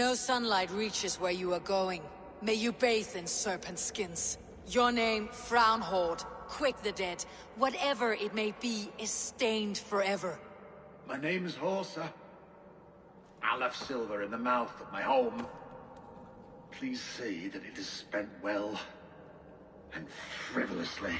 No sunlight reaches where you are going. May you bathe in serpent skins. Your name, Frown Horde, Quick the Dead, whatever it may be, is stained forever. My name is Horsa. I left silver in the mouth of my home. Please say that it is spent well and frivolously.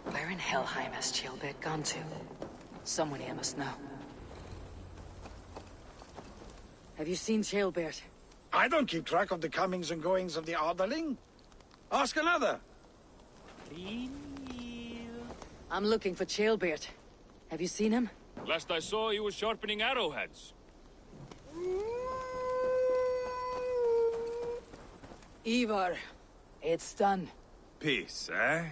Where in Helheim has Chilbert gone to? Someone here must know. Have you seen Chilbert? I don't keep track of the comings and goings of the Arderling. Ask another. I'm looking for Chilbert. Have you seen him? Last I saw, he was sharpening arrowheads. Ivar, it's done. Peace, eh?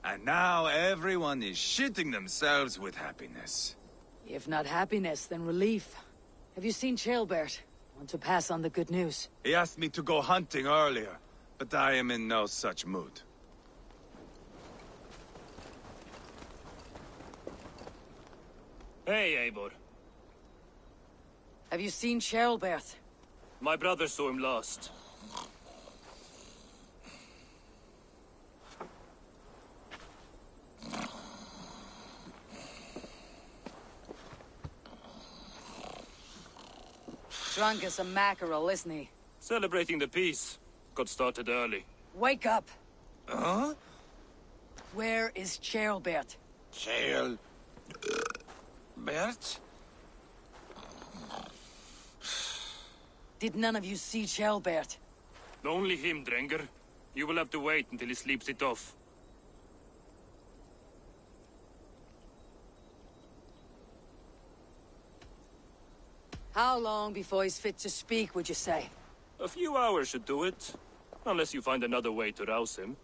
And now everyone is shitting themselves with happiness. If not happiness, then relief. Have you seen Chilbert? Want to pass on the good news? He asked me to go hunting earlier, but I am in no such mood. Hey, Eivor. Have you seen Chilbert? My brother saw him last. Drunk as a mackerel, isn't he? Celebrating the peace. Got started early. Wake up! Huh? Where is Chilbert? Bert? Did none of you see Chilbert? Only him, Drenger. You will have to wait until he sleeps it off. How long before he's fit to speak, would you say? A few hours should do it. Unless you find another way to rouse him.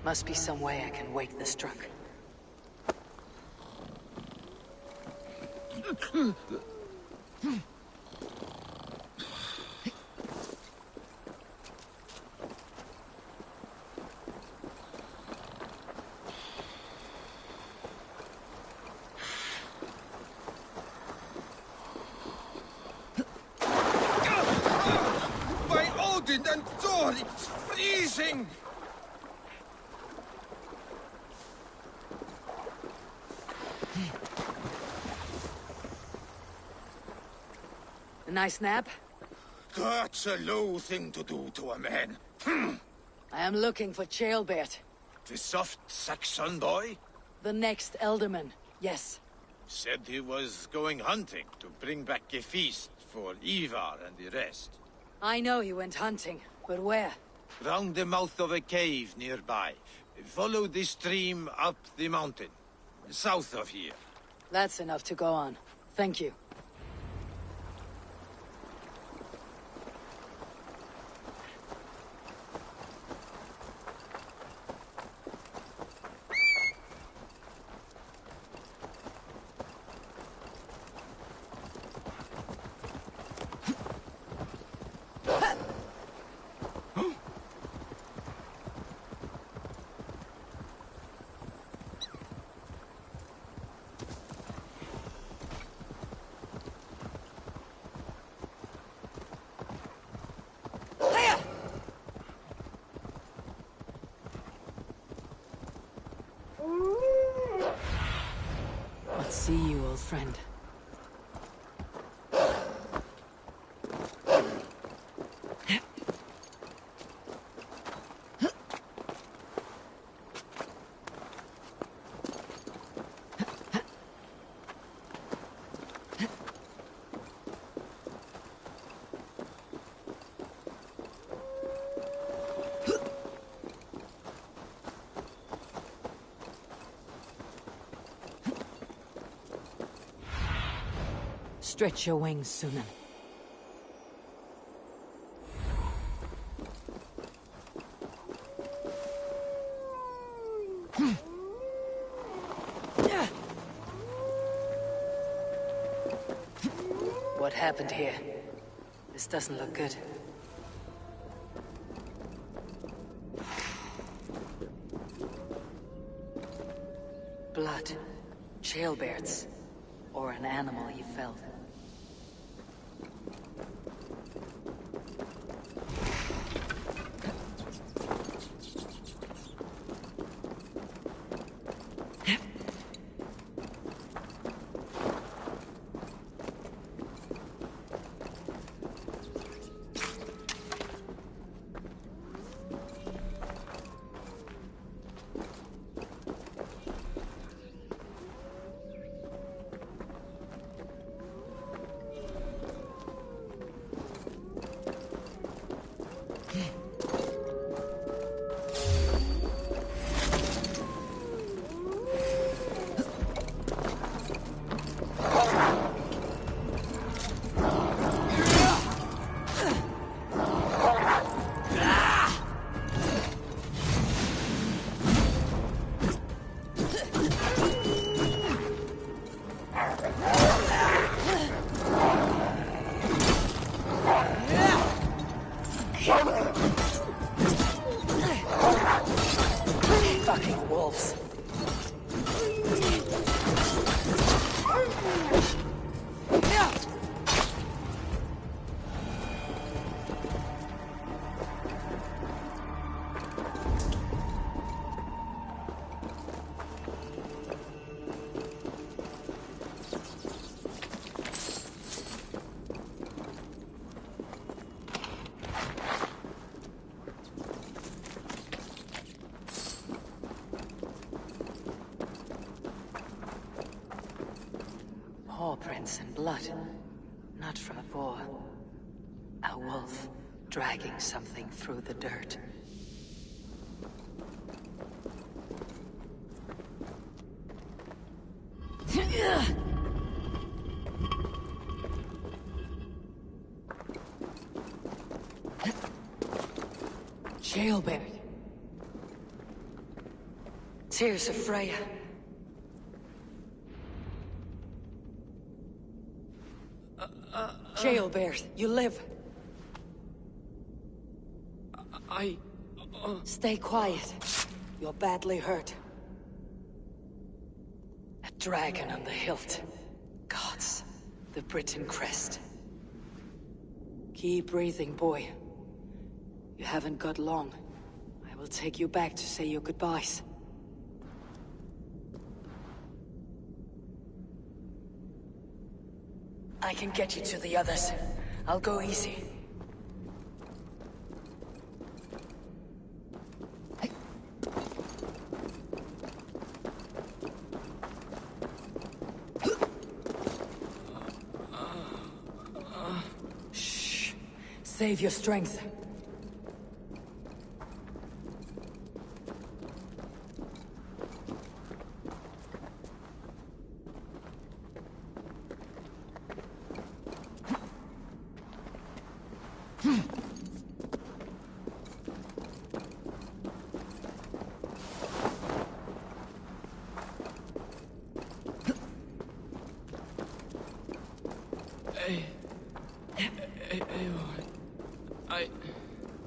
Must be some way I can wake this truck. By Odin and Thor, it's freezing! A nice nap? That's a low thing to do to a man. I am looking for Chaelbert. The soft Saxon boy The next Elderman, yes. said he was going hunting to bring back a feast for Ivar and the rest. I know he went hunting, but where? Round the mouth of a cave nearby. Follow the stream up the mountain, south of here. That's enough to go on. Thank you. Let's see you, old friend. Stretch your wings, Sunan. What happened here? This doesn't look good. Blood. Chaelbert's. Or an animal he felled. Fucking wolves. Paw prints and blood. Not from a boar. A wolf dragging something through the dirt. Jailbird. Tears of Freya. Jailbird, you live. Stay quiet. You're badly hurt. A dragon on the hilt. Gods, the Britain crest. Keep breathing, boy. You haven't got long. I will take you back to say your goodbyes. I can get you to the others. I'll go easy. Shh. Save your strength.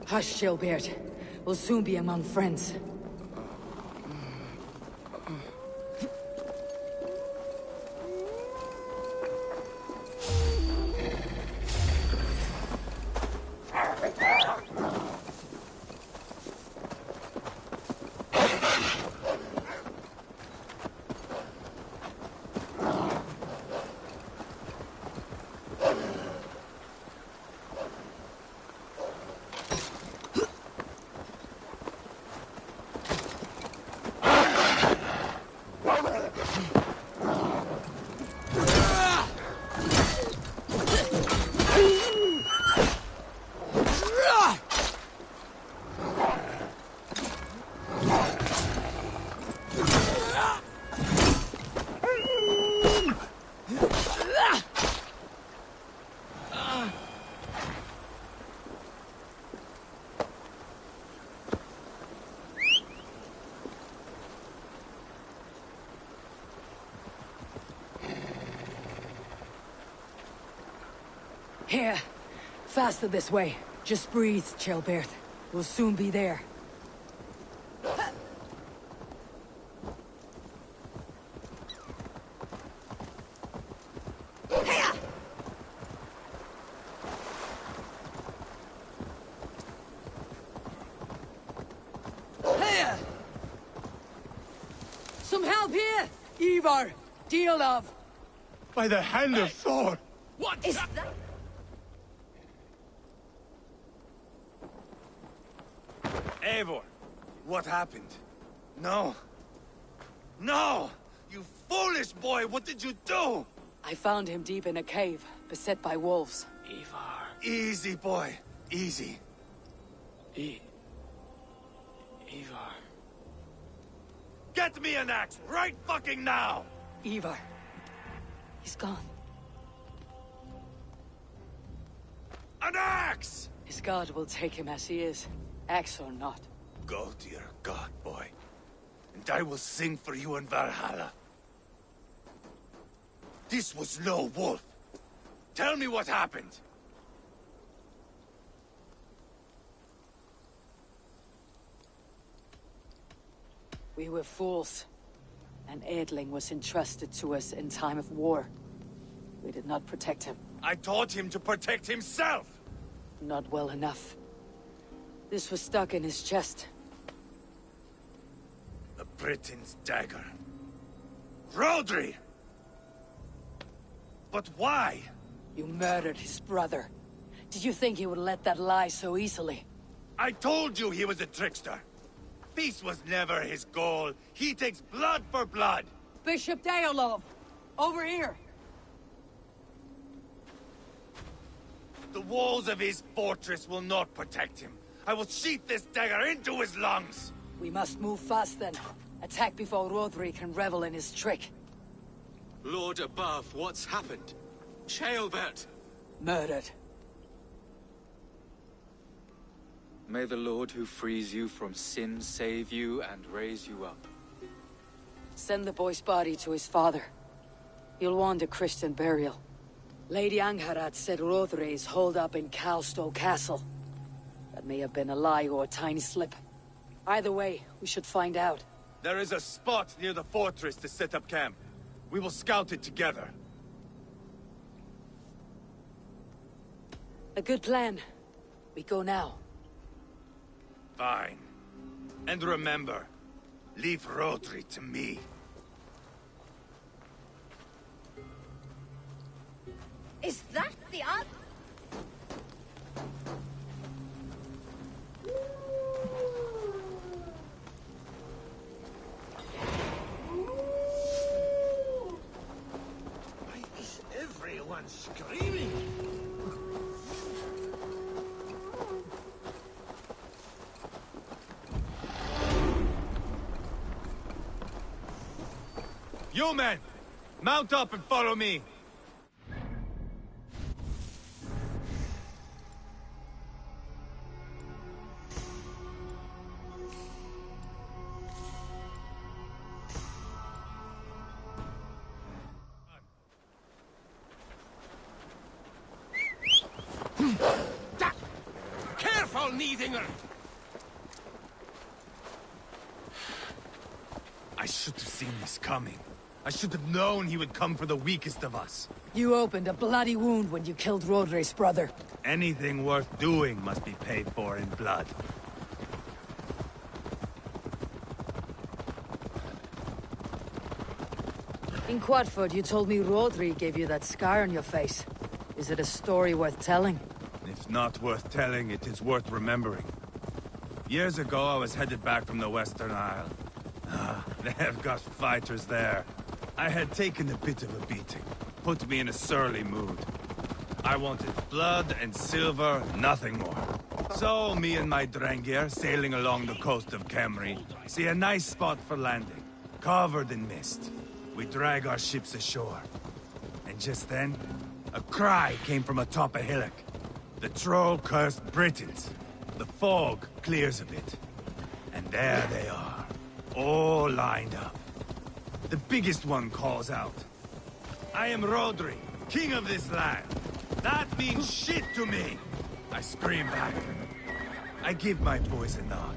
Hush, Gilbert. We'll soon be among friends. Here. Faster this way. Just breathe, Gilbert. We'll soon be there. Some help here! Ivar! Deal of! By the hand of Thor! What? Is that... Eivor, what happened? No. No! You foolish boy, what did you do? I found him deep in a cave, beset by wolves. Ivar. Easy, boy. Easy. Ivar. Get me an axe right fucking now! Ivar. He's gone. An axe! His god will take him as he is, axe or not. Go to your god, boy. And I will sing for you in Valhalla. This was no wolf. Tell me what happened. We were fools. An Edling was entrusted to us in time of war. We did not protect him. I taught him to protect himself! Not well enough. This was stuck in his chest. The Britain's dagger. Rodri! But why? You murdered his brother. Did you think he would let that lie so easily? I told you he was a trickster. Peace was never his goal. He takes blood for blood. Bishop Deolov! Over here! The walls of his fortress will not protect him. I will sheath this dagger into his lungs. We must move fast then. Attack before Rodri can revel in his trick. Lord above, what's happened? Ceolbert! Murdered. May the Lord who frees you from sin save you and raise you up. Send the boy's body to his father. You'll want a Christian burial. Lady Angharad said Rodre is holed up in Calstow Castle. That may have been a lie or a tiny slip. Either way, we should find out. There is a spot near the fortress to set up camp. We will scout it together. A good plan. We go now. Fine. And remember, leave Rodri to me. Is that the answer? Why is everyone screaming? You men! Mount up and follow me! Careful, Needinger! I should have seen this coming. I should have known he would come for the weakest of us. You opened a bloody wound when you killed Rodre's brother. Anything worth doing must be paid for in blood. In Quadford, you told me Rodri gave you that scar on your face. Is it a story worth telling? If not worth telling, it is worth remembering. Years ago, I was headed back from the Western Isle. They have got fighters there. I had taken a bit of a beating. Put me in a surly mood. I wanted blood and silver, nothing more. So, me and my Drengir, sailing along the coast of Kemri, see a nice spot for landing, covered in mist. We drag our ships ashore. And just then, a cry came from atop a hillock. The troll cursed Britons. The fog clears a bit. And there they are, all lined up. The biggest one calls out, "I am Rodri, king of this land. That means shit to me!" I scream back. I give my boys a nod.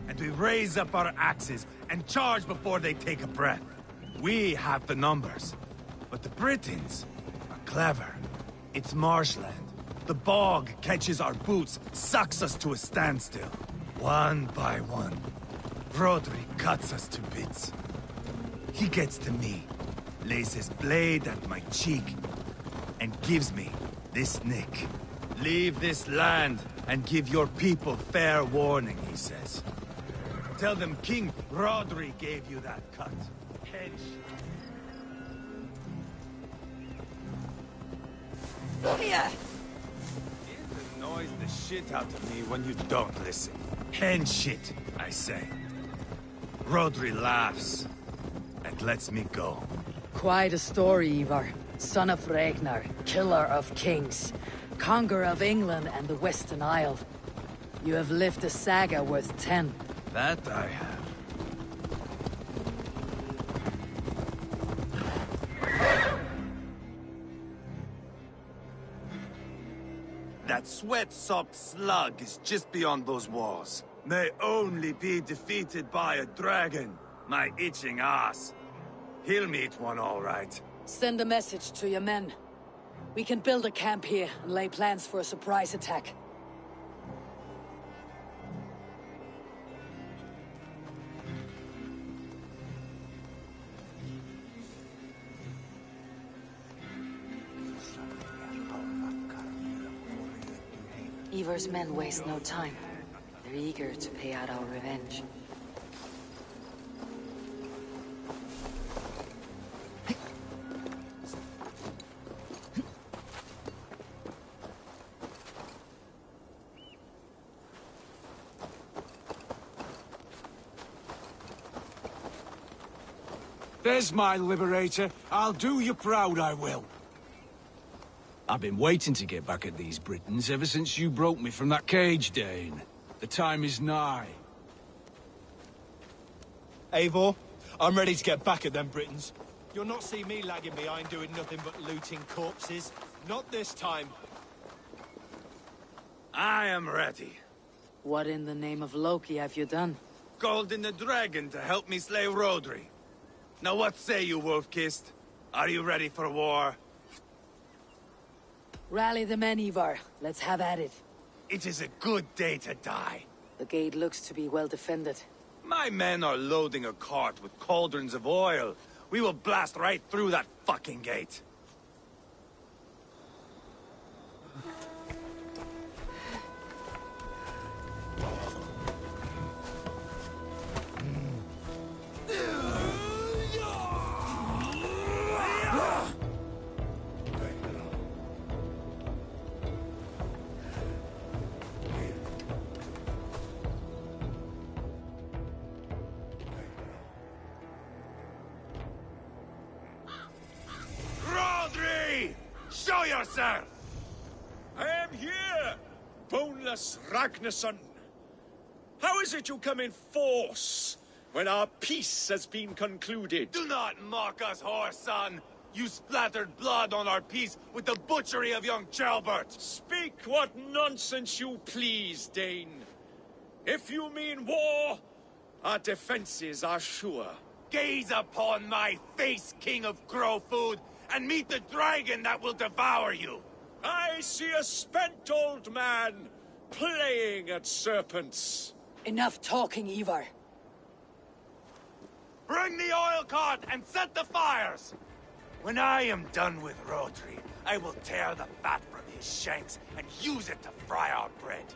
And we raise up our axes and charge before they take a breath. We have the numbers. But the Britons are clever. It's marshland. The bog catches our boots, sucks us to a standstill. One by one, Rodri cuts us to bits. He gets to me, lays his blade at my cheek, and gives me this nick. "Leave this land and give your people fair warning," he says. "Tell them King Rodri gave you that cut." Hench. It annoys the shit out of me when you don't listen. Hen shit, I say. Rodri laughs and lets me go. Quite a story, Ivar. Son of Ragnar, killer of kings, conqueror of England and the Western Isle. You have lived a saga worth 10. That I have. That sweat-soaked slug is just beyond those walls. May only be defeated by a dragon. My itching ass. He'll meet one all right. Send a message to your men. We can build a camp here and lay plans for a surprise attack. Ivar's men waste no time. They're eager to pay out our revenge. There's my liberator. I'll do you proud, I will. I've been waiting to get back at these Britons ever since you broke me from that cage, Dane. The time is nigh. Eivor, I'm ready to get back at them Britons. You'll not see me lagging behind doing nothing but looting corpses. Not this time. I am ready. What in the name of Loki have you done? Called in the dragon to help me slay Rodri. Now what say you, Wolf-Kissed? Are you ready for war? Rally the men, Ivar. Let's have at it. It is a good day to die. The gate looks to be well defended. My men are loading a cart with cauldrons of oil. We will blast right through that fucking gate. Show yourself! I am here, boneless Ragnarsson. How is it you come in force when our peace has been concluded? Do not mock us, whoreson! You splattered blood on our peace with the butchery of young Chalbert! Speak what nonsense you please, Dane. If you mean war, our defenses are sure. Gaze upon my face, King of Crow Food, and meet the dragon that will devour you! I see a spent old man playing at serpents. Enough talking, Ivar. Bring the oil cart and set the fires! When I am done with Rodri, I will tear the fat from his shanks and use it to fry our bread.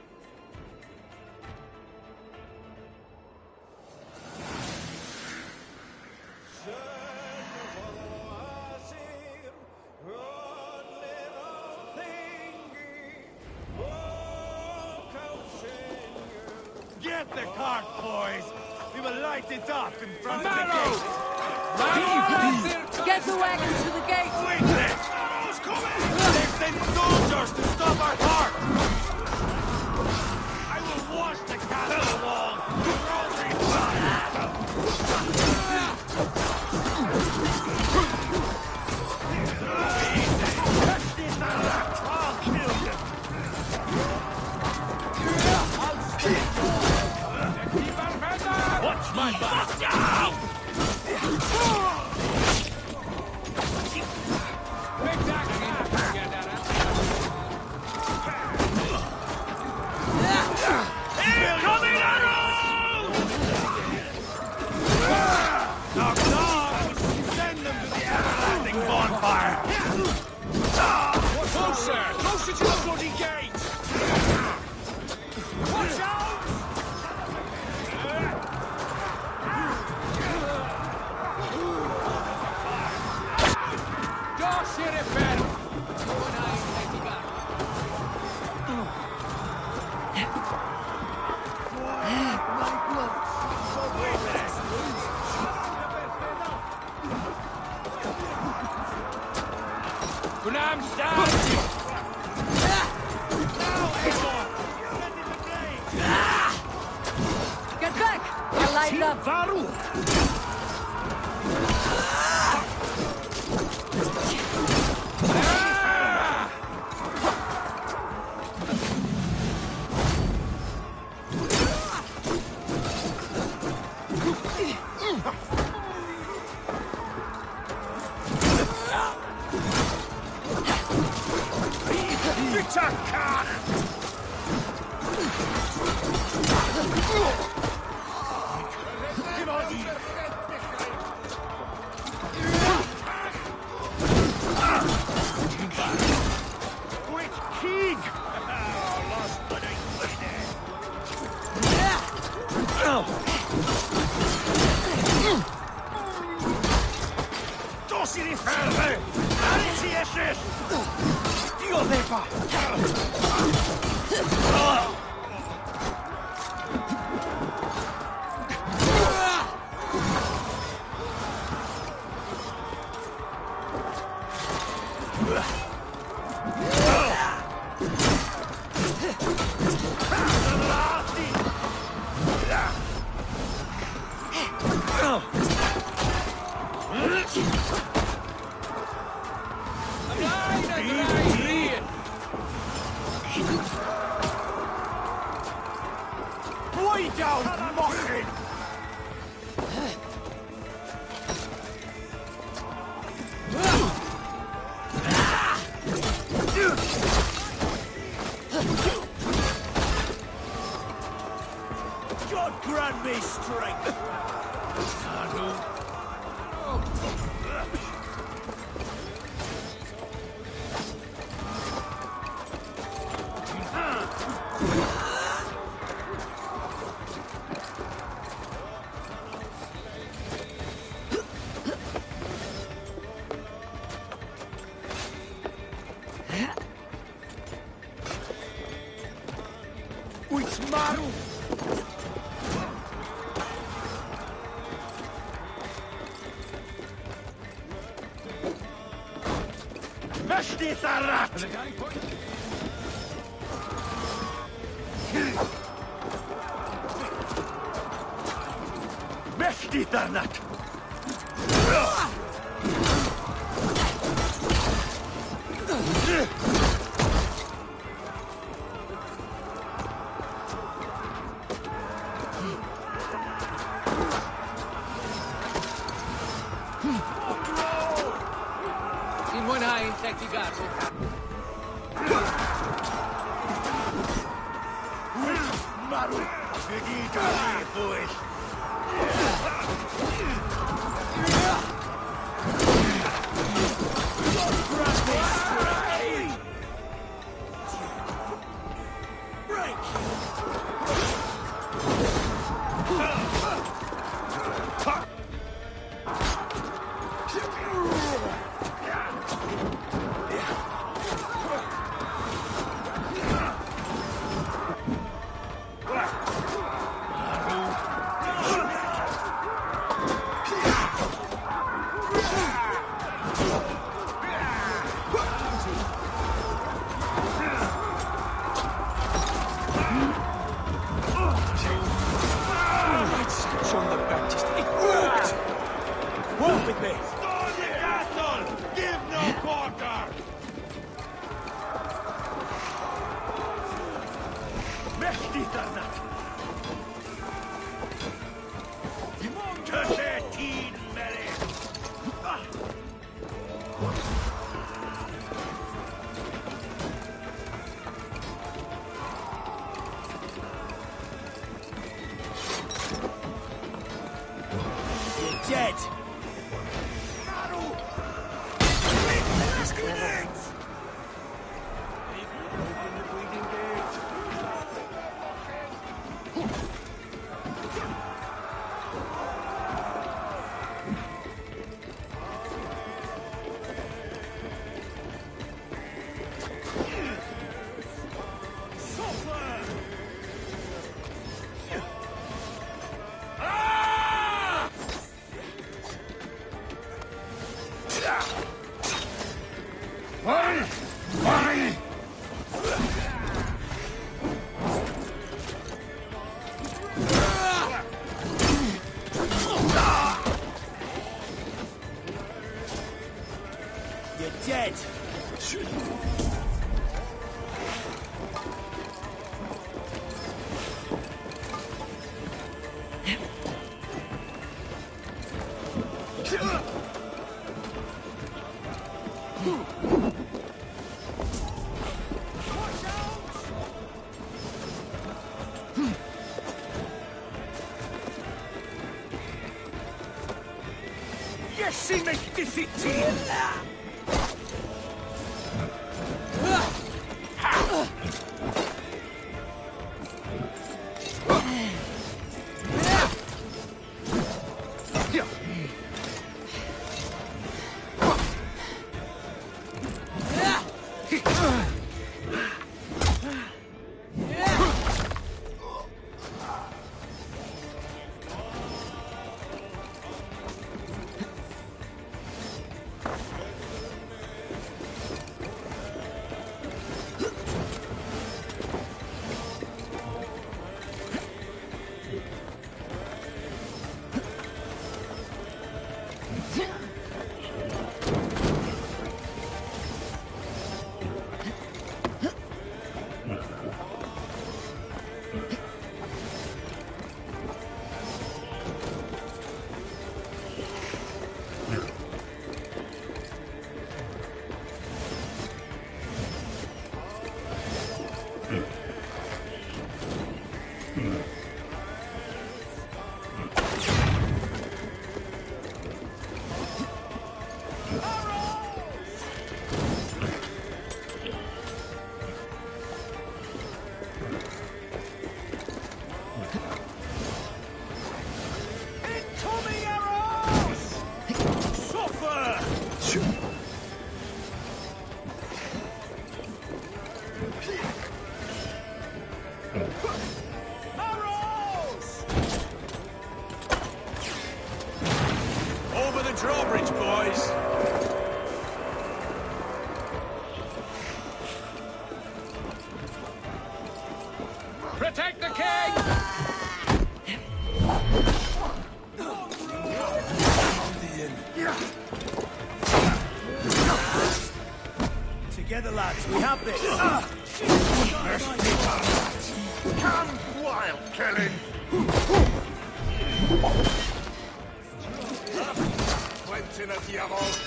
Get the cart, boys! We will light it up in front of the gate! Get the wagon to the gate! Witness! They've sent soldiers to stop our cart! I will wash the castle wall! Rodri I'll kill you! Watch my back! Incoming arrows! Knock, knock! Send them to the everlasting bonfire! Closer! Closer to the bloody gate! Watch out! Get back! I'll light it up. Boy down, mocking! God grant me strength! It's Maru! Meshti Tharat! Meshti Tharat! In one eye, Tactigato. Maru! Vedita boys! John the Baptist, it worked! Walk with me! Storm the castle! Give no quarter! Meshti Tharat! Teen Mary! You're dead! That's clever. Open the bleeding gate. You're dead! Yes, see me defeated! Over the drawbridge, boys! Protect the king! Together, lads, we have this. Come, wild killing!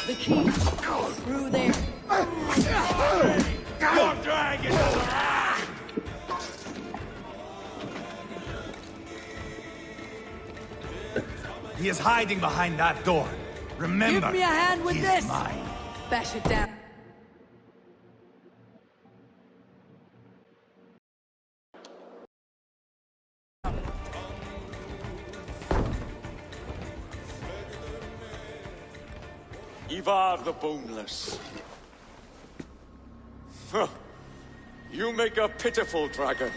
The key. Through there. Go, dragon! He is hiding behind that door. Remember, Give me a hand with he's this. mine. Bash it down. Ivar the Boneless. Huh. You make a pitiful dragon.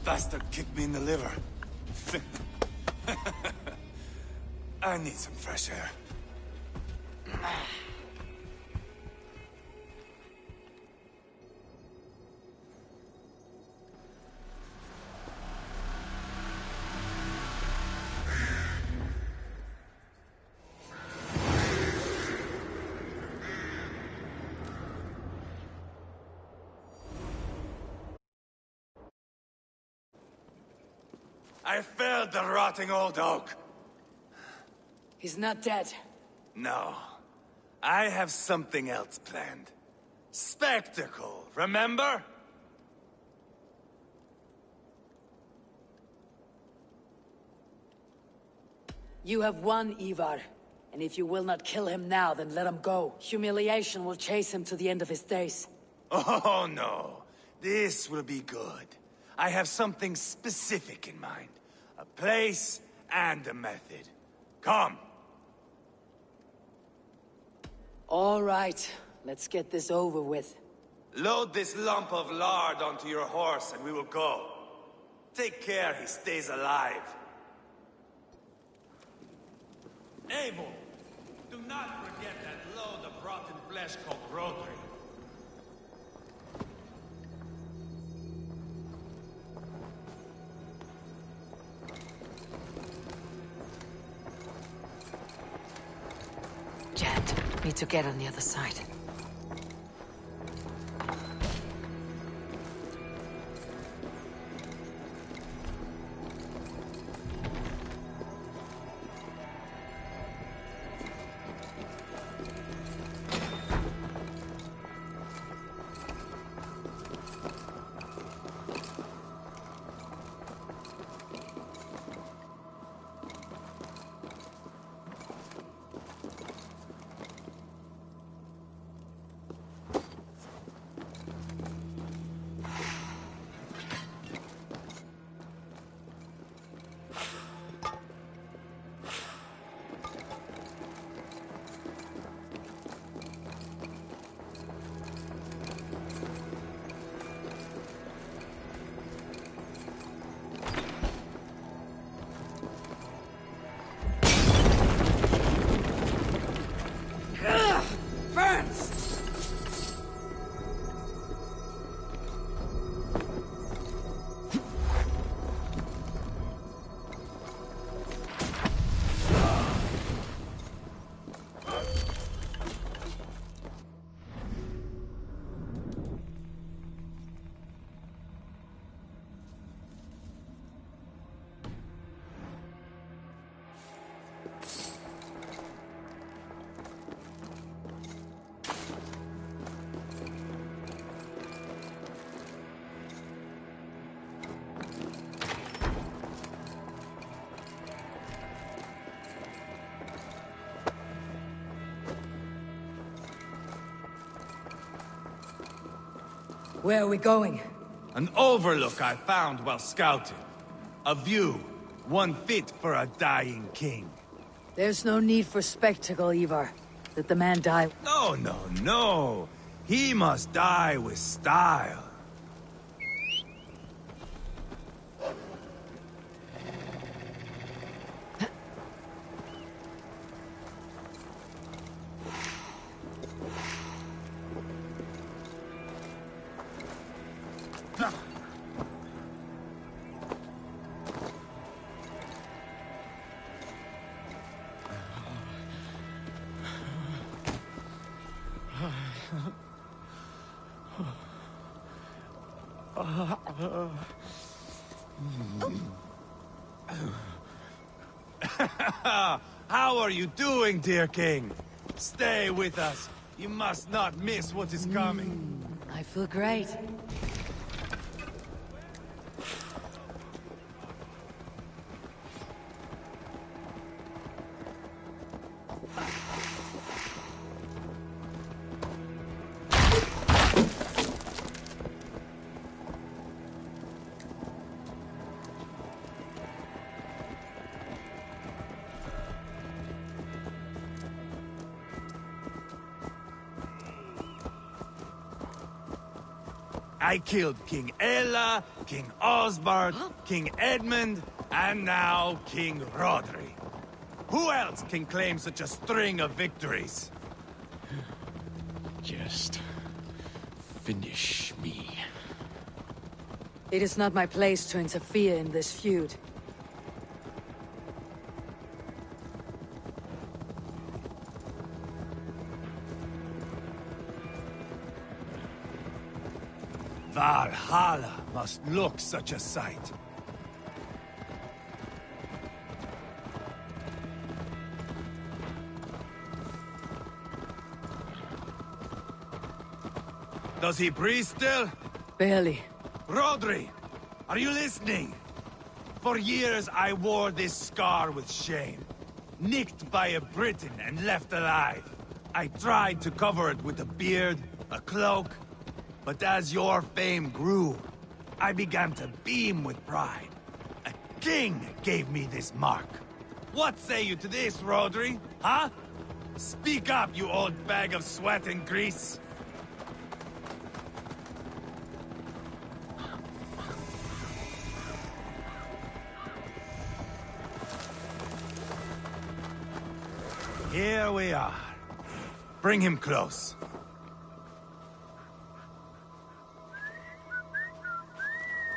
Bastard kicked me in the liver. I need some fresh air. I felled the rotting old oak. He's not dead. No. I have something else planned. Spectacle, remember? You have won, Ivar. And if you will not kill him now, then let him go. Humiliation will chase him to the end of his days. Oh, no. This will be good. I have something specific in mind. A place and a method. Come. All right. Let's get this over with. Load this lump of lard onto your horse and we will go. Take care he stays alive. Abel, do not forget that load of rotten flesh called Rotary. Jad, need to get on the other side. Where are we going? An overlook I found while scouting. A view, one fit for a dying king. There's no need for spectacle, Ivar. Let the man die. No, no, no. He must die with style. How are you doing, dear king? Stay with us. You must not miss what is coming. I feel great. I killed King Ella, King Osbert, King Edmund, and now King Rodri. Who else can claim such a string of victories? Just finish me. It is not my place to interfere in this feud. Valhalla must look such a sight. Does he breathe still? Barely. Rodri, are you listening? For years I wore this scar with shame. Nicked by a Briton and left alive. I tried to cover it with a beard, a cloak, but as your fame grew, I began to beam with pride. A king gave me this mark. What say you to this, Rodri? Huh? Speak up, you old bag of sweat and grease. Here we are. Bring him close.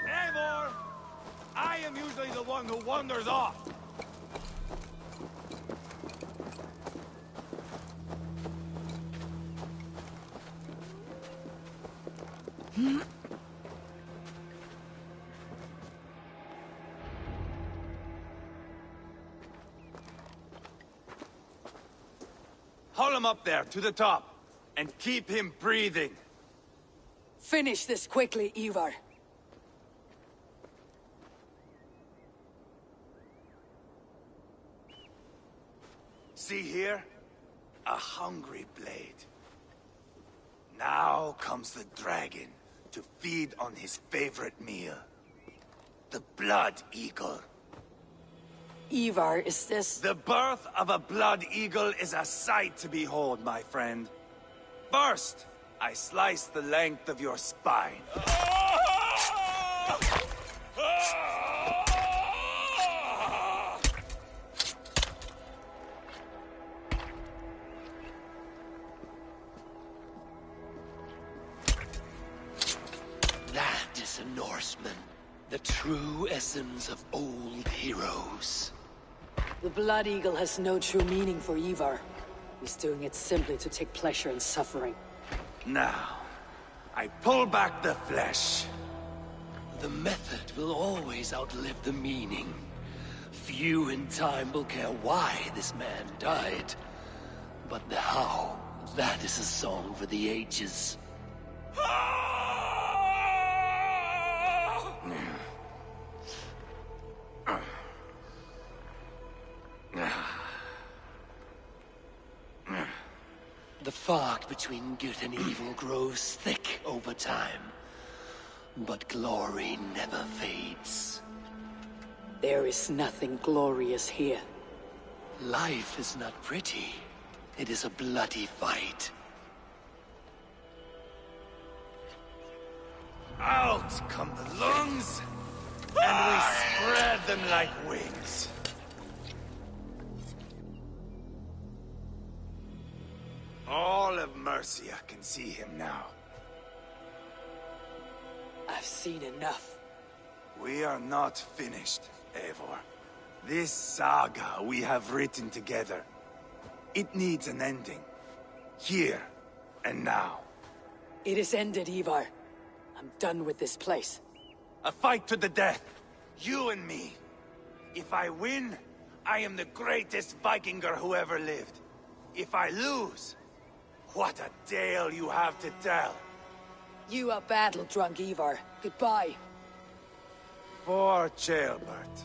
Eivor! I am usually the one who wanders off. Haul him up there, to the top, and keep him breathing. Finish this quickly, Ivar. See here? A hungry blade. Now comes the dragon to feed on his favorite meal. The blood eagle. Ivar, is this... The birth of a blood eagle is a sight to behold, my friend. First, I slice the length of your spine. That is a Norseman. The true essence of old heroes. The Blood Eagle has no true meaning for Ivar. He's doing it simply to take pleasure in suffering. Now, I pull back the flesh. The method will always outlive the meaning. Few in time will care why this man died. But the how, that is a song for the ages. The fog between good and evil grows thick over time. but glory never fades. There is nothing glorious here. Life is not pretty. It is a bloody fight. Out come the lungs, and we spread them like wings. All of Mercia can see him now. I've seen enough. We are not finished, Eivor. This saga we have written together, it needs an ending. Here and now. It is ended, Ivar. I'm done with this place. A fight to the death. You and me. If I win, I am the greatest Vikinger who ever lived. If I lose, what a tale you have to tell. You are battle-drunk, Ivar. Goodbye. Poor Ceolbert.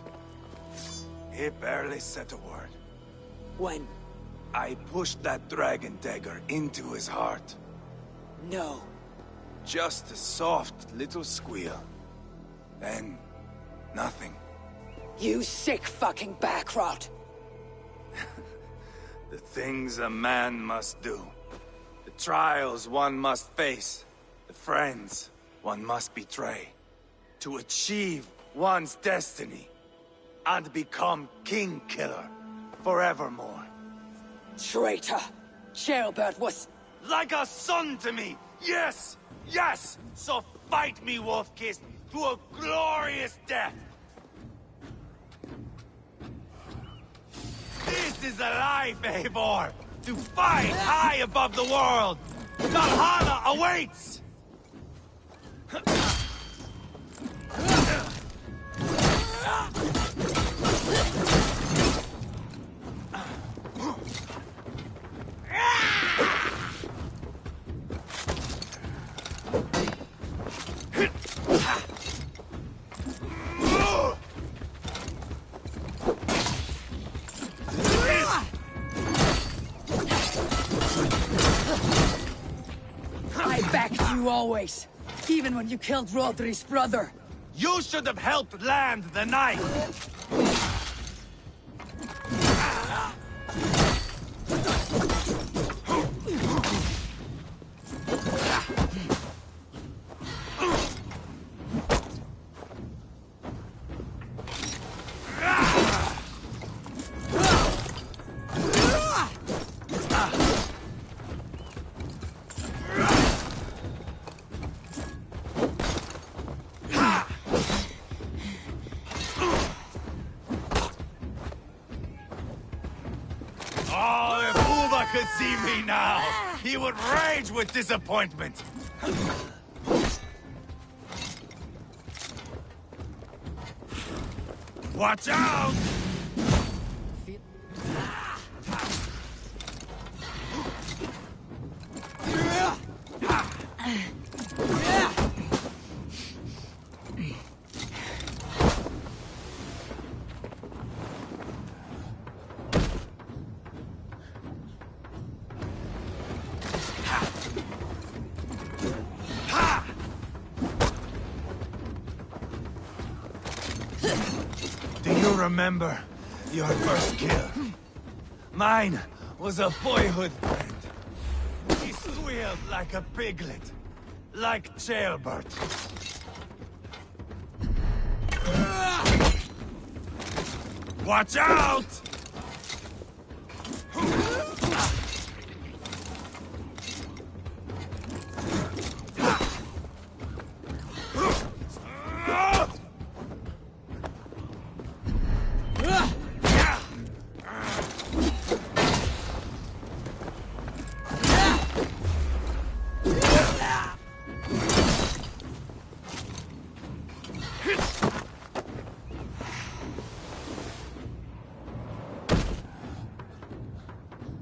He barely said a word. When? I pushed that dragon dagger into his heart. No. Just a soft little squeal. Then, nothing. You sick fucking backrot! The things a man must do. The trials one must face. The friends one must betray. To achieve one's destiny. And become King Killer forevermore. Traitor! Ceolbert was... Like a son to me! Yes! Yes! So fight me, Wolf-Kissed, to a glorious death! This is a life, Eivor! To fight high above the world! Valhalla awaits! I backed you always. Even when you killed Rodri's brother. You should have helped land the knife! Oh, if Uva could see me now, he would rage with disappointment. Watch out! Do you remember your first kill? Mine was a boyhood friend. He squealed like a piglet, like Ceolbert. Watch out!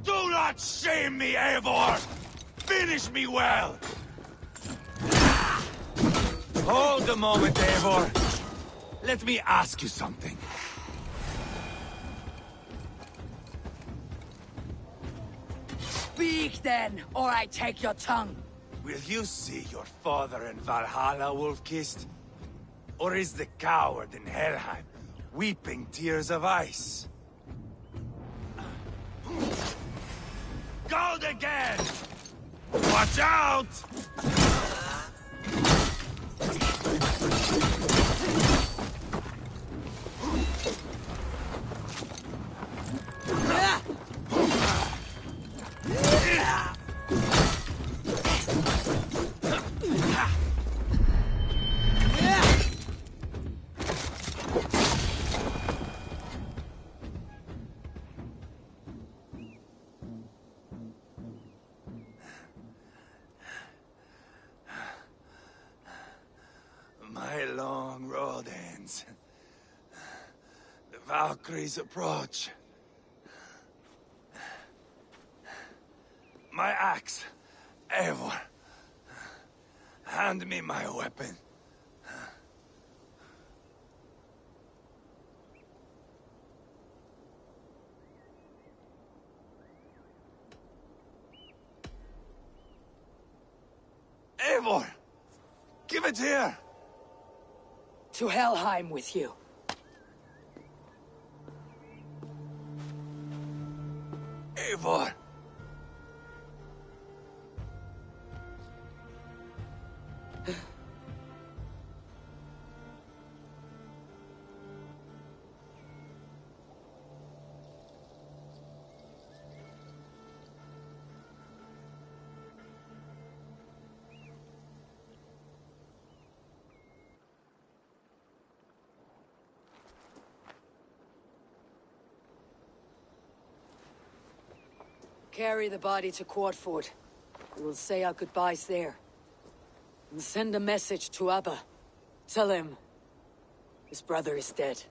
Do not shame me, Eivor! Finish me well! Hold a moment, Eivor. Let me ask you something. Speak then, or I take your tongue. Will you see your father in Valhalla, Wolf-Kissed? Or is the coward in Helheim weeping tears of ice? Gold again! Watch out! My long road ends. The Valkyries approach. My axe, Eivor. Hand me my weapon. Eivor! Give it here! To Helheim with you. Eivor! Carry the body to Quartford. We will say our goodbyes there. And send a message to Abba. Tell him his brother is dead.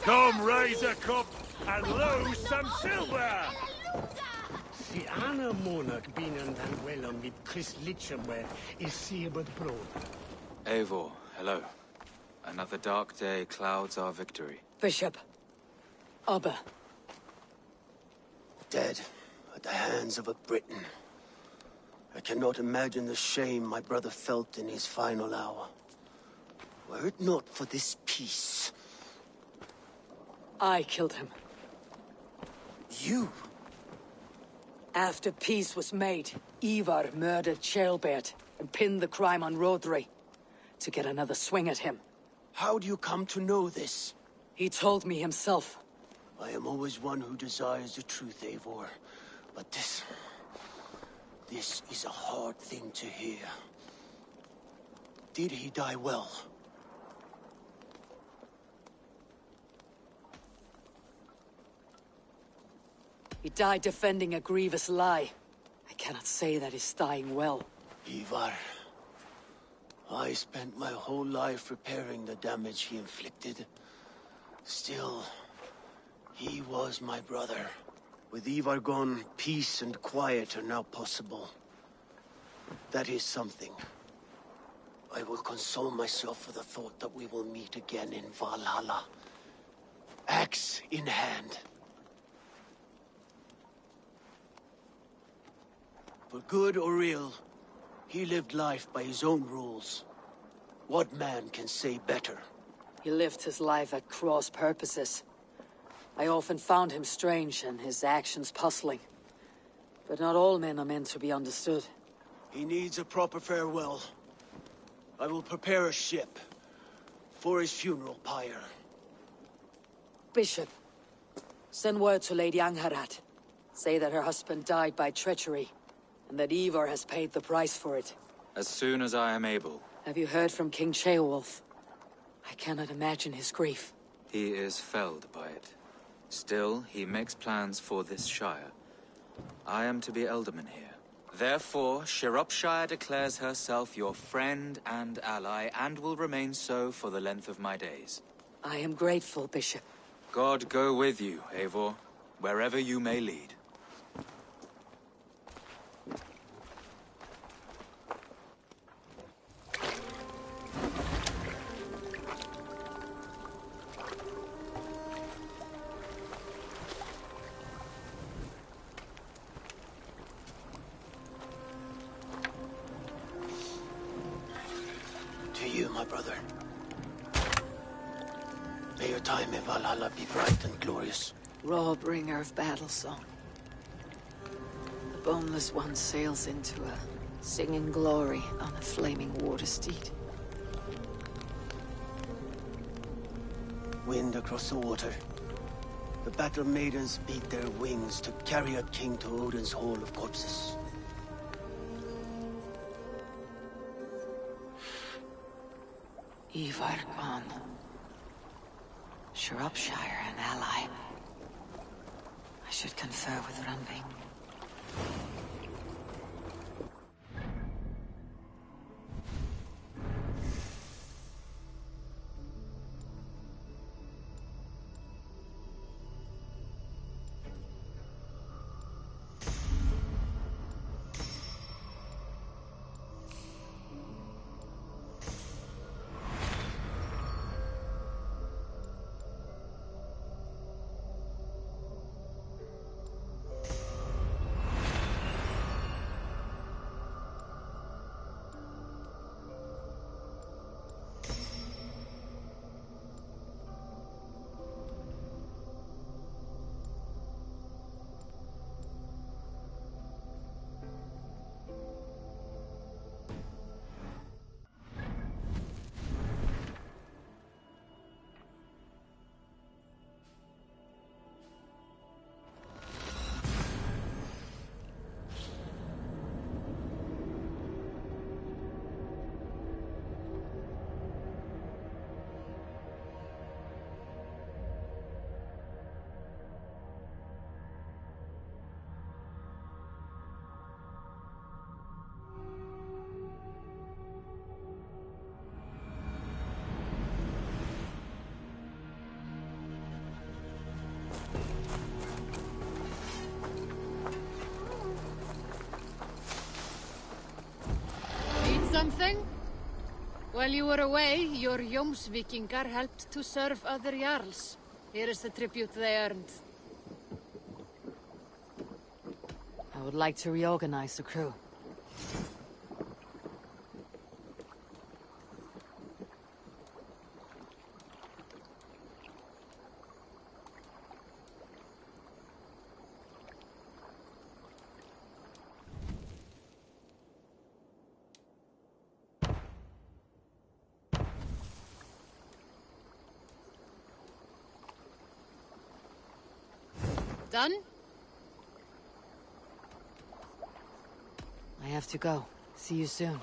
Come raise a cup and lose some silver! Si Anna Monarch binnen den wellom vid Chris Litchamware is Seabird Broad. Eivor, hello. Another dark day clouds our victory. Bishop. Abba. Dead at the hands of a Briton. I cannot imagine the shame my brother felt in his final hour. Were it not for this peace... I killed him. You? After peace was made, Ivar murdered Ceolbert and pinned the crime on Rodri to get another swing at him. How do you come to know this? He told me himself. I am always one who desires the truth, Eivor. But this is a hard thing to hear. Did he die well? He died defending a grievous lie. I cannot say that he's dying well. Ivar, I spent my whole life repairing the damage he inflicted. Still, he was my brother. With Ivar gone, peace and quiet are now possible. That is something. I will console myself with the thought that we will meet again in Valhalla. Axe in hand. For good or ill, he lived life by his own rules. What man can say better? He lived his life at cross purposes. I often found him strange and his actions puzzling. But not all men are meant to be understood. He needs a proper farewell. I will prepare a ship for his funeral pyre. Bishop, send word to Lady Angharad. Say that her husband died by treachery, and that Ivar has paid the price for it. As soon as I am able. Have you heard from King Ceolwulf? I cannot imagine his grief. He is felled by it. Still, he makes plans for this shire. I am to be Elderman here. Therefore, Shropshire declares herself your friend and ally, and will remain so for the length of my days. I am grateful, Bishop. God go with you, Eivor, wherever you may lead. To you, my brother. May your time in Valhalla be bright and glorious. Raw bringer of battle song. The boneless one sails into a singing glory on a flaming water steed. Wind across the water. The battle maidens beat their wings to carry a king to Odin's Hall of Corpses. Ivar gone. Shropshire an ally. I should confer with Randing. While you were away, your Jomsvikingar helped to serve other Jarls. Here is the tribute they earned. I would like to reorganize the crew. Done? I have to go. See you soon.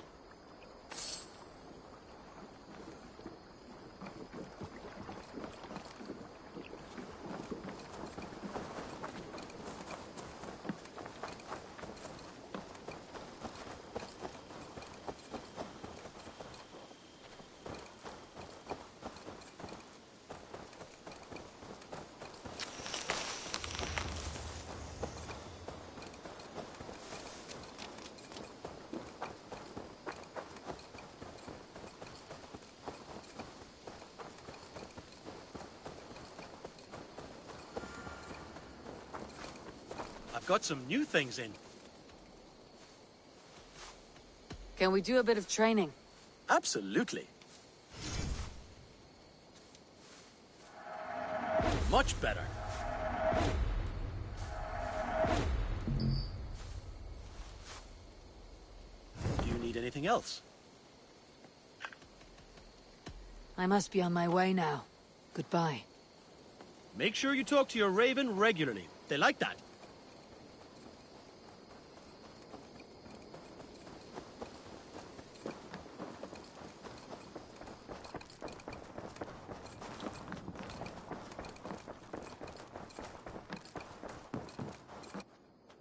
I've got some new things in. Can we do a bit of training? Absolutely. Much better. Do you need anything else? I must be on my way now. Goodbye. Make sure you talk to your raven regularly. They like that.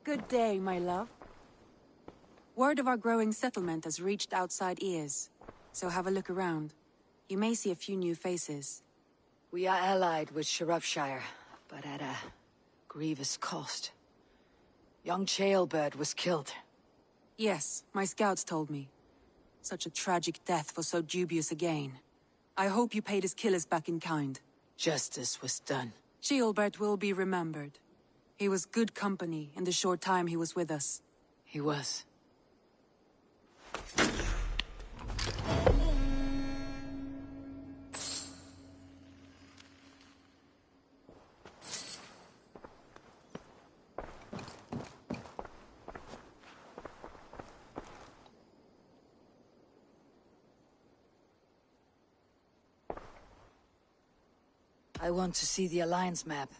Good day, my love. Word of our growing settlement has reached outside ears, so have a look around. You may see a few new faces. We are allied with Shropshire, but at a grievous cost. Young Chaelbert was killed. Yes, my scouts told me. Such a tragic death for so dubious a gain. I hope you paid his killers back in kind. Justice was done. Chaelbert will be remembered. He was good company in the short time he was with us. He was. I want to see the Alliance map.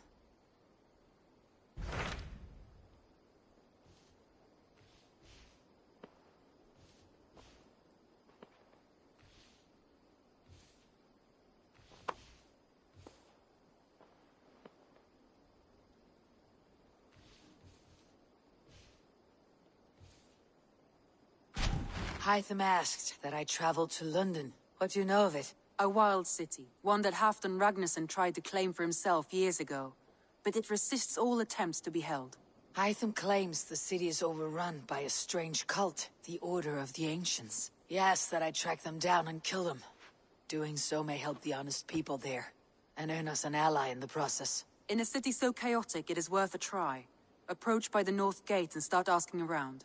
Hytham asked that I travel to London. What do you know of it? A wild city, one that Halfdan Ragnarsson tried to claim for himself years ago. But it resists all attempts to be held. Hytham claims the city is overrun by a strange cult, the Order of the Ancients. He asks that I track them down and kill them. Doing so may help the honest people there, and earn us an ally in the process. In a city so chaotic, it is worth a try. Approach by the North Gate and start asking around.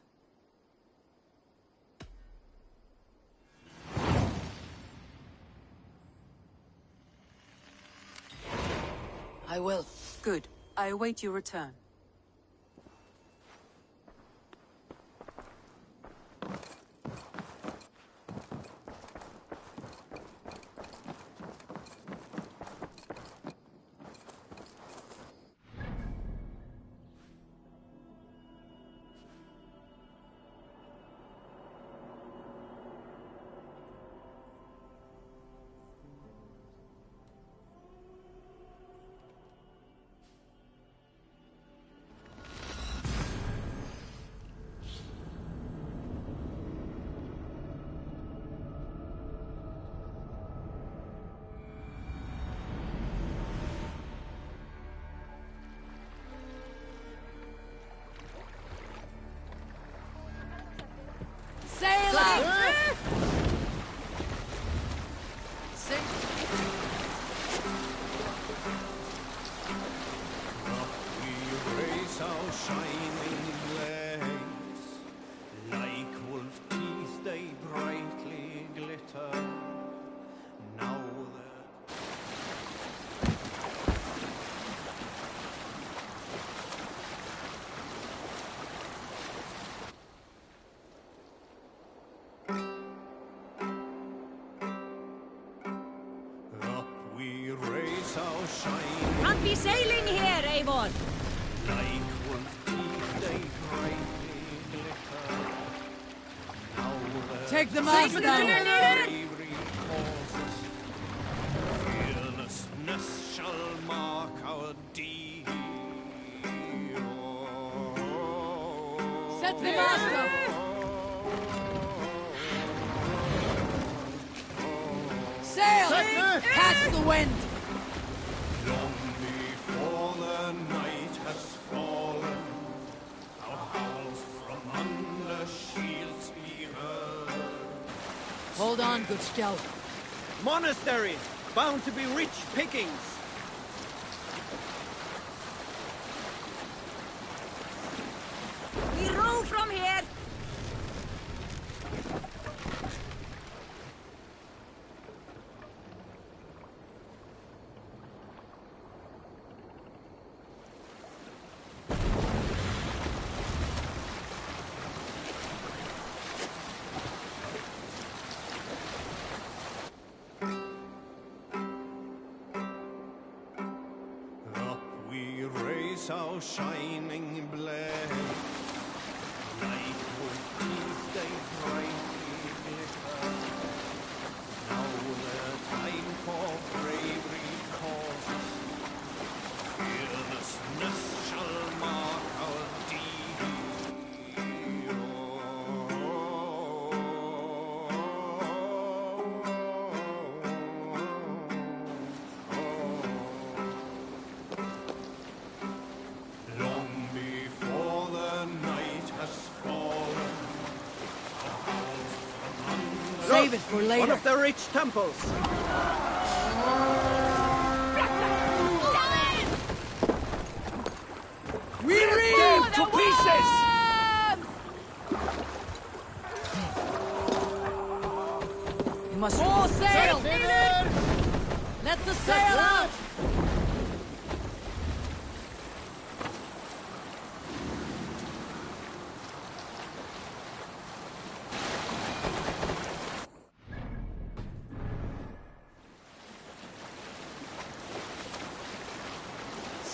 I will. Good. I await your return. shining blades, like wolf teeth they brightly glitter. Now up we raise our shining. Can't be sailing here, Eivor. Like wolf teeth they brightly glitter. Now Take the mast down. bravery causes, fearlessness shall mark our deed. Set the mast up. Sail! Catch the wind! Long before the night has fallen, our howls from under shields be heard. Hold on, good Skell. Monastery, bound to be rich pickings. We row from here. Up we raise our shining blade, like wolf teeth they brightly glitter. Now the time for bravery calls, fearlessness shall mark our deed. Long before the night has fallen, our howls from under Save it for later. One of the rich temples. We read To pieces! You must all sail! Let the sail out!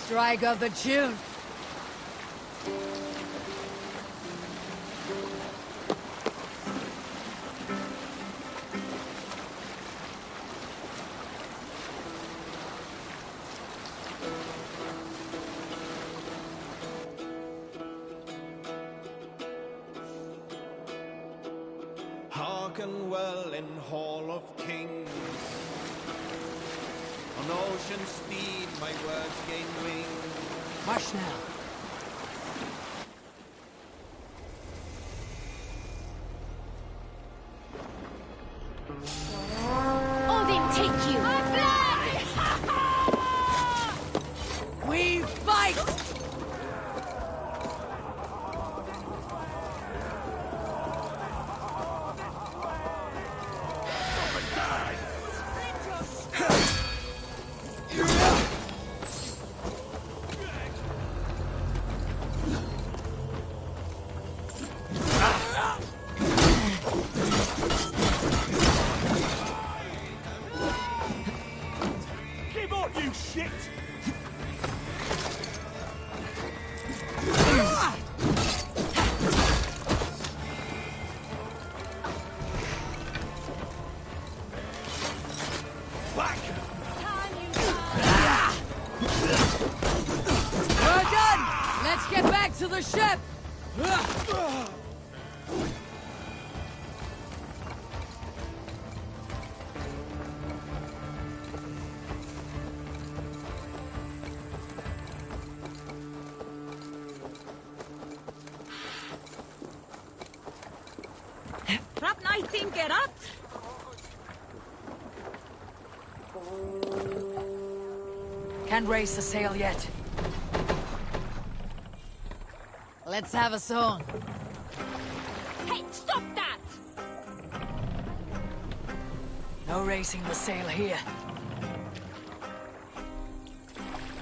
Strike of the tune! Hearken well in Hall of Kings. On ocean steed my words gain wing. Hush now. Odin take you. We fight! Give up, you shit! Back! We're done! Let's get back to the ship! Trap night tinker up. Can't raise the sail yet. Let's have a song. Hey, stop that! No raising the sail here.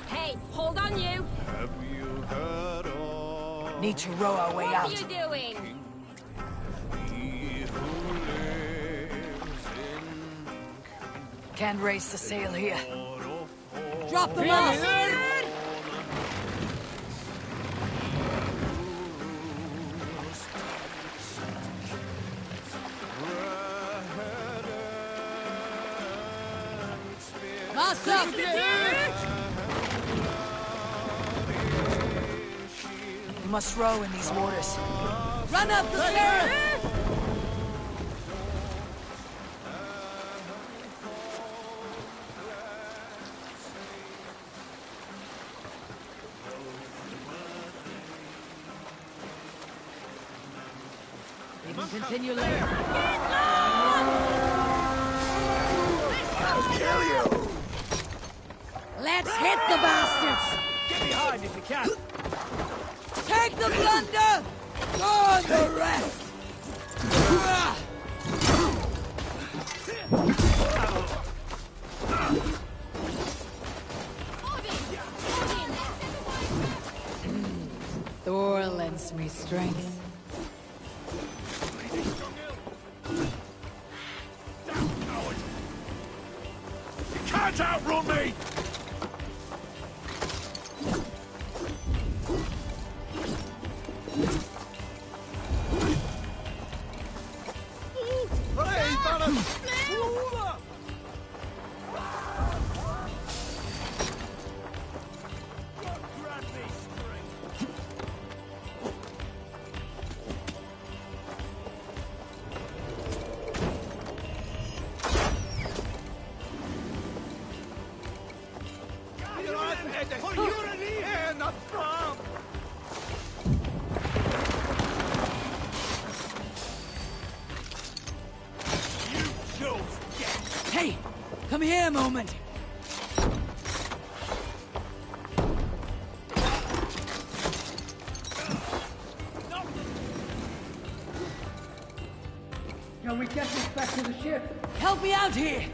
Hey, hold on you! Have you heard of Need to row our way out. What are you doing? he who lives in Can't raise the sail here. Lord of Drop the Horror? mast! Mast up! You must row in these waters. Run up the sail! Even continue later. I'll kill you! Let's hit the bastards! Get behind if you can. Take the plunder! Guard the rest! Thor lends me strength. You can't outrun me! Hey! Come here a moment! Shall we get this back to the ship? Help me out here!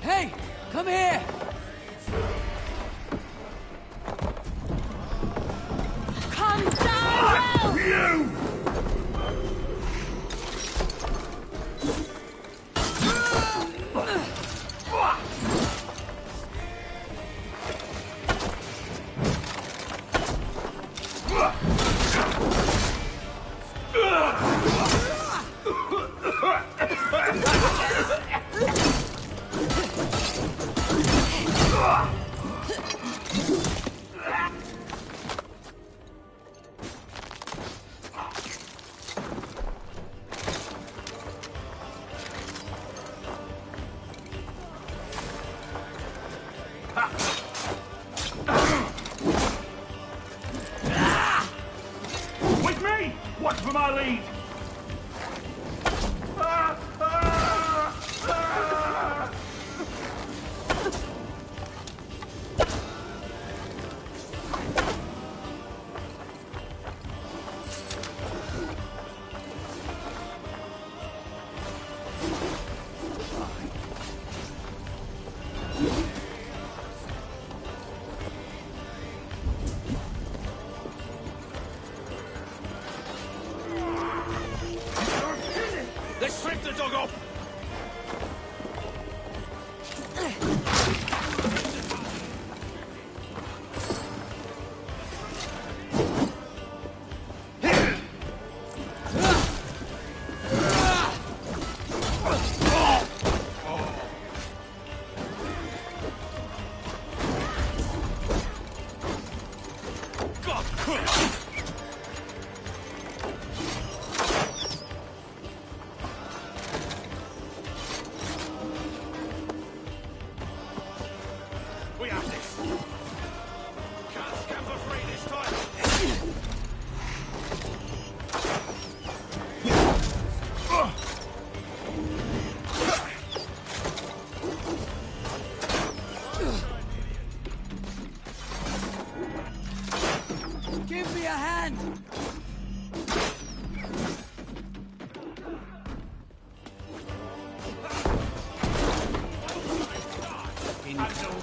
Hey! Come here! Come down, You! With me! Watch for my lead! strip the dog up! We have this. Can't scamper free this time. Give me a hand!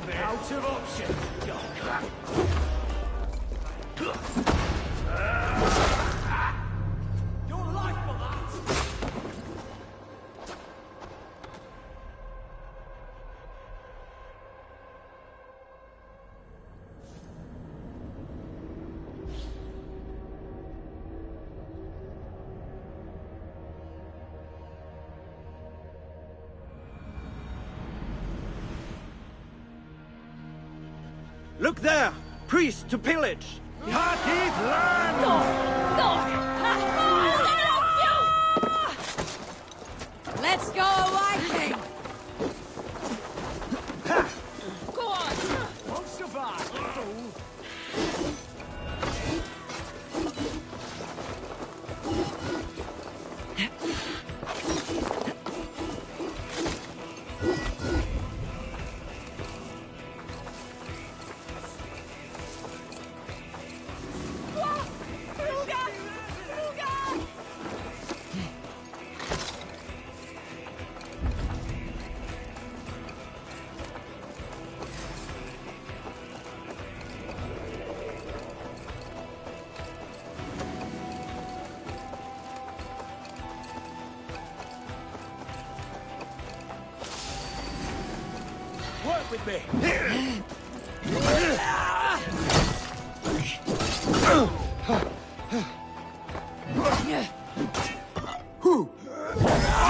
Out of options. Your life for that! Look there! Priest to pillage! Carkeith land! Let's go, Viking! Go on! Won't survive, fool! Work with me!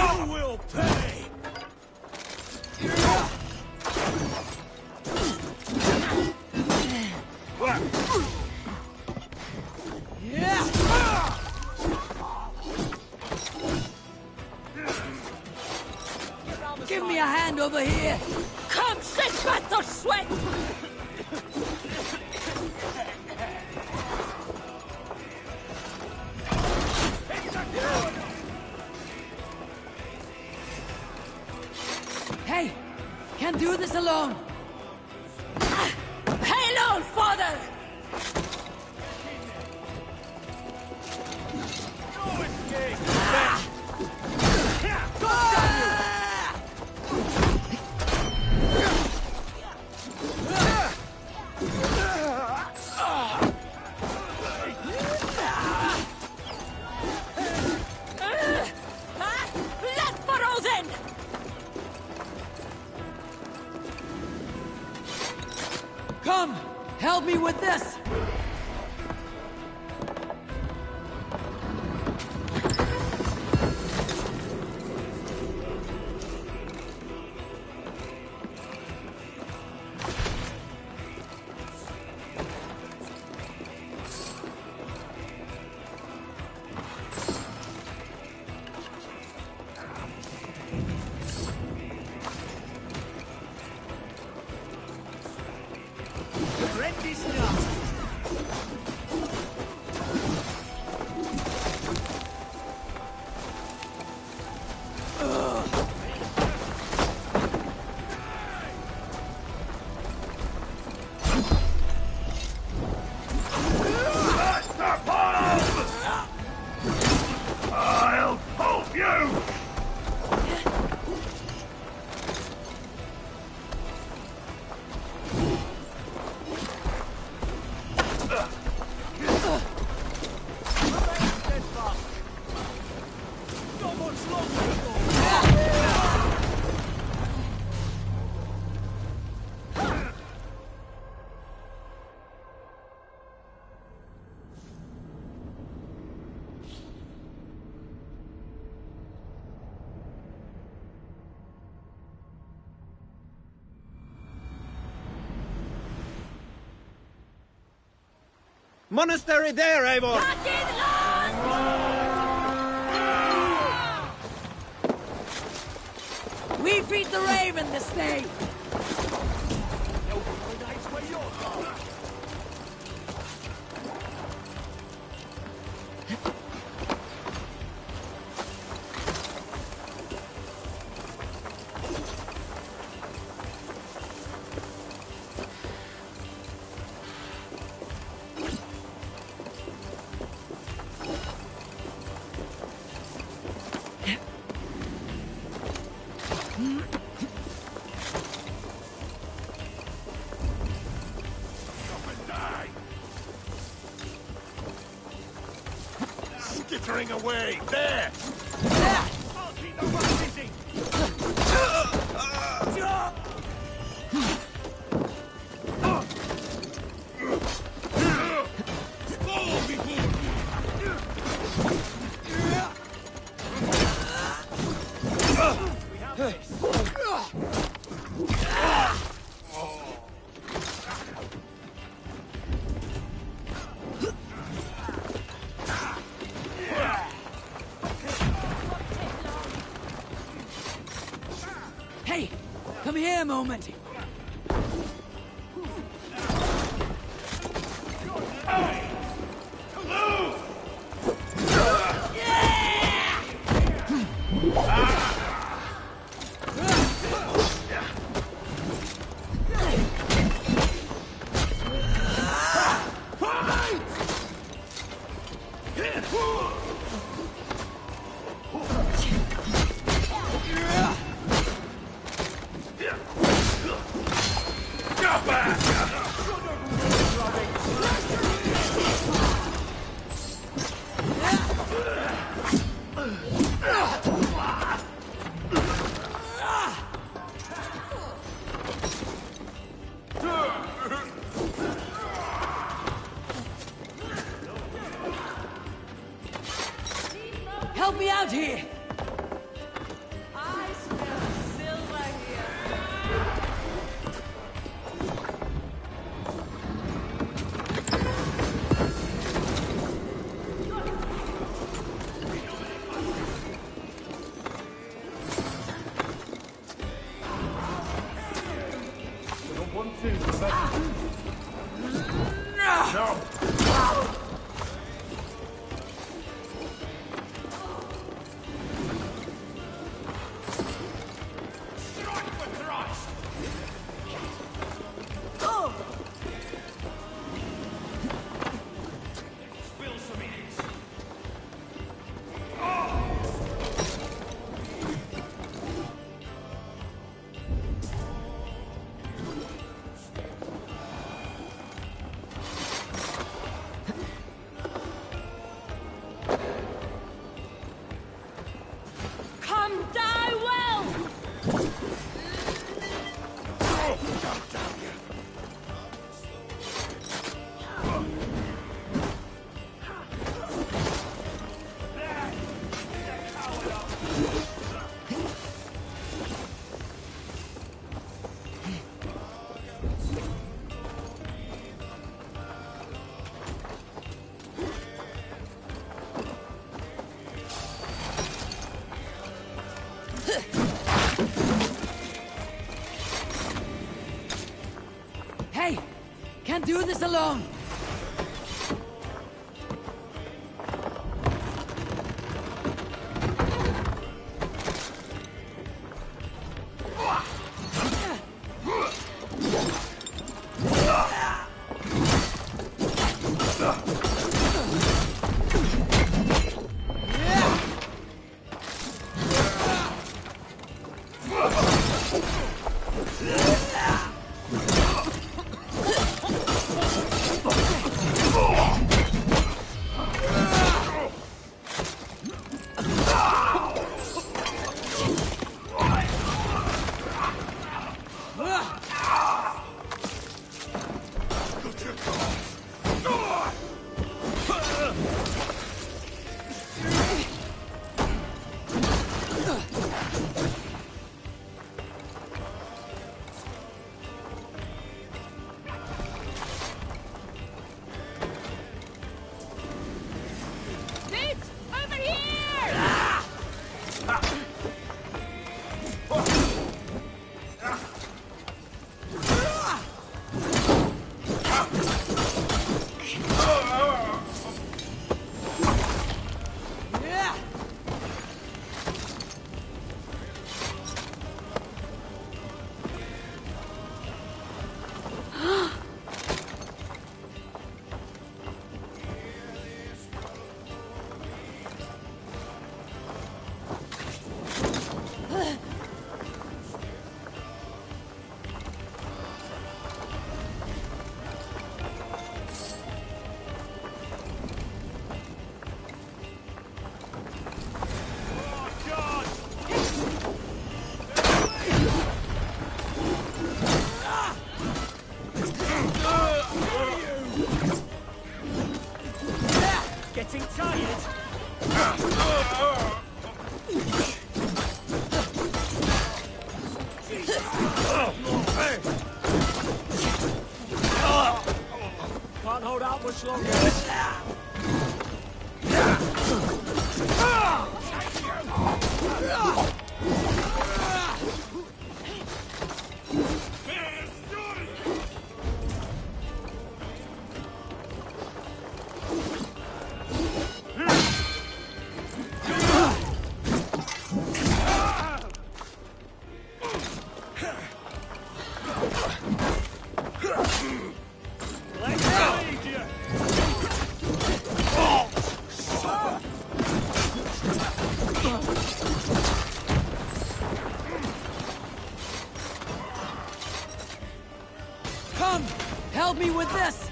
You will pay! Give me a hand over here! Come, sit back or sweat! Hey! Can't do this alone! Hail, old father! Come! Help me with this! Ready stuff! Monastery there, Eivor! We feed the raven this day! Skittering away! There! I'll keep the one busy! Fall before we have this! Hey! Come here a moment! Help me out here! I smell silver here. Come die well! Hey! Can't do this alone! Getting tired? Can't hold out much longer. Come! Help me with this!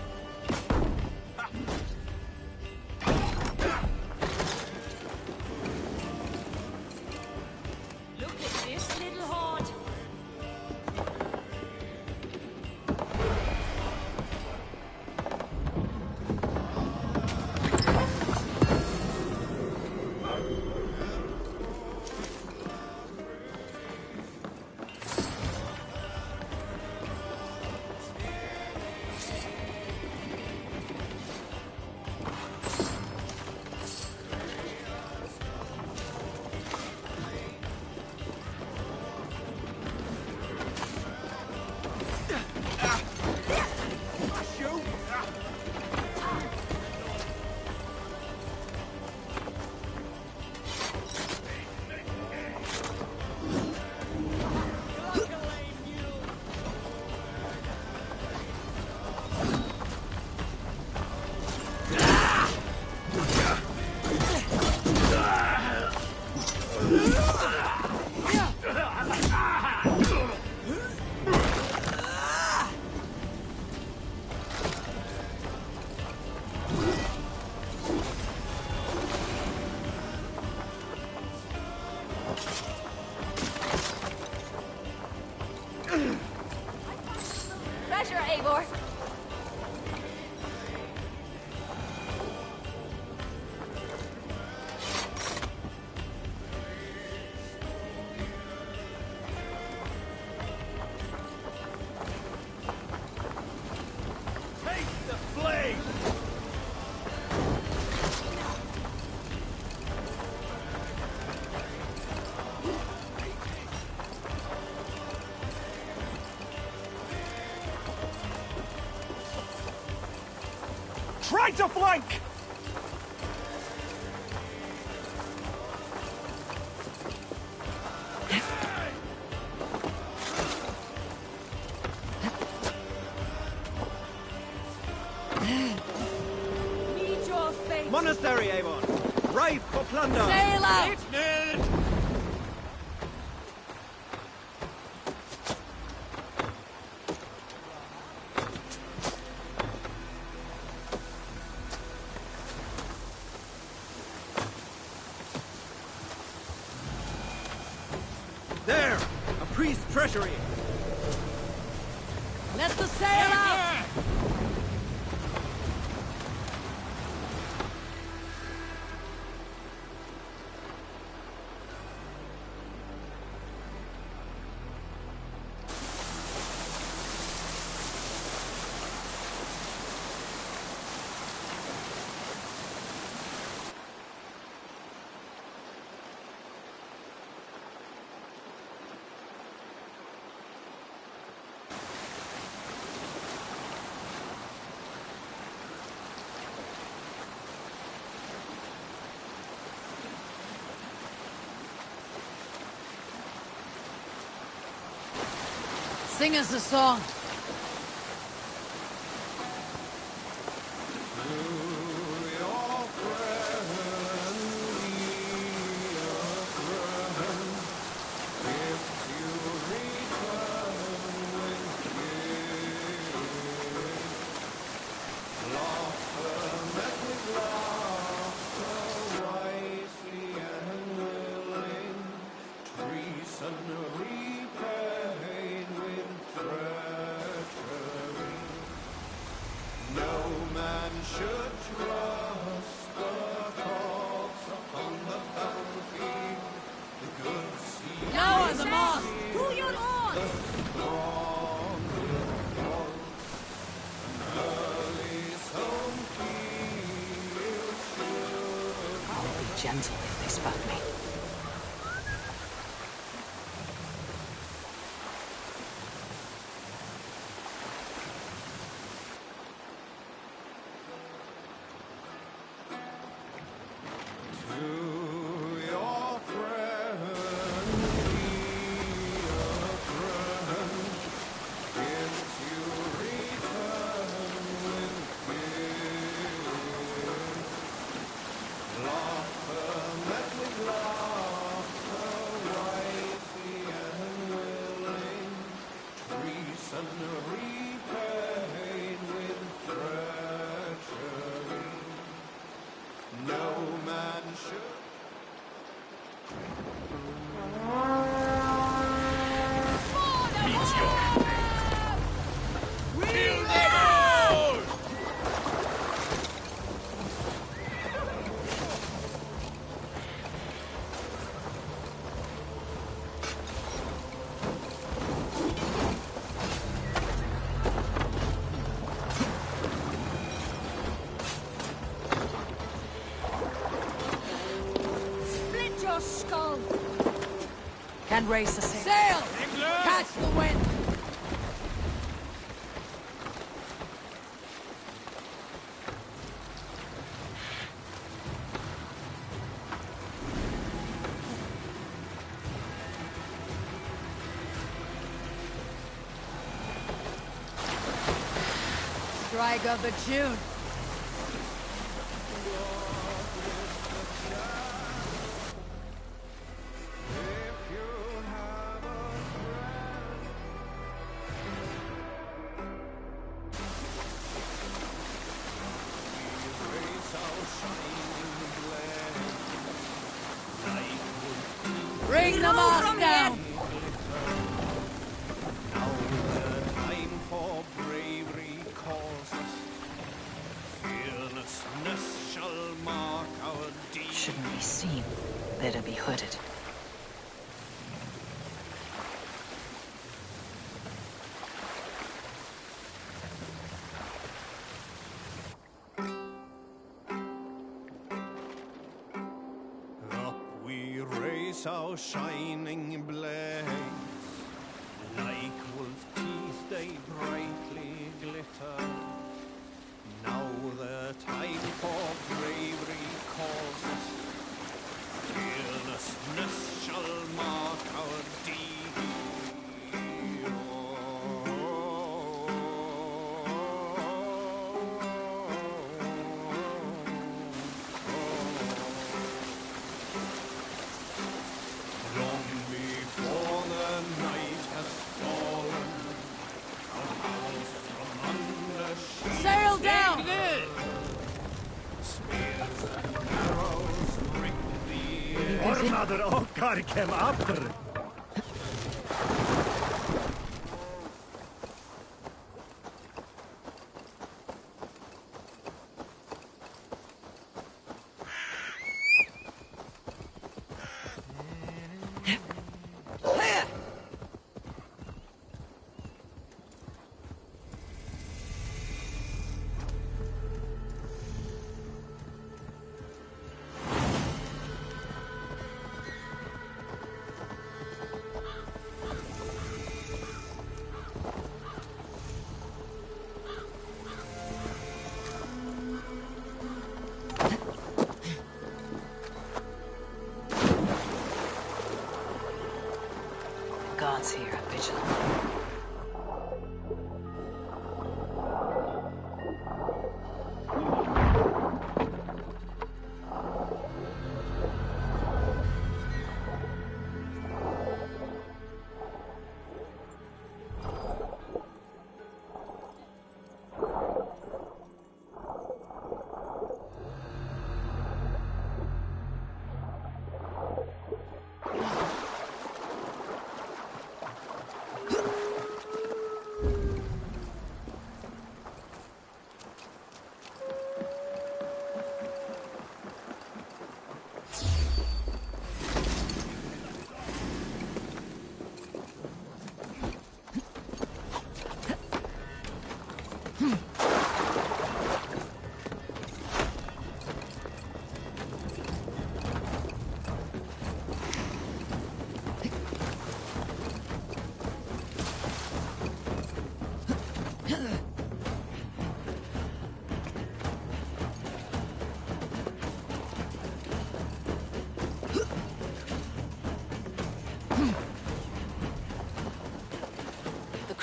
Look at this little horde. Treasure, Eivor. Take the flame! Try to flank! Need your fate. Monastery, Avon! Ripe for plunder! Sail out! There! A priest's treasury! Let the sail out! Sing us a song. Repaid with thread. gentle if they spot me. Can race the sail! Catch the wind! Strike of the June! Bring the mast down! Now the time for bravery calls us. Fearlessness shall mark our deed. Shouldn't be seen. Better be hooded. Our shining blaze, like wolf teeth they brightly glitter. Now the time for bravery calls us. Fearlessness shall mark our deed. Sail down! Ormaður okkar kem aftur. Guards here are vigilant.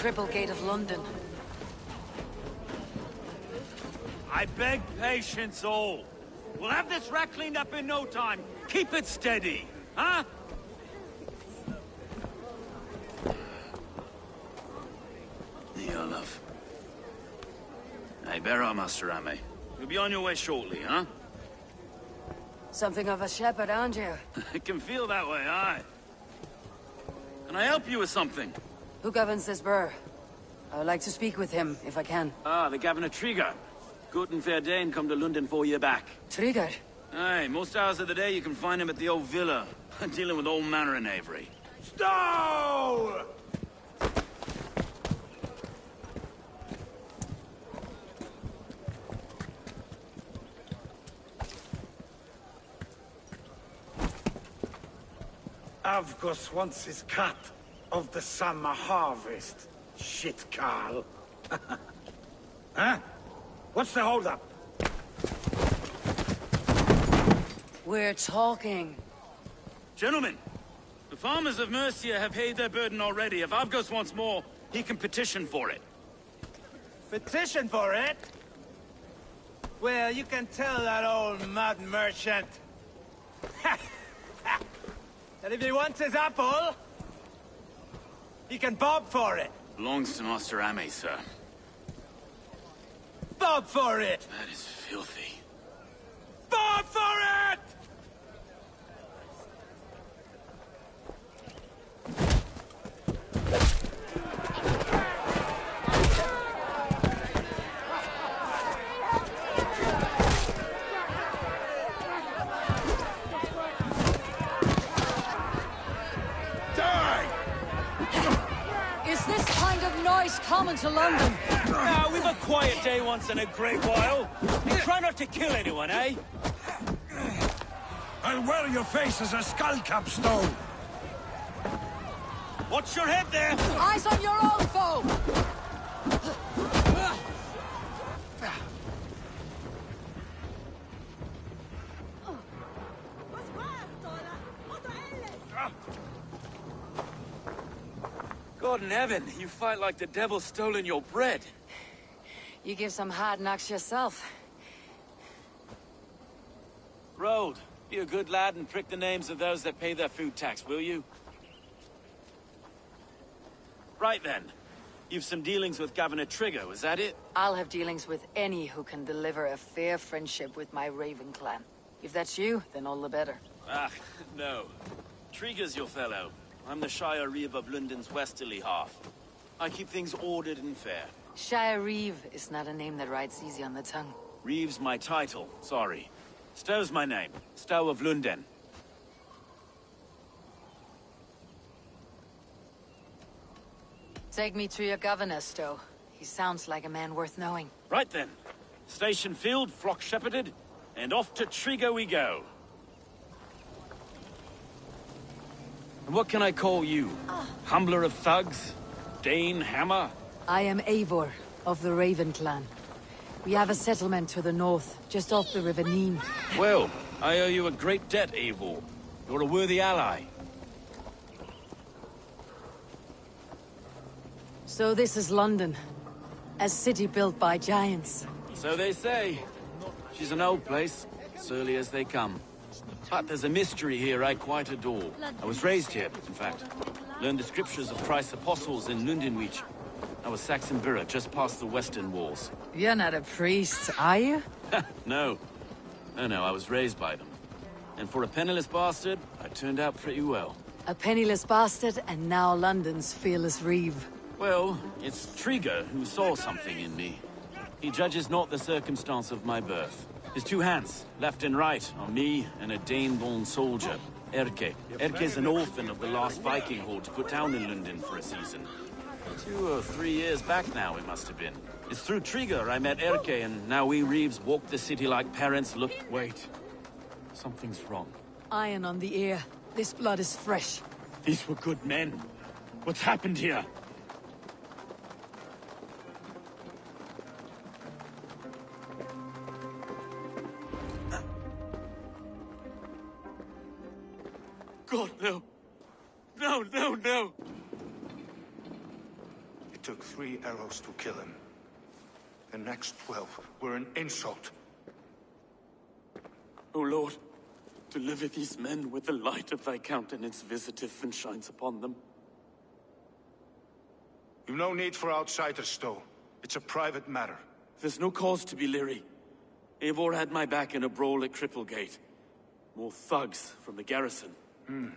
Cripplegate of London. I beg patience, all. We'll have this wreck cleaned up in no time. Keep it steady, huh? Here, love. Hey, bear up, Master Ame. You'll be on your way shortly, huh? Something of a shepherd, aren't you? It can feel that way, aye. Can I help you with something? Who governs this burr? I would like to speak with him, if I can. Ah, the Governor Trigger. Good and fair Dane come to London 4 year back. Trigger? Aye, most hours of the day you can find him at the old villa, dealing with all manner in Avery. Stow! Avgos wants his cut of the summer harvest. Shit, Carl. Huh? What's the holdup? We're talking. Gentlemen, the farmers of Mercia have paid their burden already. If Avgos wants more, he can petition for it. Petition for it? Well, you can tell that old mud merchant that if he wants his apple, he can bob for it. Belongs to Master Ame, sir. Bob for it! That is filthy. Bob for it! Is this kind of noise common to London? Now, we've a quiet day once in a great while. You try not to kill anyone, eh? I'll wear your face as a skull cap, Stow. Watch your head there! Eyes on your own foe! God in heaven, you fight like the devil's stolen your bread. You give some hard knocks yourself. Road, be a good lad and prick the names of those that pay their food tax, will you? Right then. You've some dealings with Governor Trigger, was that it? I'll have dealings with any who can deliver a fair friendship with my Raven clan. If that's you, then all the better. Ah, no. Trigger's your fellow. I'm the Shire Reeve of London's westerly half. I keep things ordered and fair. Shire Reeve is not a name that rides easy on the tongue. Reeve's my title, sorry. Stow's my name. Stow of London. Take me to your governor, Stow. He sounds like a man worth knowing. Right then. Station filled, flock shepherded, and off to Trigger we go. And what can I call you? Humbler of thugs? Dane Hammer? I am Eivor, of the Raven clan. We have a settlement to the north, just off the River Neen. Well, I owe you a great debt, Eivor. You're a worthy ally. So this is London. A city built by giants. So they say. She's an old place, surly as they come. But there's a mystery here I quite adore. I was raised here, in fact. Learned the scriptures of Christ's apostles in Lundenwich. I was Saxon Borough, just past the western walls. You're not a priest, are you? No. No, I was raised by them. And for a penniless bastard, I turned out pretty well. A penniless bastard, and now London's fearless Reeve. Well, it's Trigger who saw something in me. He judges not the circumstance of my birth. His two hands, left and right, are me and a Dane-born soldier, Erke. Erke's an orphan of the last Viking horde put down in London for a season. 2 or 3 years back now, it must have been. It's through Trigger I met Erke, and now we Reeves walk the city like parents. Look, wait. Something's wrong. Iron on the ear. This blood is fresh. These were good men. What's happened here? God, no. No. It took 3 arrows to kill him. The next 12 were an insult. O Lord, deliver these men with the light of thy countenance visiteth and shines upon them. You've no need for outsiders, Stowe. It's a private matter. There's no cause to be leery. Eivor had my back in a brawl at Cripplegate. More thugs from the garrison. You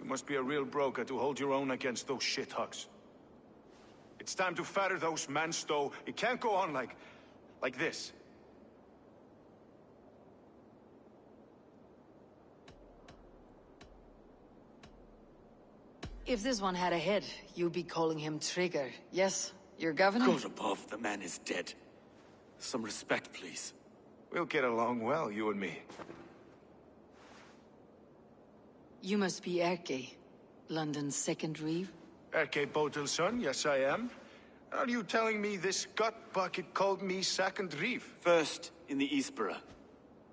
must be a real broker to hold your own against those shithugs. It's time to fetter those men, Stowe. It can't go on like this. If this one had a head, you'd be calling him Trigger. Yes, your governor? God above, the man is dead. Some respect, please. We'll get along well, you and me. You must be Erke, London's second reeve? Erke Botelson, yes I am. Are you telling me this gut bucket called me second reeve? First in the Eastborough,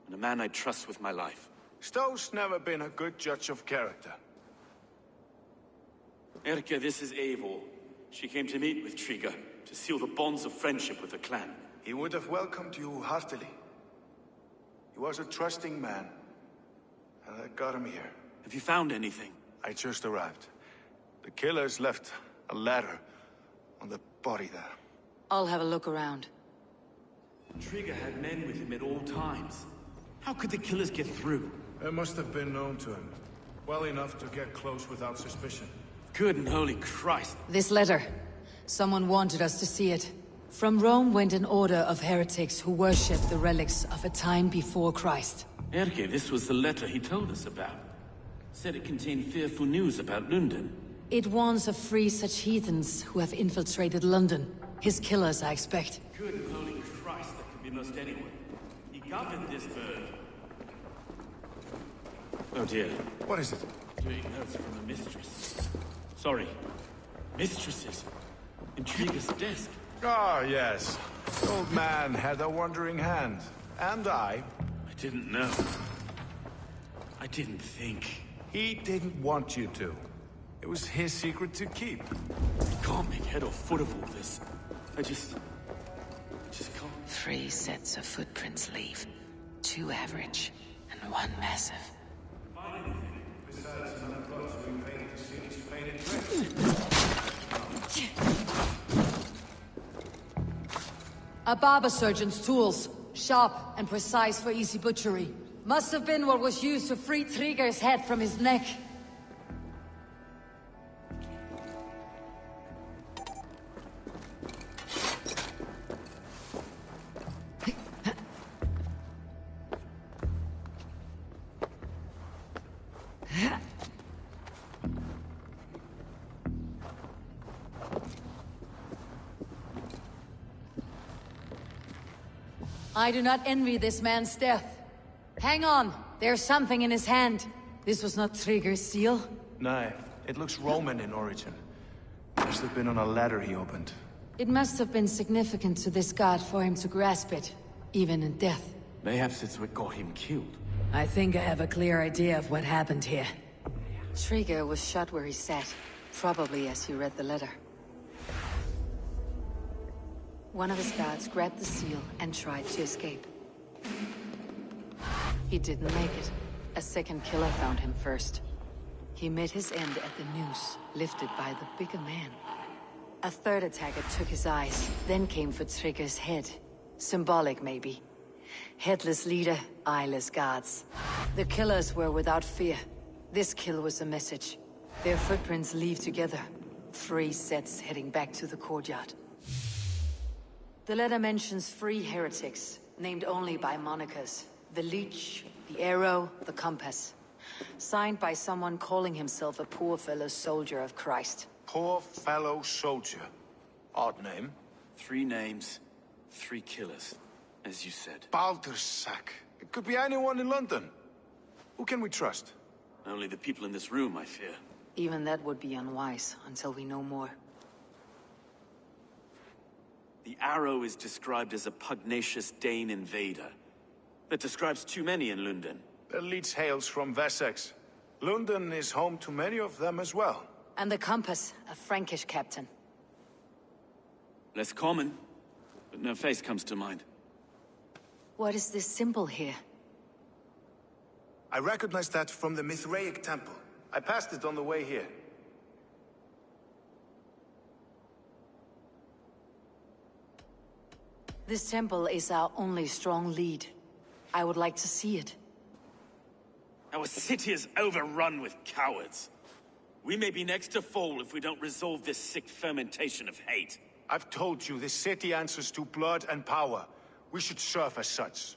and a man I trust with my life. Stowe's never been a good judge of character. Erke, this is Eivor. She came to meet with Trigger, to seal the bonds of friendship with the clan. He would have welcomed you heartily. He was a trusting man, and I got him here. Have you found anything? I just arrived. The killers left a ladder on the body there. I'll have a look around. Trigger had men with him at all times. How could the killers get through? They must have been known to him. Well enough to get close without suspicion. Good and holy Christ. This letter. Someone wanted us to see it. From Rome went an order of heretics who worshipped the relics of a time before Christ. Erke, this was the letter he told us about. Said it contained fearful news about London. It warns of free such heathens who have infiltrated London. His killers, I expect. Good and holy Christ, that could be most anyone. He governed this bird. Oh dear. What is it? Doing notes from the mistress. Sorry. Mistresses. In Trigger's desk. Ah, yes. The old man had a wandering hand. And I didn't know. I didn't think. He didn't want you to. It was his secret to keep. I can't make head or foot of all this. I just can't. 3 sets of footprints leave. 2 average, and 1 massive. A barber surgeon's tools. Sharp and precise for easy butchery. Must have been what was used to free Trigger's head from his neck. I do not envy this man's death. Hang on, there's something in his hand. This was not Trigger's seal? No, it looks Roman in origin. Must have been on a ladder he opened. It must have been significant to this god for him to grasp it, even in death. Mayhaps it's what got him killed. I think I have a clear idea of what happened here. Trigger was shot where he sat, probably as he read the letter. One of his guards grabbed the seal and tried to escape. He didn't make it. A second killer found him first. He met his end at the noose, lifted by the bigger man. A third attacker took his eyes, then came for Trigger's head. Symbolic, maybe. Headless leader, eyeless guards. The killers were without fear. This kill was a message. Their footprints leave together. 3 sets heading back to the courtyard. The letter mentions 3 heretics, named only by monikers. The Leech, the Arrow, the Compass. Signed by someone calling himself a poor fellow soldier of Christ. Poor fellow soldier. Odd name. 3 names, 3 killers, as you said. Baldersack. It could be anyone in London. Who can we trust? Only the people in this room, I fear. Even that would be unwise, until we know more. The Arrow is described as a pugnacious Dane invader. That describes too many in London. The Leech hails from Wessex. London is home to many of them as well. And the Compass, a Frankish captain. Less common, but no face comes to mind. What is this symbol here? I recognize that from the Mithraic temple. I passed it on the way here. This temple is our only strong lead. I would like to see it. Our city is overrun with cowards. We may be next to fall if we don't resolve this sick fermentation of hate. I've told you, this city answers to blood and power. We should serve as such.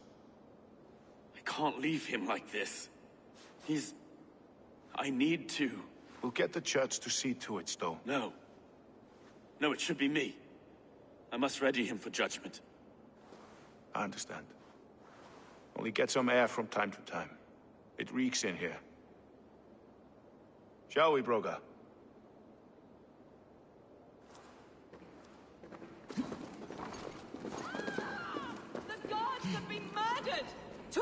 I can't leave him like this. I need to. We'll get the church to see to it, Stowe. No. No, it should be me. I must ready him for judgment. I understand. Only get some air from time to time. It reeks in here. Shall we, Broga? The gods have been murdered! To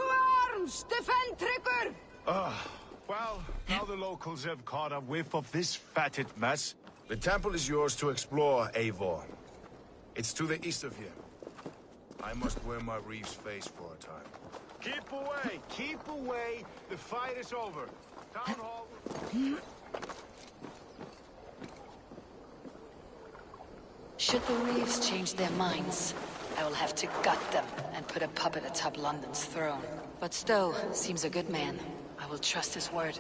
arms! Defend Trigger! Well, now the locals have caught a whiff of this fatted mess. The temple is yours to explore, Eivor. It's to the east of here. I must wear my Reeve's face for a time. Keep away! Keep away! The fight is over. Town hall... Should the Reeves change their minds, I will have to gut them and put a puppet atop London's throne. But Stowe seems a good man. I will trust his word.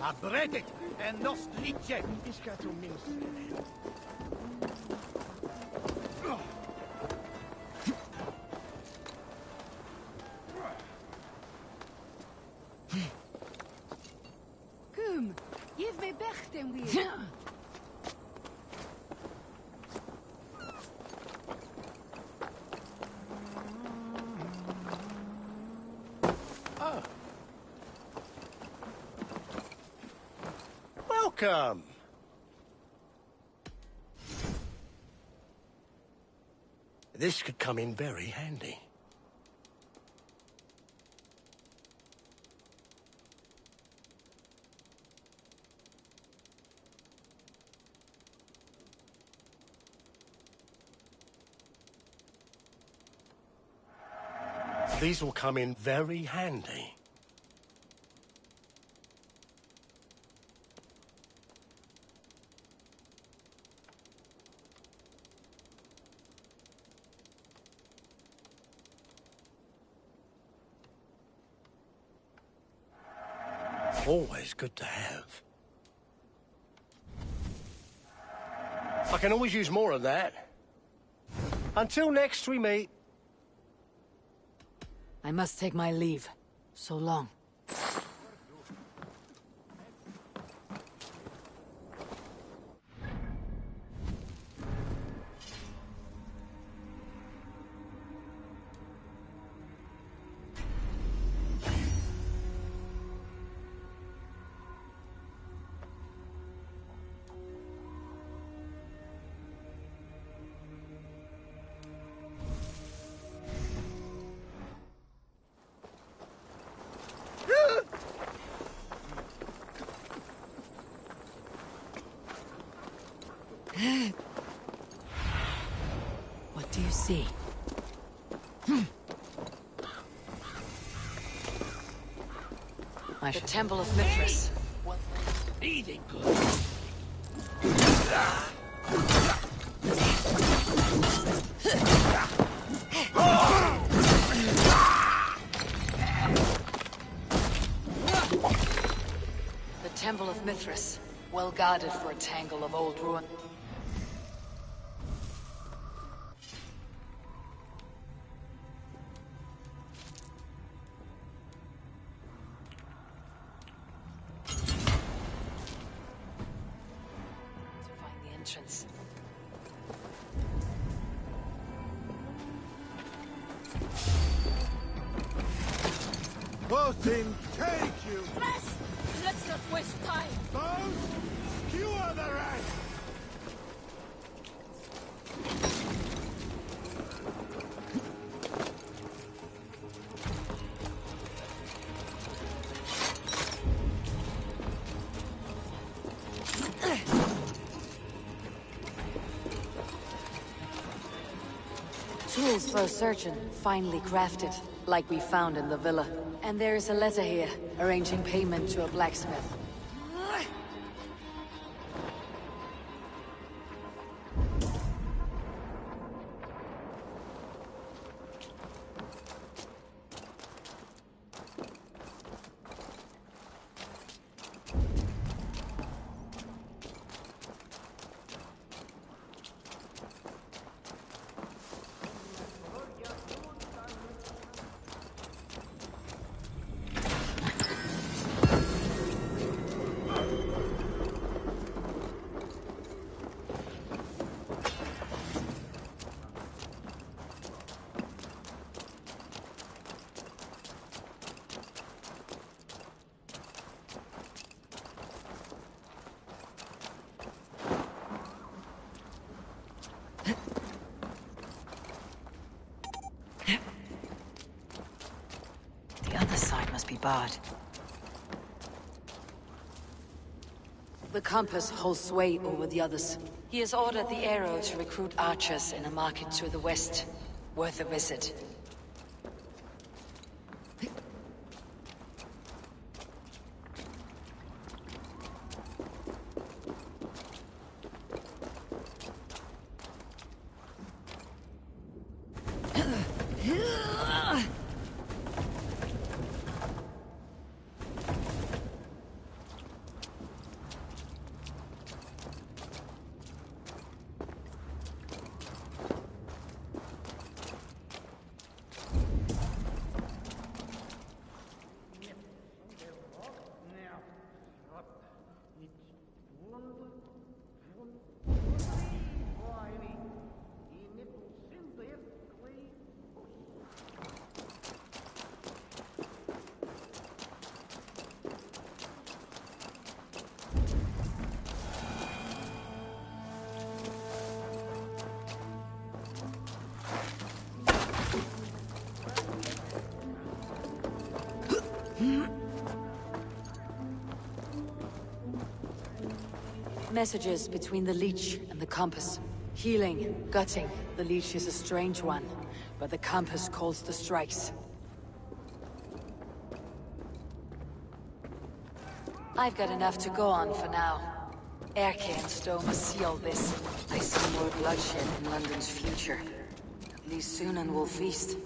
Abredet en nost litje. Iska to minst. Kom, give me bechten weer. Welcome. This could come in very handy. These will come in very handy. Always good to have. I can always use more of that. Until next we meet. I must take my leave. So long. What do you see? The Temple of Mithras. Eating good. The Temple of Mithras. Well guarded for a tangle of old ruin. Entrance. Odin, take you! Let's not waste time! Those, skewer the rest! tools for searching, finely crafted, like we found in the villa. And there is a letter here, arranging payment to a blacksmith. The other side must be barred. The compass holds sway over the others. He has ordered the arrow to recruit archers in a market to the west. Worth a visit. Messages between the leech and the compass. Healing, gutting. The leech is a strange one, but the compass calls the strikes. I've got enough to go on for now. Erke and Stowe must see all this. I see more bloodshed in London's future. At least Sunan will feast.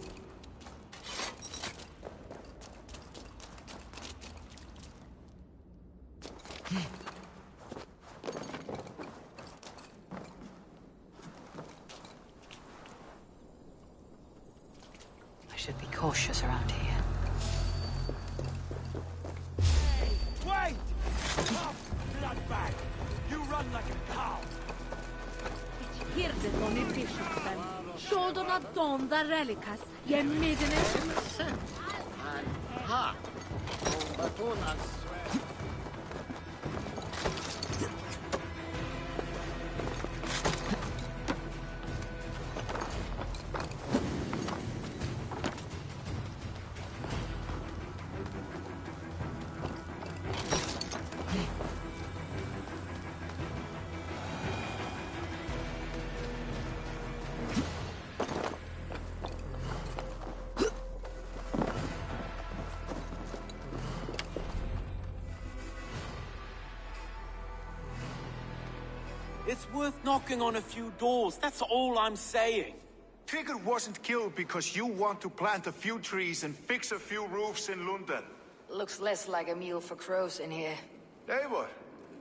Should be cautious around here. Wait! Stop, bloodbag! You run like a cow! Hirde don I bishopsen. Sjodona don da relikas. Je midden Ha! Batonas. It's worth knocking on a few doors, that's all I'm saying. Trigger wasn't killed because you want to plant a few trees and fix a few roofs in London. Looks less like a meal for crows in here. Eivor,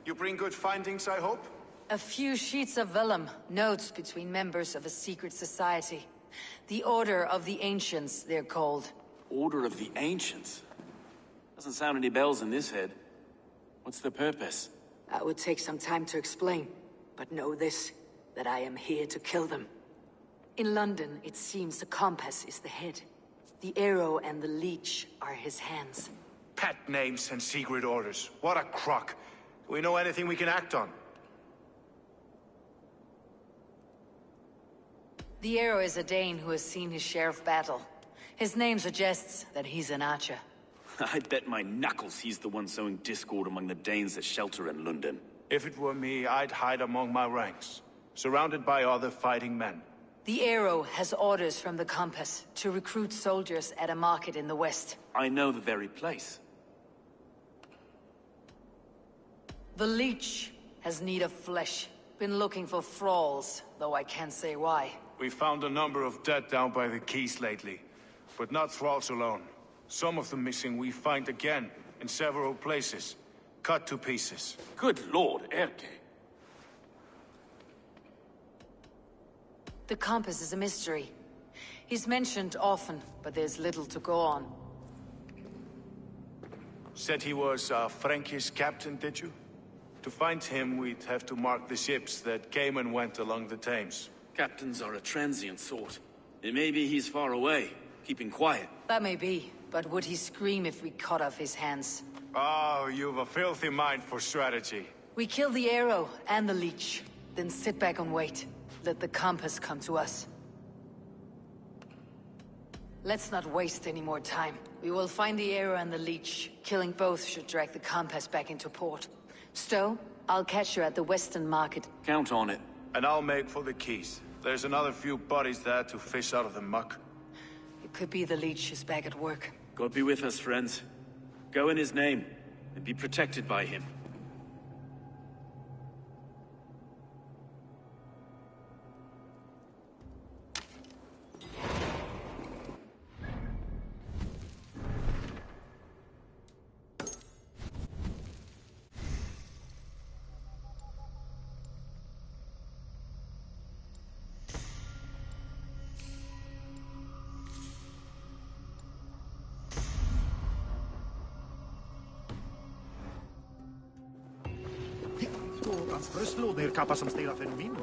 you bring good findings, I hope? A few sheets of vellum, notes between members of a secret society. The Order of the Ancients, they're called. Order of the Ancients? Doesn't sound any bells in this head. What's the purpose? That would take some time to explain. But know this, that I am here to kill them. In London, it seems the compass is the head. The arrow and the leech are his hands. Pet names and secret orders. What a crock. Do we know anything we can act on? The arrow is a Dane who has seen his share of battle. His name suggests that he's an archer. I bet my knuckles he's the one sowing discord among the Danes that shelter in London. If it were me, I'd hide among my ranks, surrounded by other fighting men. The Arrow has orders from the Compass to recruit soldiers at a market in the west. I know the very place. The Leech has need of flesh. Been looking for thralls, though I can't say why. We found a number of dead down by the quays lately, but not thralls alone. Some of the missing we find again, in several places, cut to pieces. Good lord, Erke. The Compass is a mystery. He's mentioned often, but there's little to go on. Said he was a Frankish captain, did you? To find him, we'd have to mark the ships that came and went along the Thames. Captains are a transient sort. It may be he's far away, keeping quiet. That may be, but would he scream if we cut off his hands? Oh, you've a filthy mind for strategy. We kill the Arrow and the Leech, then sit back and wait. Let the Compass come to us. Let's not waste any more time. We will find the Arrow and the Leech. Killing both should drag the Compass back into port. Stowe, I'll catch you at the Western Market. Count on it. And I'll make for the quays. There's another few bodies there to fish out of the muck. It could be the Leech is back at work. God be with us, friends. Go in his name, and be protected by him. Fröslå ner kappa som stirrar för min.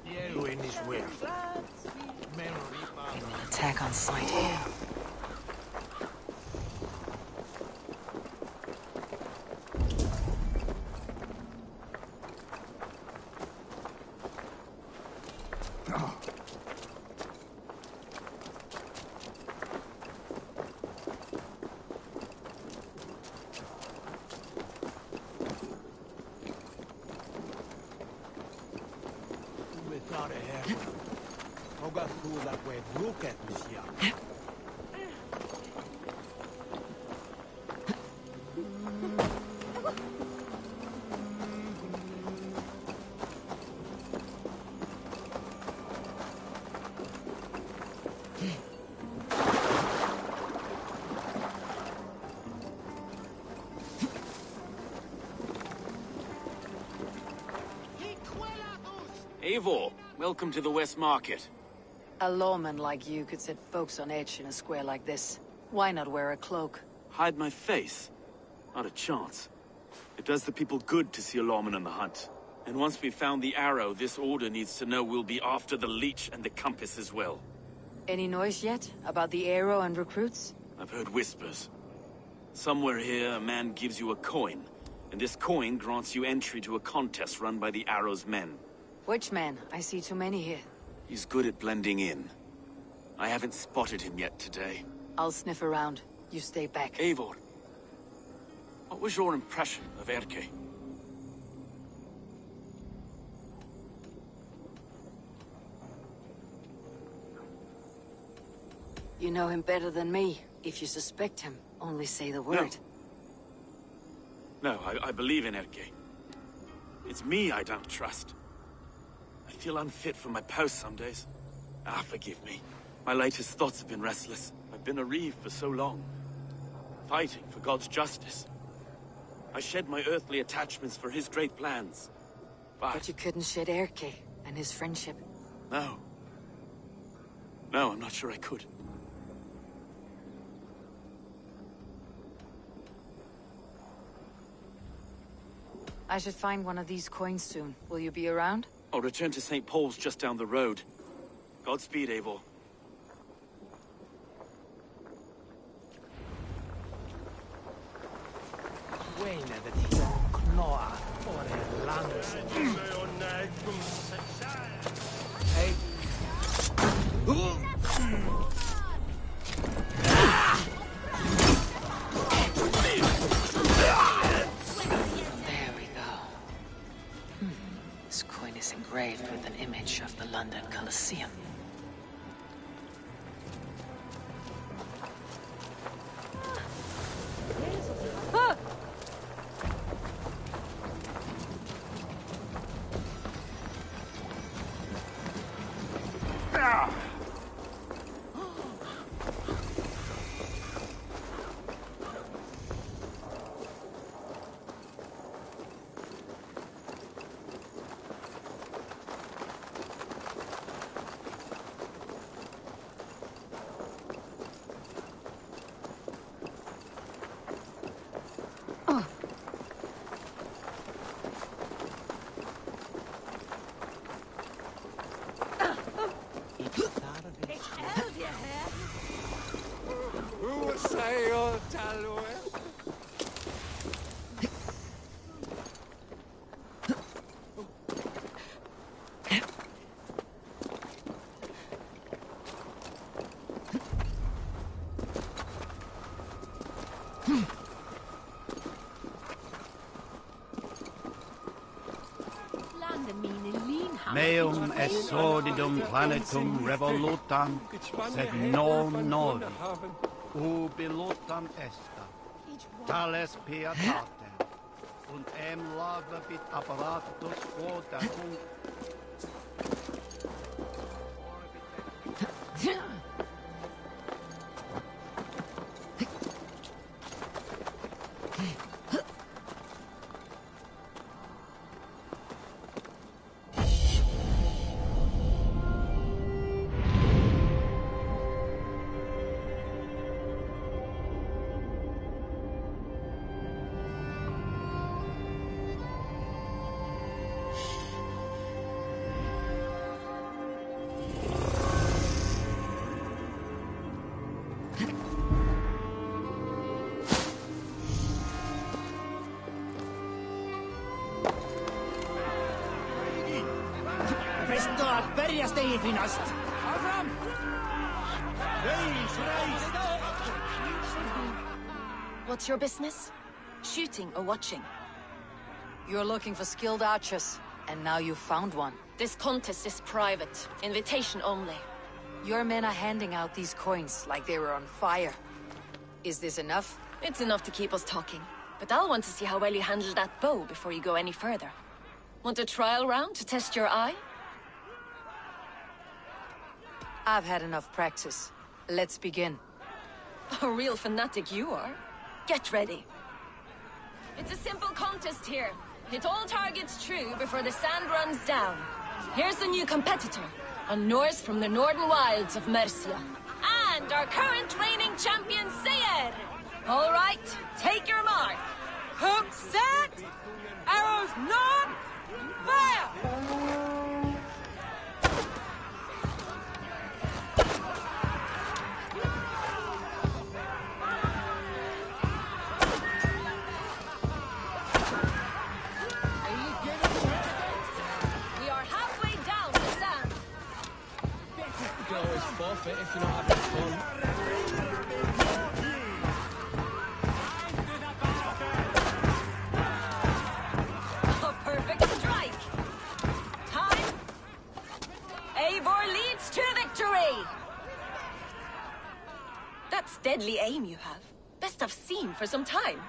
Yellow in his way. Attack on sight here. Eivor, welcome to the West Market. A lawman like you could set folks on edge in a square like this. Why not wear a cloak? Hide my face? Not a chance. It does the people good to see a lawman on the hunt. And once we've found the Arrow, this order needs to know we'll be after the Leech and the Compass as well. Any noise yet about the Arrow and recruits? I've heard whispers. Somewhere here, a man gives you a coin, and this coin grants you entry to a contest run by the Arrow's men. Which man? I see too many here. He's good at blending in. I haven't spotted him yet today. I'll sniff around. You stay back. Eivor, what was your impression of Erke? You know him better than me. If you suspect him, only say the word. No, I believe in Erke. It's me I don't trust. I feel unfit for my post some days. Forgive me. My latest thoughts have been restless. I've been a reeve for so long, fighting for God's justice. I shed my earthly attachments for his great plans. But you couldn't shed Erke and his friendship. No. No, I'm not sure I could. I should find one of these coins soon. Will you be around? I'll return to St. Paul's just down the road. Godspeed, Eivor. Hey. coin is engraved with an image of the London Colosseum. Meum est sordidum planetum revolutam, sed non novi, ubilutam esta, tales pietatem, und lavabit apparatus quota Stay finnast! Fram! What's your business? Shooting or watching? You're looking for skilled archers, and now you've found one. This contest is private. Invitation only. Your men are handing out these coins like they were on fire. Is this enough? It's enough to keep us talking. But I'll want to see how well you handle that bow before you go any further. Want a trial round to test your eye? I've had enough practice. Let's begin. A real fanatic you are. Get ready. It's a simple contest here. Hit all targets true before the sand runs down. Here's the new competitor, a Norse from the northern wilds of Mercia. And our current reigning champion, Sayer. All right, take your mark. Hook set! Arrows not! Fire! Forfeit if you're not having fun. A perfect strike! Time! Eivor leads to victory! That's deadly aim you have. Best I've seen for some time.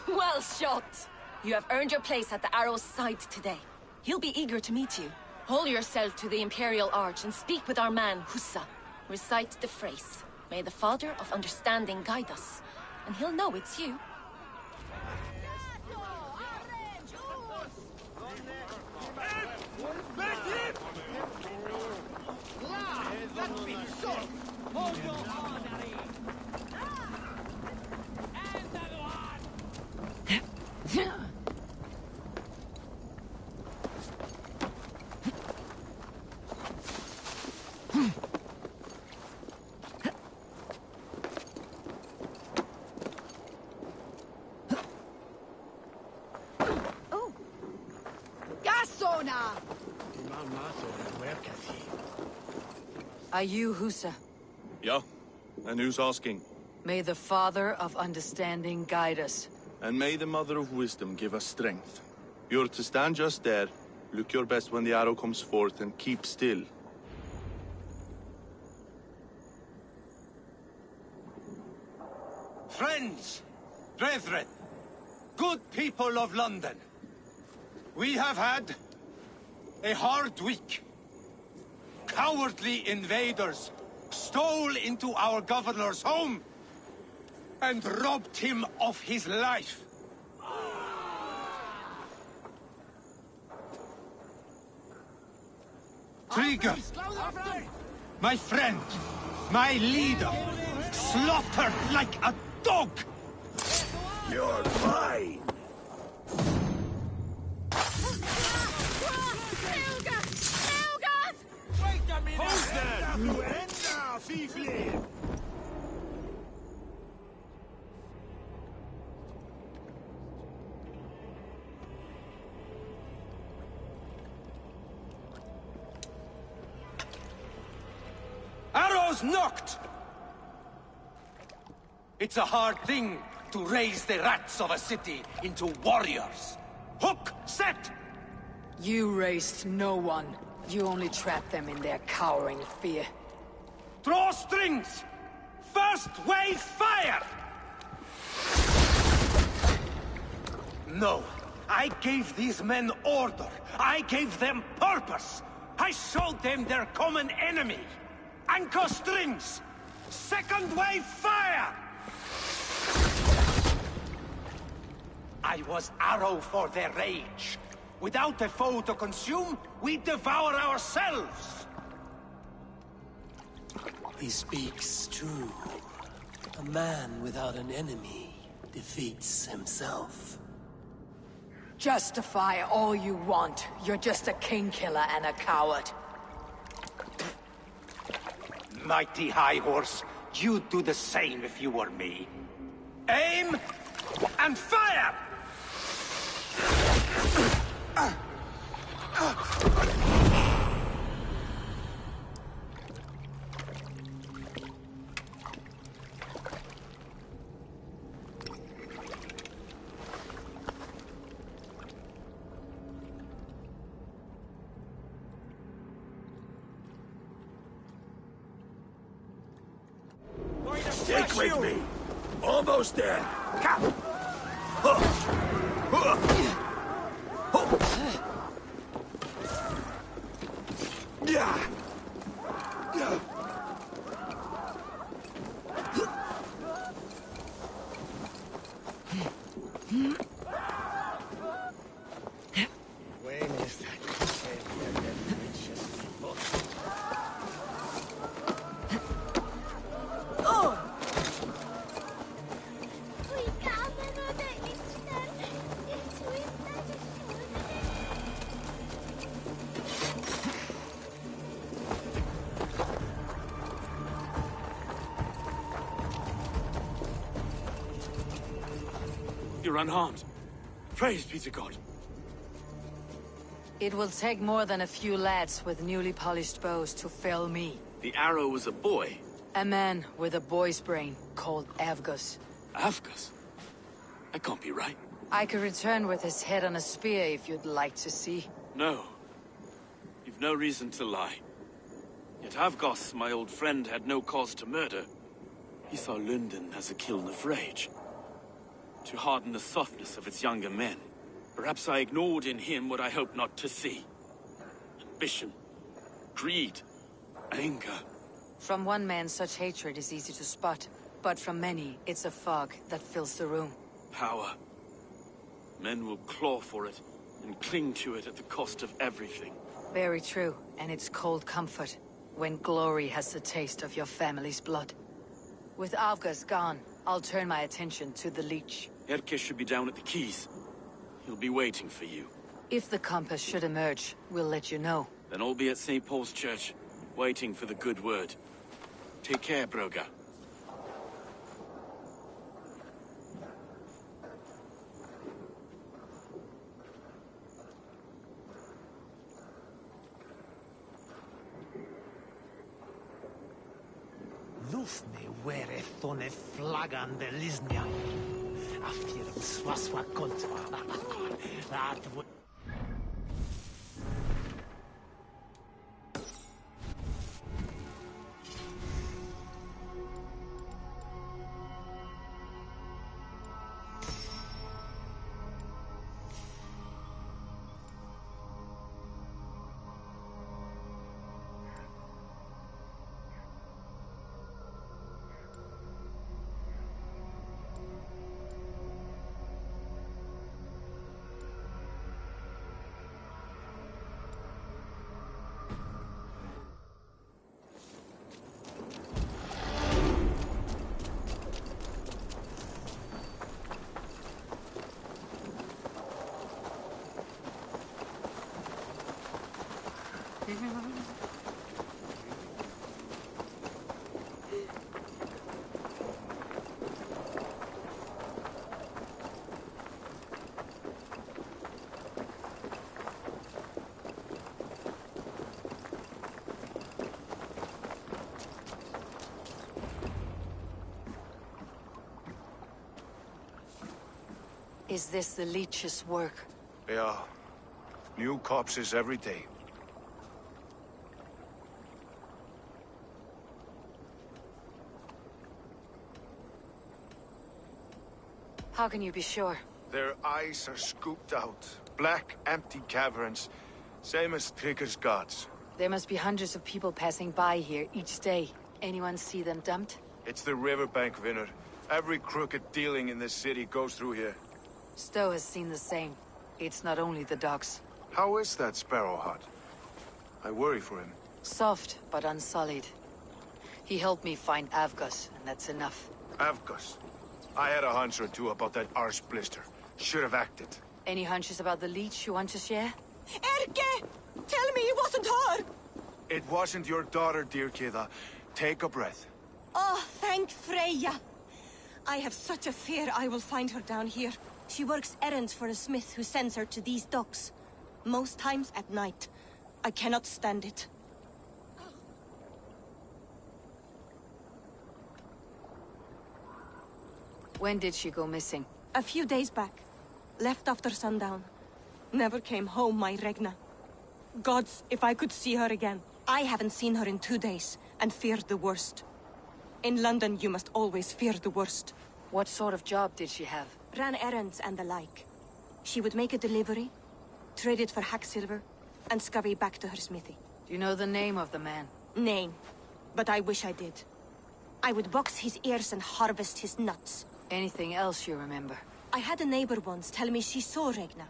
Well shot! You have earned your place at the Arrow's side today. He'll be eager to meet you. Hold yourself to the Imperial Arch and speak with our man, Hussa. Recite the phrase. May the Father of Understanding guide us. And he'll know it's you. Are you Hussa? Yeah? And who's asking? May the Father of Understanding guide us. And may the Mother of Wisdom give us strength. You're to stand just there, Look your best when the arrow comes forth and keep still. Friends, brethren, good people of London, we have had a hard week. Cowardly invaders stole into our governor's home and robbed him of his life. Trigger, my friend, my leader, slaughtered like a dog! You're mine! Wait a minute! Arrows knocked! It's a hard thing to raise the rats of a city into warriors. Hook, set! You raised no one. You only trapped them in their cowering fear. Draw strings! First wave fire! No, I gave these men order. I gave them purpose. I showed them their common enemy. Anchor strings! Second wave fire! I was arrow for their rage. Without a foe to consume, we devour ourselves! He speaks true. A man without an enemy defeats himself. Justify all you want. You're just a king-killer and a coward. Mighty High Horse, you'd do the same if you were me. Aim and fire! Stick with me! Almost there! You're unharmed. Praise be to God. It will take more than a few lads with newly polished bows to fell me. The arrow was a boy. A man with a boy's brain called Avgus. Avgus? That can't be right. I could return with his head on a spear if you'd like to see. No. You've no reason to lie. Yet Avgos, my old friend, had no cause to murder. He saw London as a kiln of rage. To harden the softness of its younger men. Perhaps I ignored in him what I hoped not to see. Ambition, greed, anger. From one man, such hatred is easy to spot. But from many, it's a fog that fills the room. Power. Men will claw for it, and cling to it at the cost of everything. Very true, and it's cold comfort, when glory has the taste of your family's blood. With Avgus gone, I'll turn my attention to the Leech. Erke should be down at the quays. He'll be waiting for you. If the compass should emerge, we'll let you know. Then I'll be at St. Paul's Church, waiting for the good word. Take care, Broga. Lufne were thone flagan de Lisnia. Afir swaswa kontra. That would. Is this the leech's work? Yeah. New corpses every day. How can you be sure? Their eyes are scooped out. Black, empty caverns. Same as Trigger's gods. There must be hundreds of people passing by here each day. Anyone see them dumped? It's the riverbank, Vinner. Every crooked dealing in this city goes through here. Stowe has seen the same. It's not only the docks. How is that Sparrow hut? I worry for him. Soft, but unsullied. He helped me find Avgus, and that's enough. Avgus? I had a hunch or two about that arse blister. Should have acted. Any hunches about the leech you want to share? Erke! Tell me it wasn't her! It wasn't your daughter, dear Kida. Take a breath. Oh, thank Freya. I have such a fear I will find her down here. She works errands for a smith who sends her to these docks. Most times at night. I cannot stand it. When did she go missing? A few days back. Left after sundown. Never came home, my Regna. Gods, if I could see her again. I haven't seen her in 2 days, and feared the worst. In London, you must always fear the worst. What sort of job did she have? Ran errands and the like. She would make a delivery, trade it for hack silver, and scurry back to her smithy. Do you know the name of the man? Name. But I wish I did. I would box his ears and harvest his nuts. Anything else you remember? I had a neighbor once tell me she saw Regna,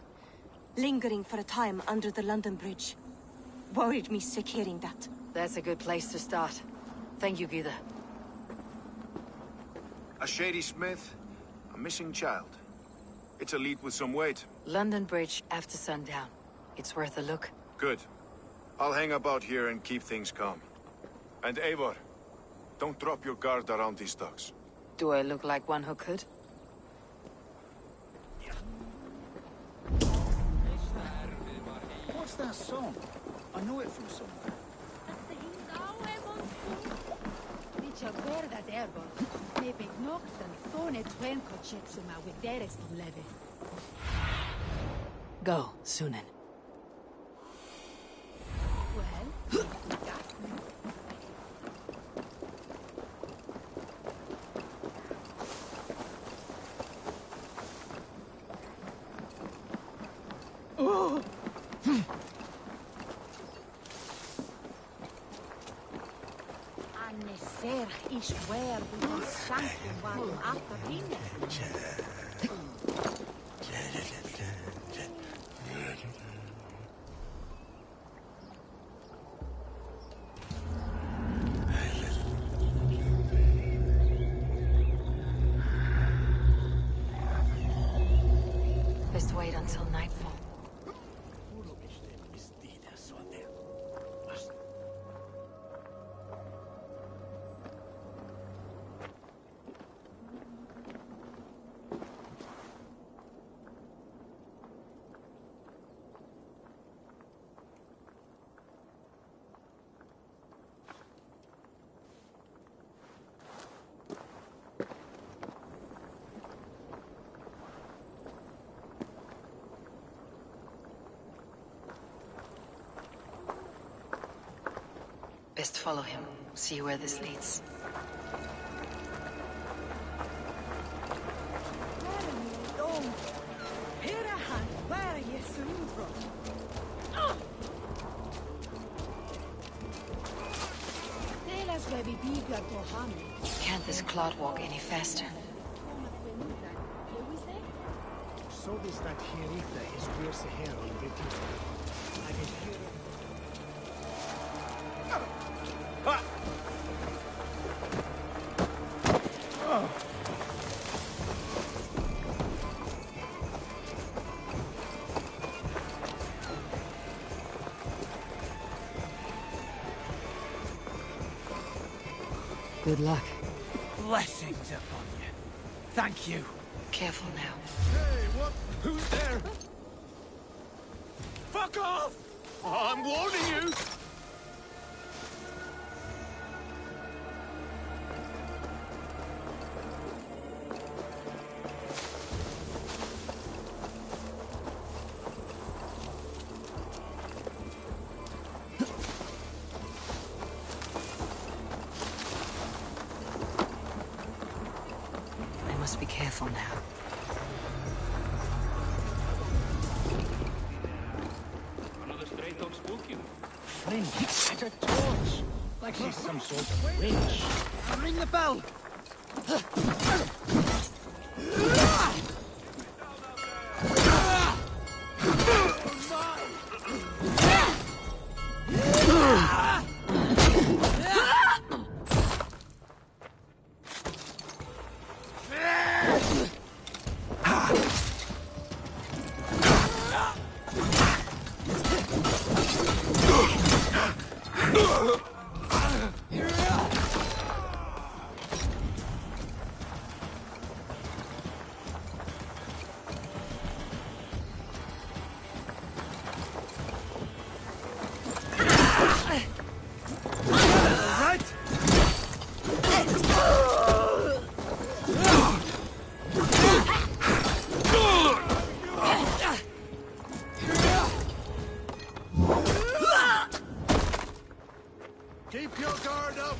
lingering for a time under the London Bridge. Worried me sick hearing that. That's a good place to start. Thank you, Gida. A shady smith, a missing child. It's a lead with some weight. London Bridge after sundown. It's worth a look. Good. I'll hang about here and keep things calm. And Eivor, don't drop your guard around these docks. Do I look like one who could? What's that song? I know it from somewhere. Go, Sunan. Best wait until nightfall. Best follow him. See where this leads. Can't this clod walk any faster? So is that Hierita is worse here on British. I can hear it. Good luck. Blessings upon you. Thank you. Careful now. Hey, what? Who's there? Fuck off! I'm warning you! I must be careful now. Another stray dog spook you. Friend, it's a torch. Like she's some sort of witch. Ring the bell! Keep your guard up!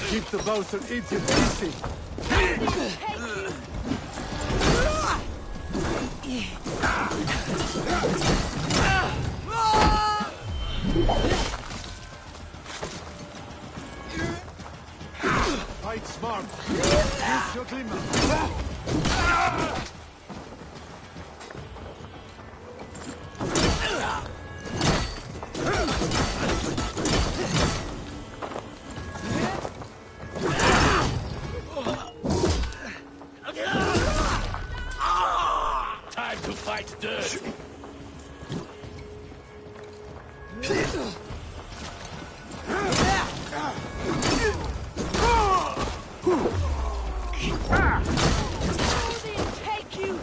Keep the boat and eat it easy. Fight smart. Use your glimmer. Time to fight dirt. Take you!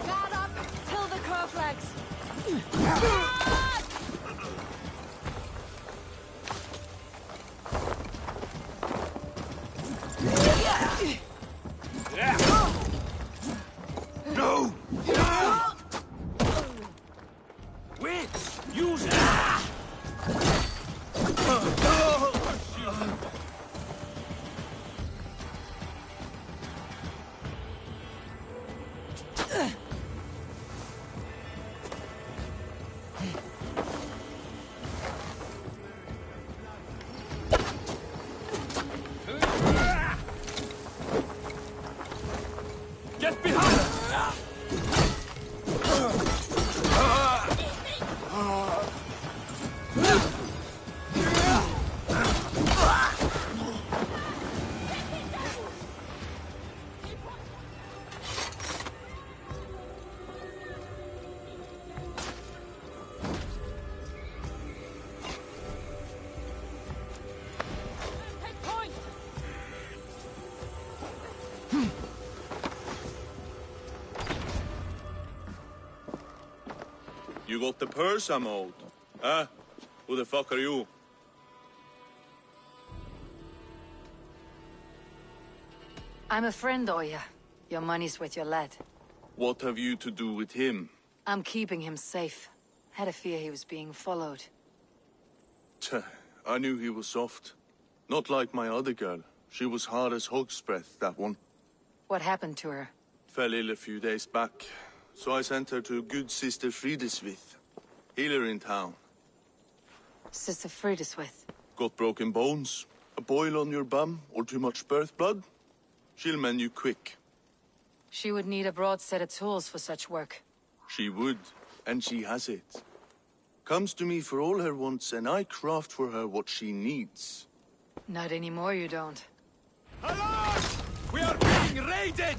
Guard up till the crow flags. No! Wits! Use it! Get behind us! Take point! You got the purse I'm owed. Huh? Who the fuck are you? I'm a friend, Oya. Your money's with your lad. What have you to do with him? I'm keeping him safe. Had a fear he was being followed. Tch, I knew he was soft. Not like my other girl. She was hard as hog's breath, that one. What happened to her? Fell ill a few days back. So I sent her to good Sister Frideswith. Healer in town. Sister Frideswith. Got broken bones, a boil on your bum, or too much birth blood? She'll mend you quick. She would need a broad set of tools for such work. She would, and she has it. Comes to me for all her wants, and I craft for her what she needs. Not anymore, you don't. Alas! We are being raided!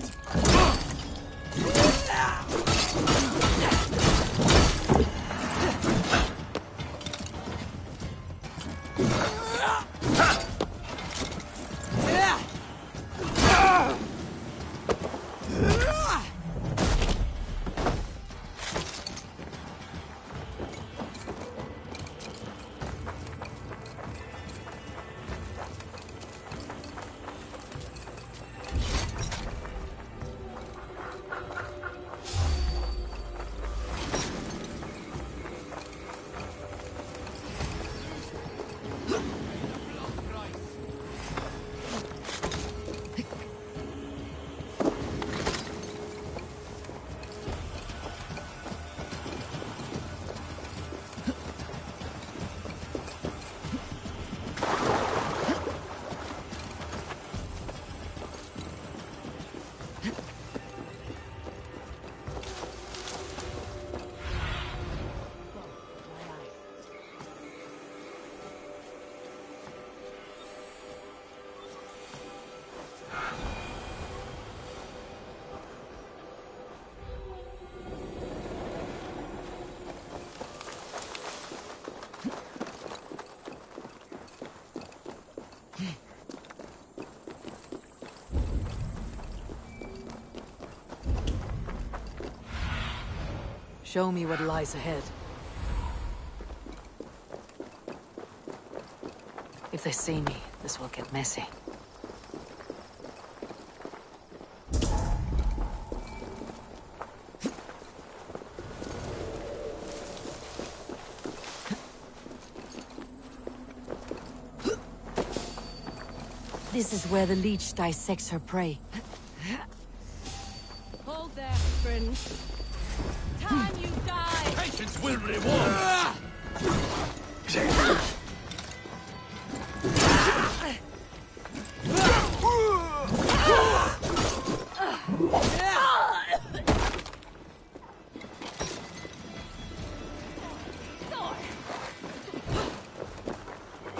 Show me what lies ahead. If they see me, this will get messy. This is where the leech dissects her prey. Hold there, friend. Time you die! Patience will reward!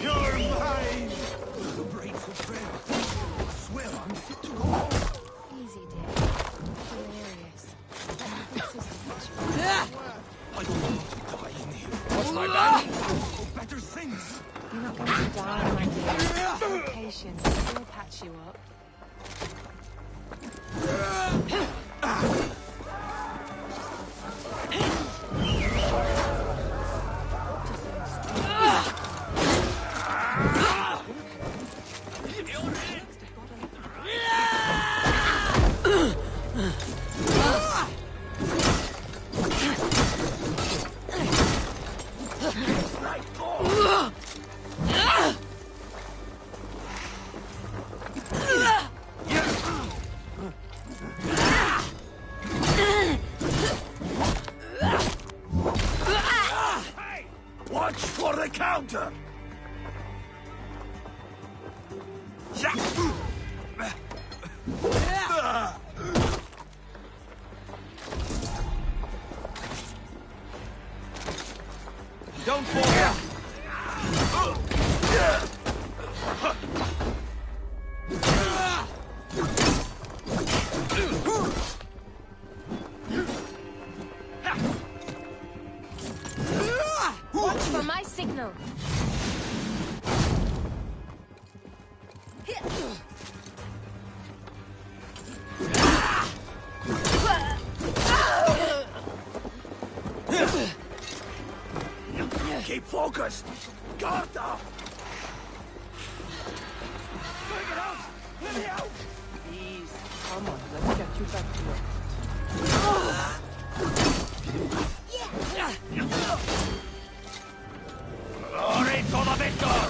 You're mine! Grateful friend. I swear I'm fit to go home. Easy, dear. Hilarious. I don't want to die in here. What's my back? Oh, better things. You're not going to die, my dear. Have patience. We'll patch you up. Watch for the counter! Don't fall! Watch for my signal. Keep focused! Guard up! Bring it out! Let me out! Please, come on, let's get you back to work. Glory to the victor!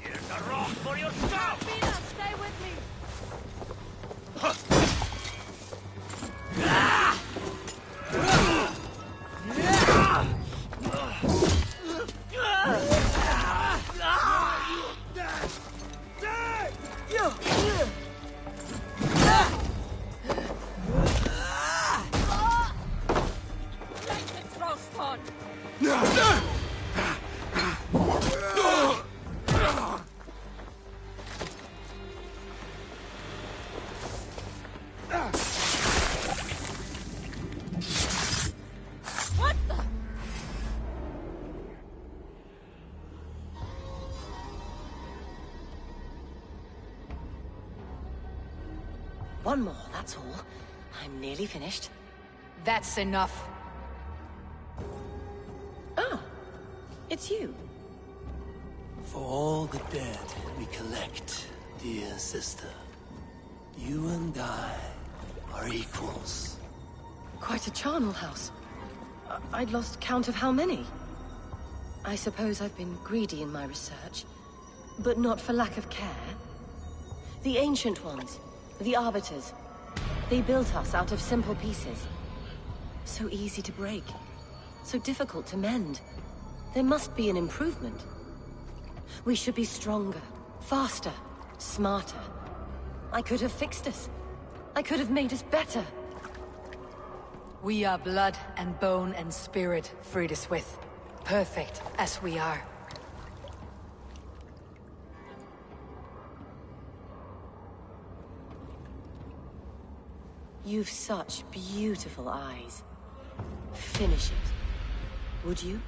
Here's a rock for your scalp! Stay with me! one more, that's all. I'm nearly finished. That's enough. Oh, it's you. For all the dead we collect, dear sister, you and I are equals. Quite a charnel house. I'd lost count of how many. I suppose I've been greedy in my research, but not for lack of care. The Ancient Ones, the Arbiters, they built us out of simple pieces. So easy to break, so difficult to mend. There must be an improvement. We should be stronger, faster, smarter. I could have fixed us. I could have made us better. We are blood and bone and spirit, Frideswith. Perfect as we are. You've such beautiful eyes. Finish it. Would you?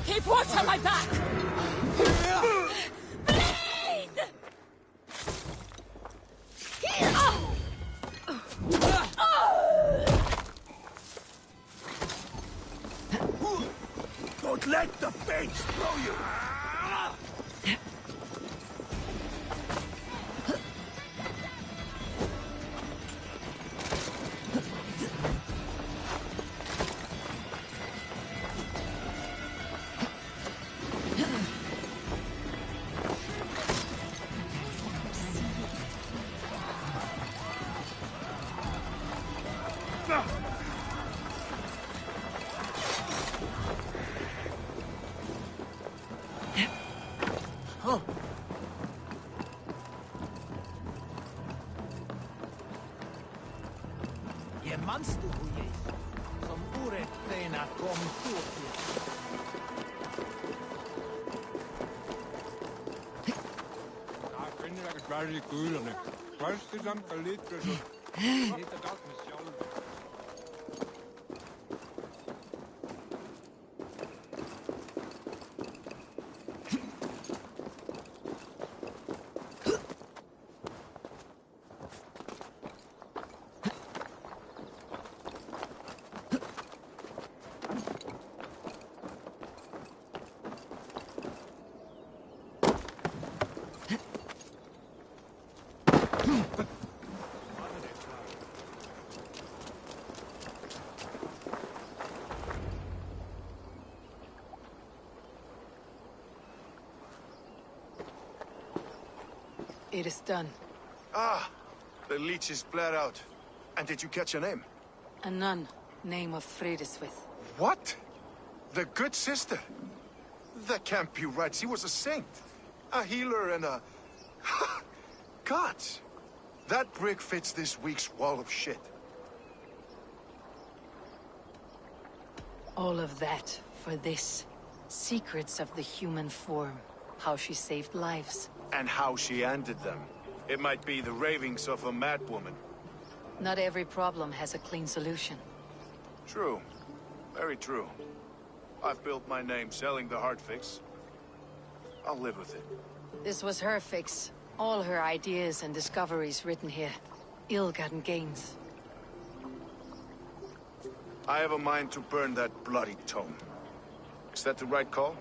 Keep watch on my back! Bleed! Don't let the fates throw you! Je manstu hujes, som uretteina kom tuotia. Jeg finder ikke svært i guderne. Først det som kan lidt, så lidt af dag med sjovt. It is done. Ah, the leech is bled out. And did you catch her name? A nun, name of Frideswith. What? The good sister? That can't be right. She was a saint. A healer and a... Gods! That brick fits this week's wall of shit. All of that for this. Secrets of the human form. How she saved lives. And how she ended them. It might be the ravings of a madwoman. Not every problem has a clean solution. True. Very true. I've built my name selling the heart fix. I'll live with it. This was her fix. All her ideas and discoveries written here. Ill-gotten gains. I have a mind to burn that bloody tome. Is that the right call?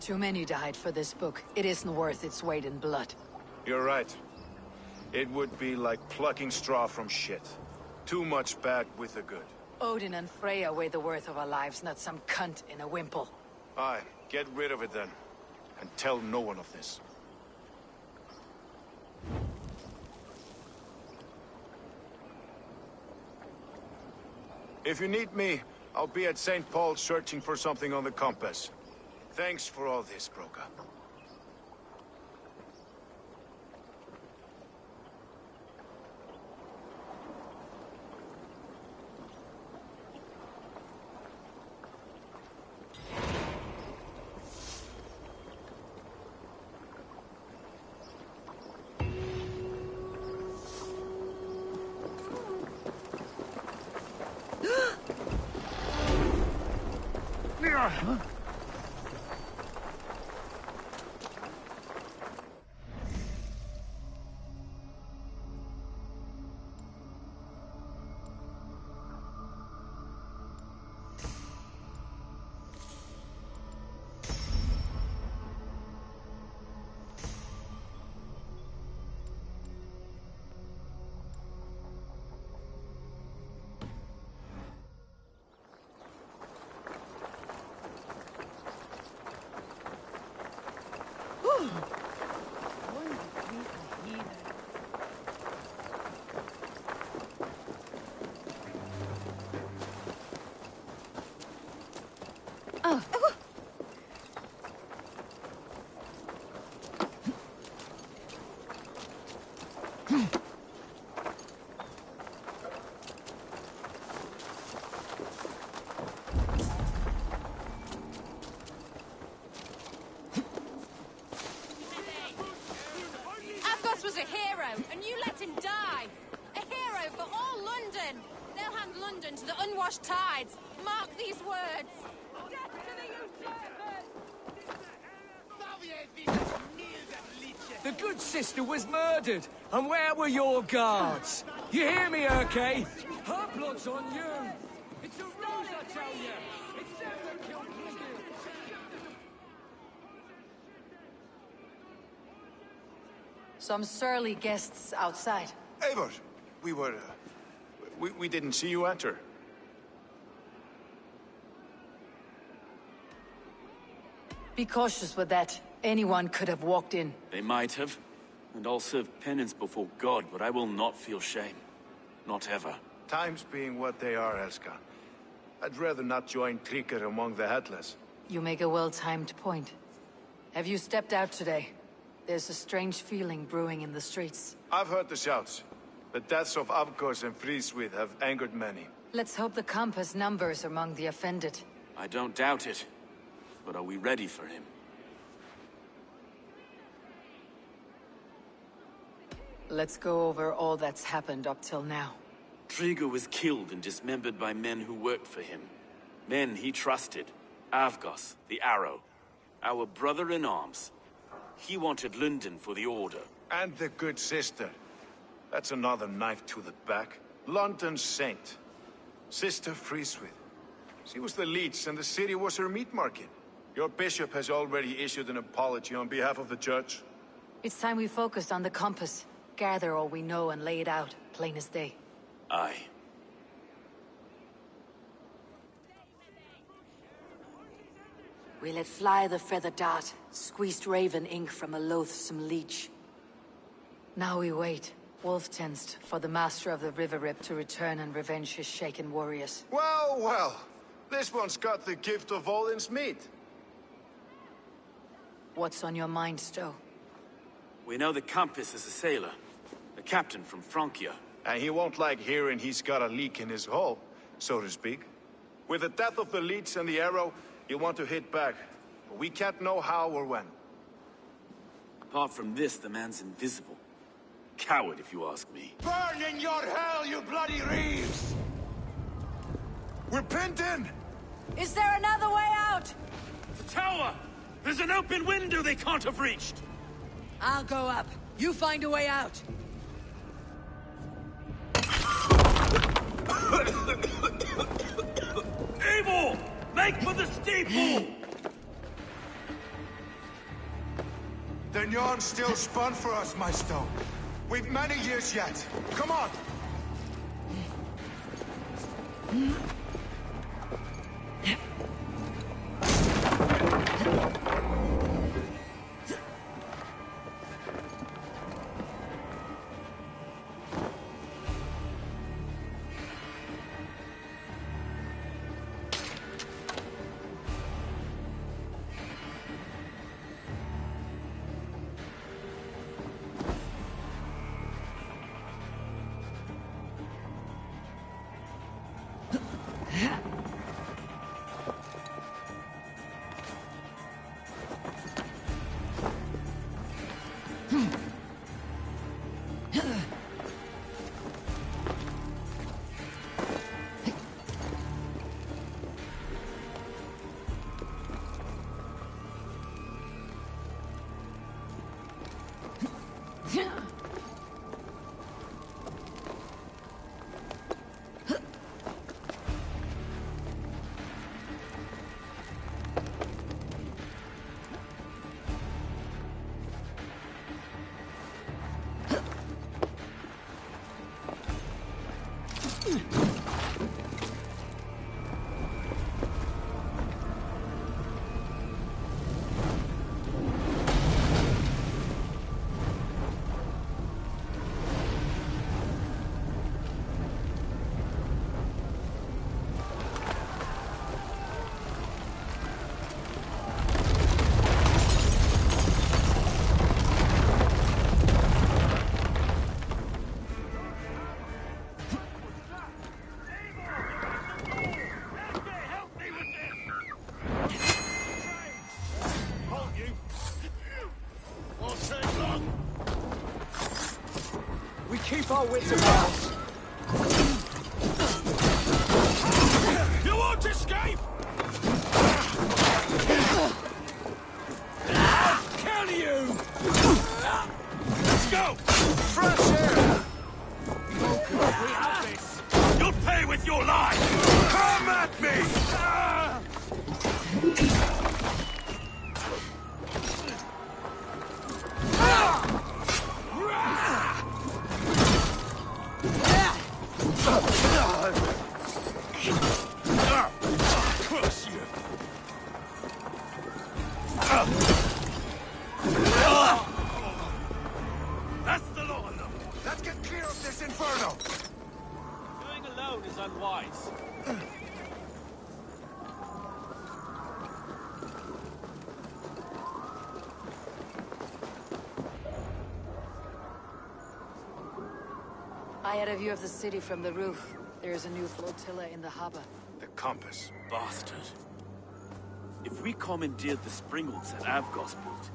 Too many died for this book. It isn't worth its weight in blood. You're right. It would be like plucking straw from shit. Too much bad with the good. Odin and Freya weigh the worth of our lives, not some cunt in a wimple. Aye, get rid of it then. And tell no one of this. If you need me, I'll be at St. Paul's searching for something on the compass. Thanks for all this, Broka. Was a hero, and you let him die. A hero for all London. They'll hand London to the unwashed tides. Mark these words. Death to the usurpers! The good sister was murdered, and where were your guards? You hear me, Urke? Her blood's on you. It's a ruse, I tell you. It's them that killed London. Some surly guests outside. Eivor, we didn't see you enter. Be cautious with that. Anyone could have walked in. They might have, and I'll serve penance before God, but I will not feel shame. Not ever. Times being what they are, Elska. I'd rather not join Tríkr among the Headless. You make a well-timed point. Have you stepped out today? There's a strange feeling brewing in the streets. I've heard the shouts. The deaths of Avgos and Fríswith have angered many. Let's hope the camp has numbers among the offended. I don't doubt it. But are we ready for him? Let's go over all that's happened up till now. Trígr was killed and dismembered by men who worked for him. Men he trusted. Avgos, the Arrow. Our brother-in-arms. He wanted London for the Order. And the good sister. That's another knife to the back. London's saint. Sister Fríswith. She was the leech and the city was her meat market. Your bishop has already issued an apology on behalf of the church. It's time we focused on the compass. Gather all we know and lay it out, plain as day. Aye. We let fly the feather dart, squeezed raven ink from a loathsome leech. Now we wait, wolf-tensed, for the master of the River Rip to return and revenge his shaken warriors. Well, well. This one's got the gift of Odin's meat. What's on your mind, Stowe? We know the compass is a sailor. A captain from Francia. And he won't like hearing he's got a leak in his hull, so to speak. With the death of the leech and the arrow, he'll want to hit back. But we can't know how or when. Apart from this, the man's invisible. Coward, if you ask me. Burn in your hell, you bloody reeves! We're pinned in! Is there another way out? The tower! There's an open window they can't have reached! I'll go up. You find a way out. Eivor! Make for the steeple! The yarn's still spun for us, my Stone. We've many years yet. Come on! We keep our wits about us. You won't escape! I'll kill you! Let's go! Fresh air! We have this! You'll pay with your life! Come at me! Crush you! That's the lot of them! Let's get clear of this inferno! Going alone is unwise. I had a view of the city from the roof. There is a new flotilla in the harbor. The compass. Bastard. If we commandeered the Springolds at Avgosport,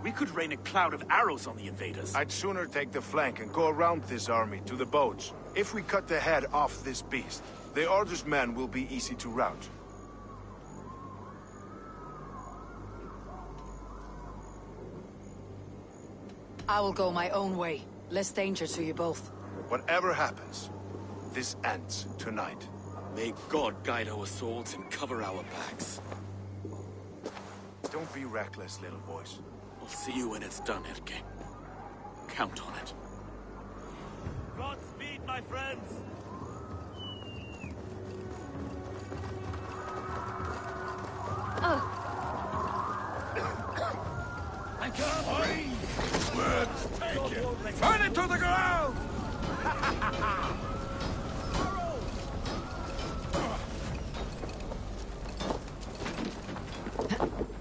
we could rain a cloud of arrows on the invaders. I'd sooner take the flank and go around this army to the boats. If we cut the head off this beast, the Order's men will be easy to rout. I will go my own way. Less danger to you both. Whatever happens, this ends tonight. May God guide our swords and cover our backs. Don't be reckless, little boys. I'll see you when it's done, Erke. Count on it. Godspeed, my friends! I can't Words taken! Burn it to the ground!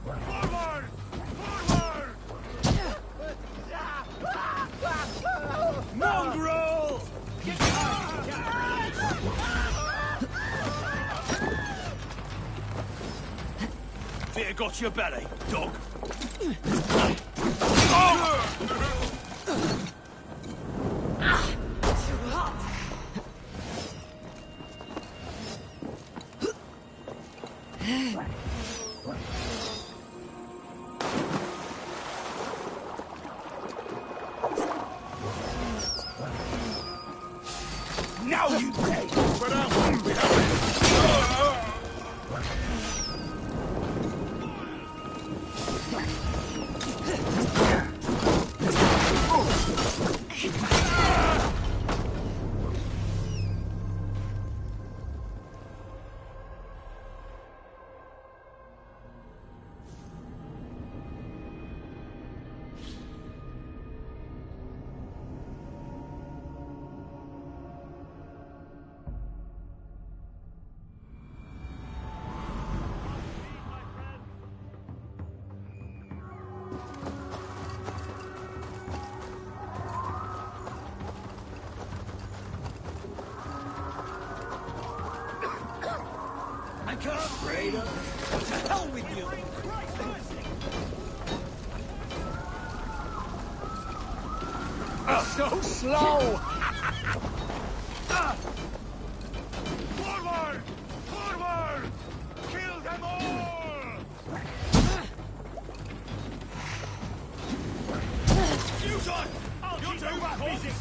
Forward! Forward! Mongrel! Fear got your belly, dog. Now you pay! But I won't be happy! I can't breathe. To hell with you! So slow! Forward! Forward! Kill them all! Fusion! You do that, easy!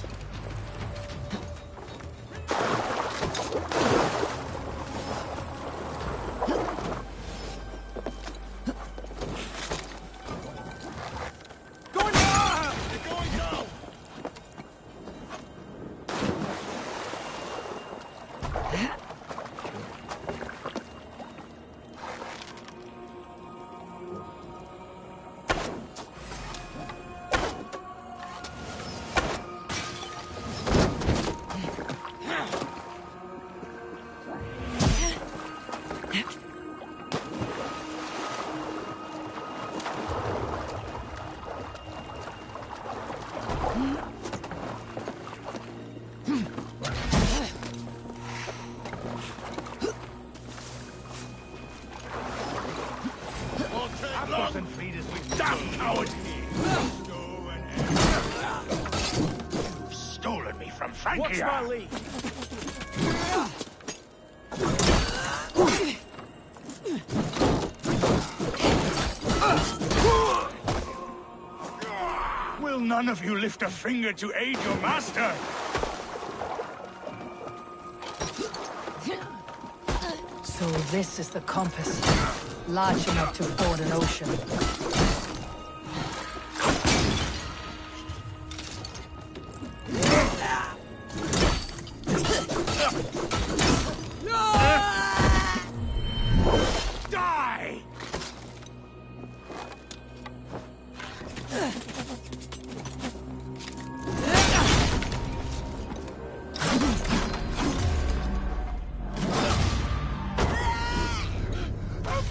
from Francia! Watch my lead! Will none of you lift a finger to aid your master? So this is the compass. Large enough to ford an ocean. Die!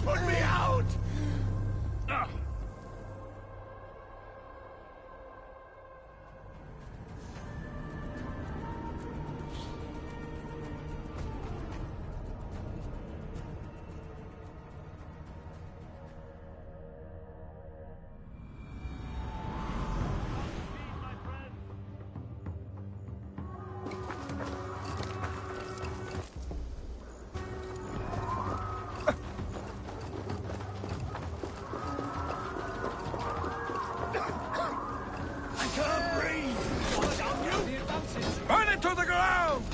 Put me out! Burn it to the ground!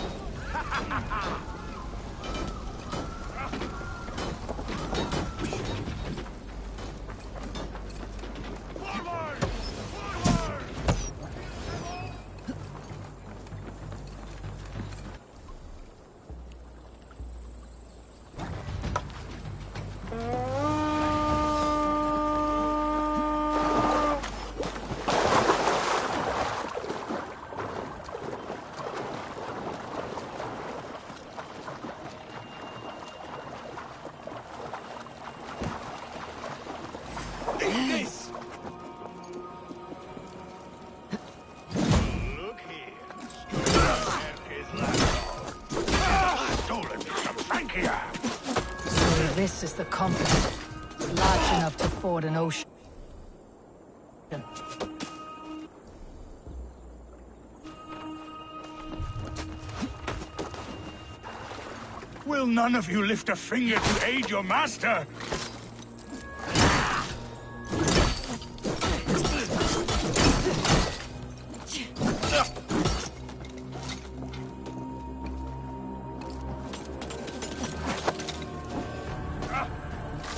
This! Look here. Stolen from Francia! So this is the compass. Large enough to ford an ocean. Will none of you lift a finger to aid your master?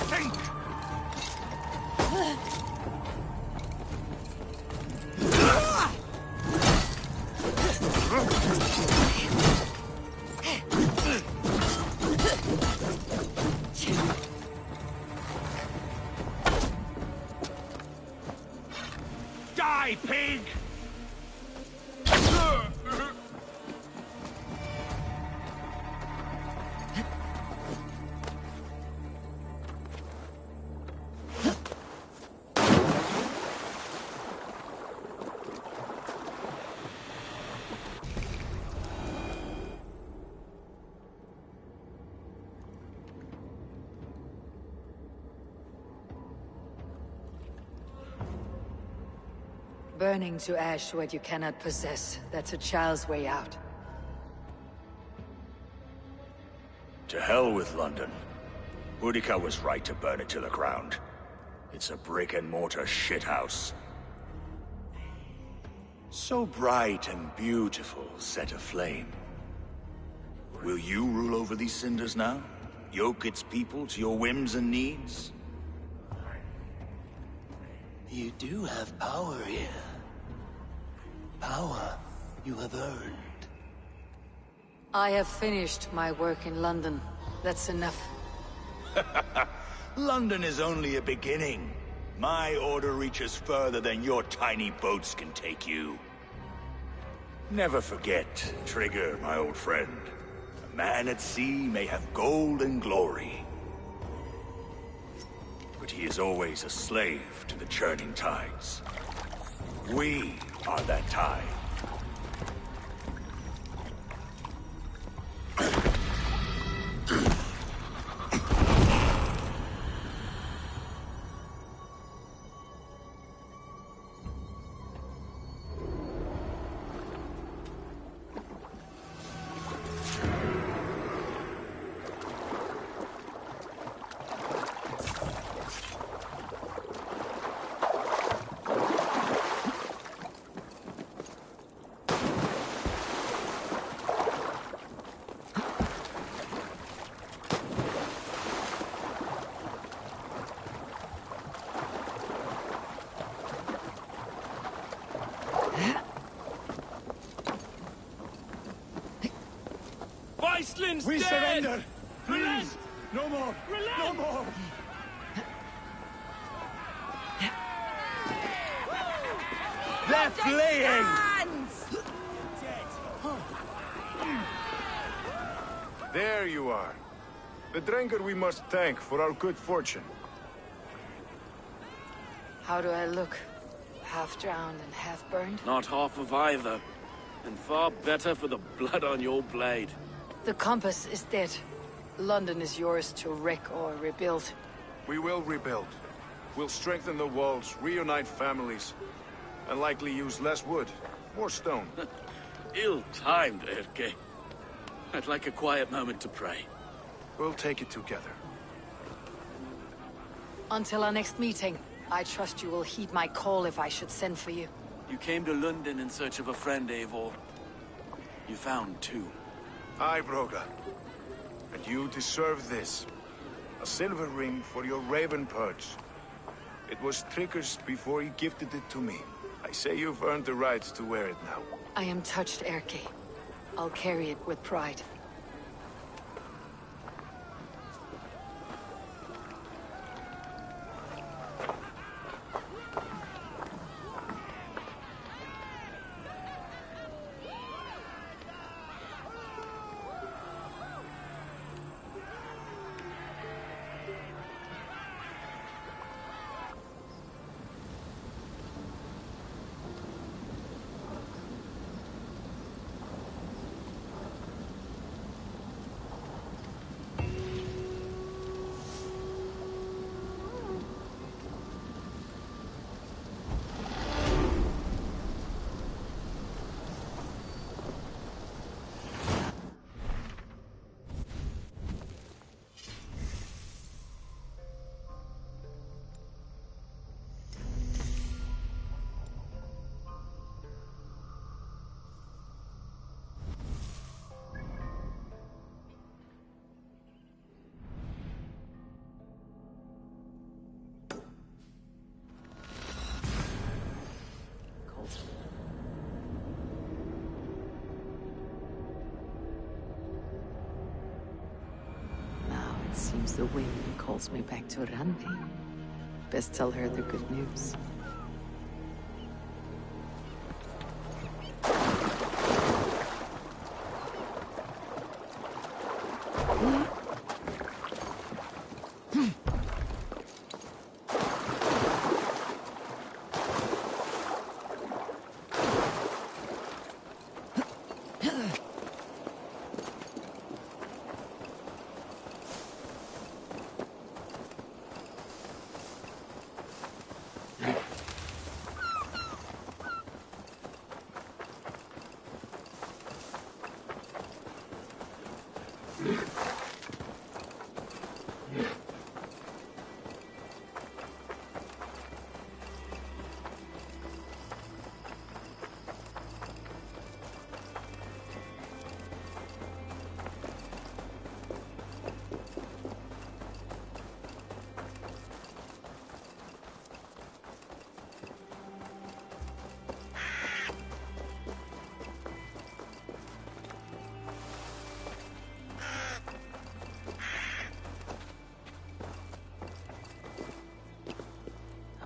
Think! Die, pig! Burning to ash what you cannot possess. That's a child's way out. To hell with London. Boudica was right to burn it to the ground. It's a brick-and-mortar shithouse. So bright and beautiful, set aflame. Will you rule over these cinders now? Yoke its people to your whims and needs? You do have power here. Power you have earned. I have finished my work in London. That's enough. London is only a beginning. My order reaches further than your tiny boats can take you. Never forget, Trigger, my old friend. A man at sea may have gold and glory, but he is always a slave to the churning tides. We are that tide. Iceland's We dead! surrender! Relent! Please! No more! Relent! No more! They're fleeing! There you are. The Drenker we must thank for our good fortune. How do I look? Half drowned and half burned? Not half of either. And far better for the blood on your blade. The compass is dead. London is yours to wreck or rebuild. We will rebuild. We'll strengthen the walls, reunite families, and likely use less wood, more stone. Ill-timed, Erke. I'd like a quiet moment to pray. We'll take it together. Until our next meeting, I trust you will heed my call if I should send for you. You came to London in search of a friend, Eivor. You found two. Aye, Broga. And you deserve this. A silver ring for your raven perch. It was Trigger's before he gifted it to me. I say you've earned the right to wear it now. I am touched, Erke. I'll carry it with pride. Seems the wind calls me back to Randi. Best tell her the good news.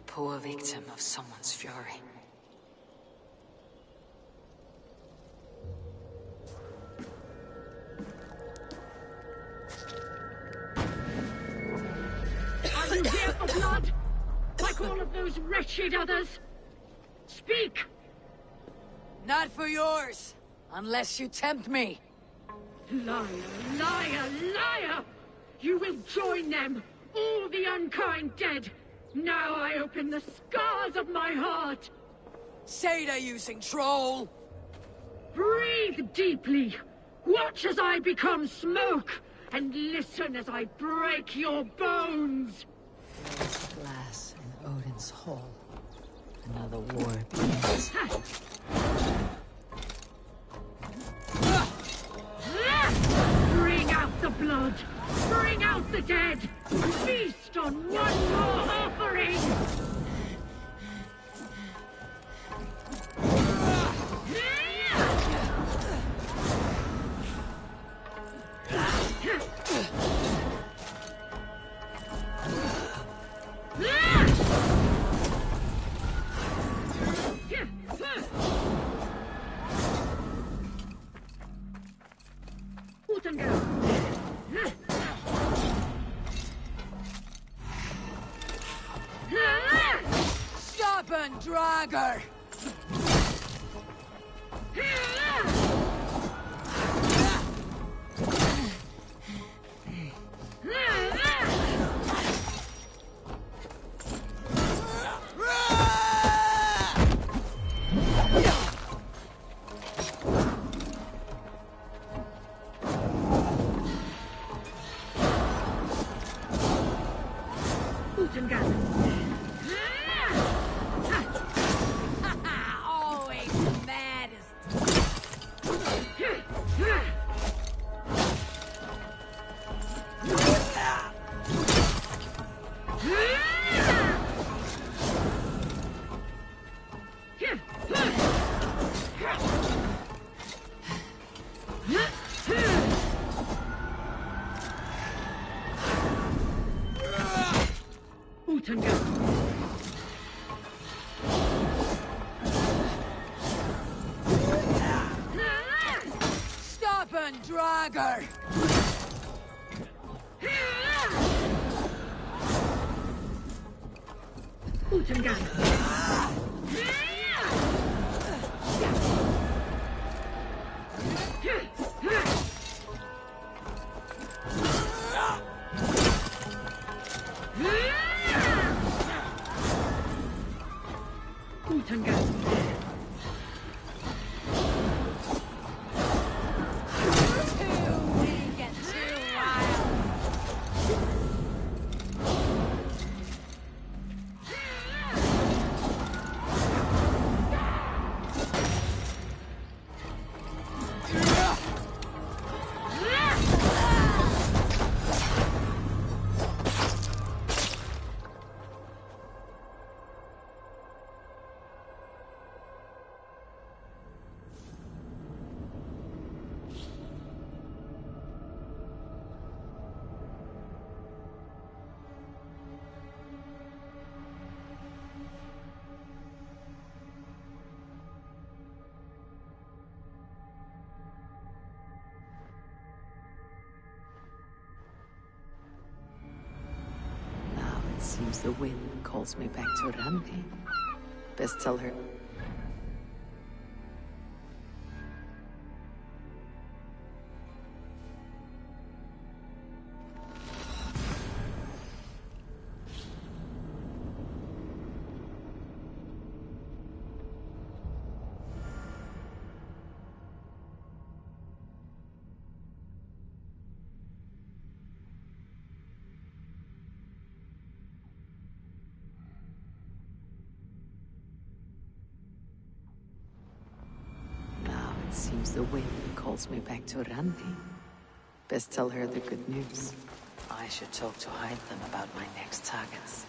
Poor victim of someone's fury. Are you here for blood? Like all of those wretched others? Speak! Not for yours, unless you tempt me. Liar, liar, liar! You will join them, all the unkind dead. Now I open the scars of my heart! Seda using troll! Breathe deeply! Watch as I become smoke! And listen as I break your bones! There's glass in Odin's hall. Another war begins. Bring out the blood! Bring out the dead! Feast on one more offering! Draugr! Always maddest. Stubborn Draugr! Seems the wind calls me back to Randi. Best tell her. Seems the wind calls me back to Randi. Best tell her the good news. I should talk to Hyndland about my next targets.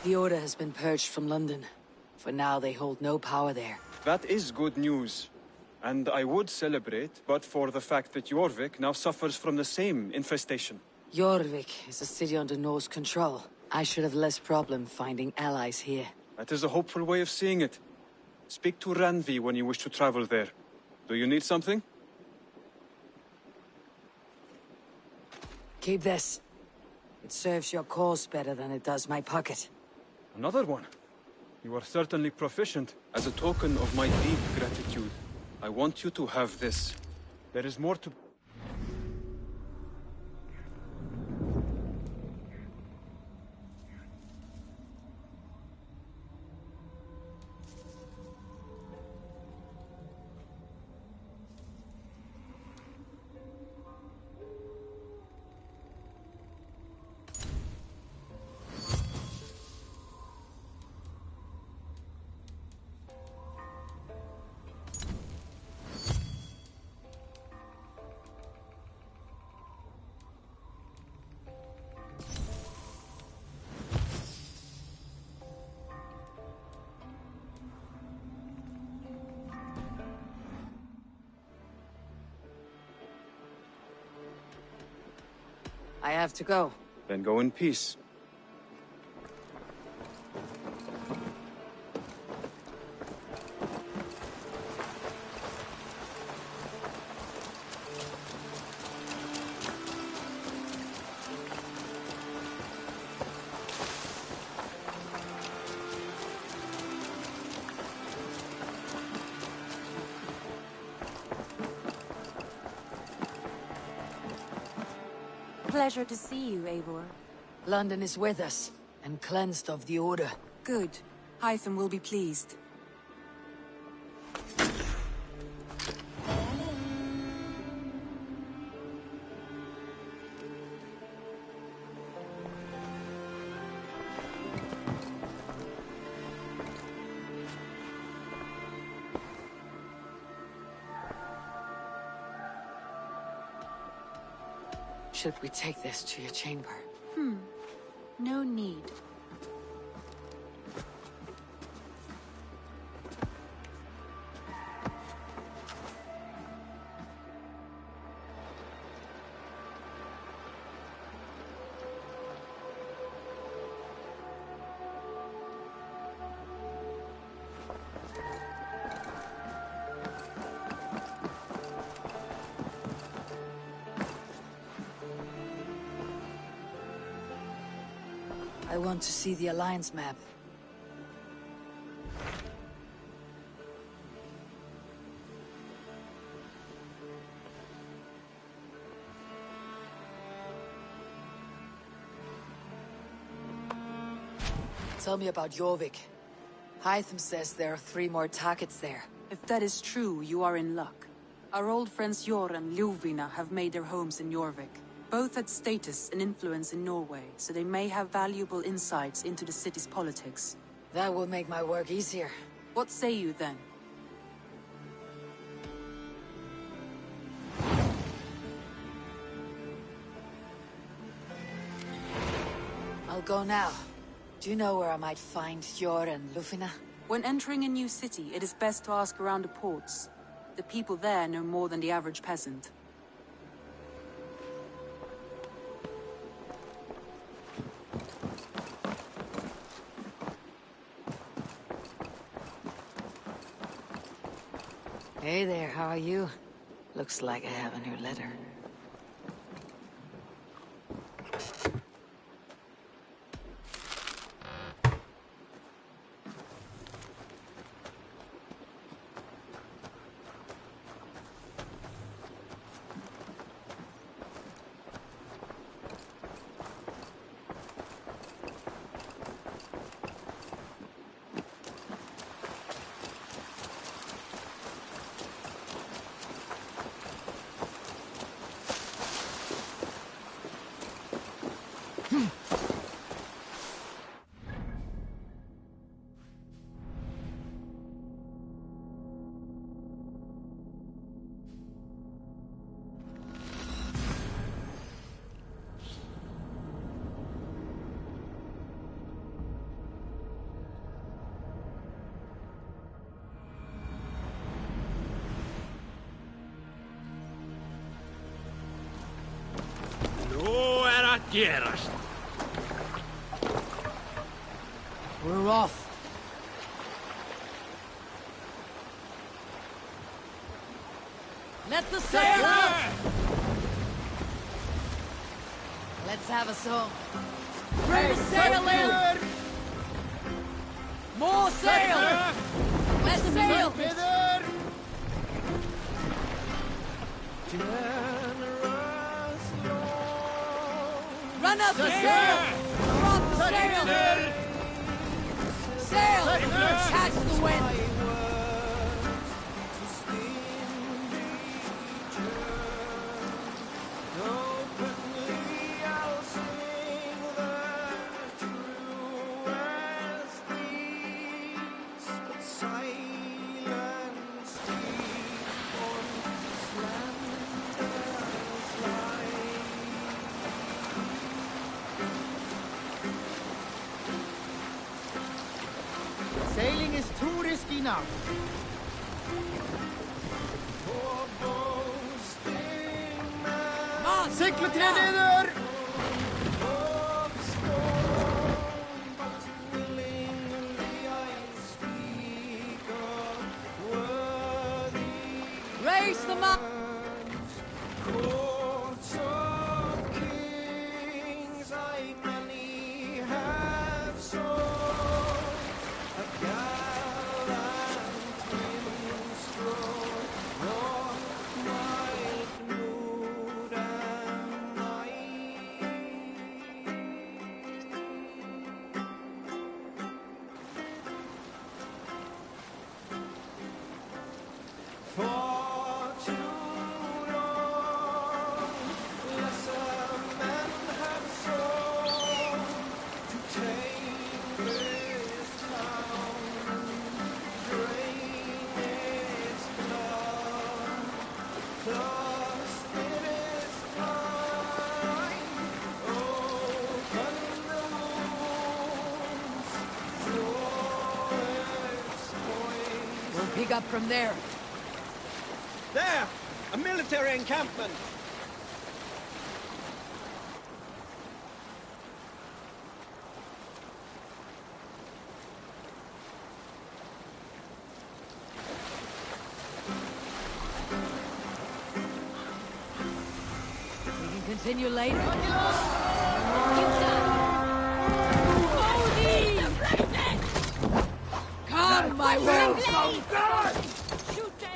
The Order has been purged from London. For now, they hold no power there. That is good news. And I would celebrate, but for the fact that Jorvik now suffers from the same infestation. Jorvik is a city under Norse control. I should have less problem finding allies here. That is a hopeful way of seeing it. Speak to Randvi when you wish to travel there. Do you need something? Keep this. It serves your cause better than it does my pocket. Another one? You are certainly proficient. As a token of my deep gratitude, I want you to have this. There is more to... I have to go. Then go in peace. Pleasure to see you, Eivor. London is with us, and cleansed of the Order. Good. Hytham will be pleased. Should we take this to your chamber? No need. I want to see the Alliance map. Tell me about Jorvik. Hytham says there are 3 more targets there. If that is true, you are in luck. Our old friends Jor and Ljuvina have made their homes in Jorvik. Both had status and influence in Norway, so they may have valuable insights into the city's politics. That will make my work easier. What say you then? I'll go now. Do you know where I might find Jor and Ljuvina? When entering a new city, it is best to ask around the ports. The people there know more than the average peasant. Hey there, how are you? Looks like I have a new letter. Gerast. We're off. Let the sail out! Let's have a song. Bring the sail in! More sail! Let's sail! Run up the sail! Drop the sail! Sail! Catch the wind! Sailing is too risky now. Sikle tre leder! Raise them up! For too long, lesser men have sought to tame this town, drain its blood. Thus it is time, open the wounds, draw its poison. We'll pick up from there. There! A military encampment! We can continue later. Come, my wolves! Oh, God! Shoot them!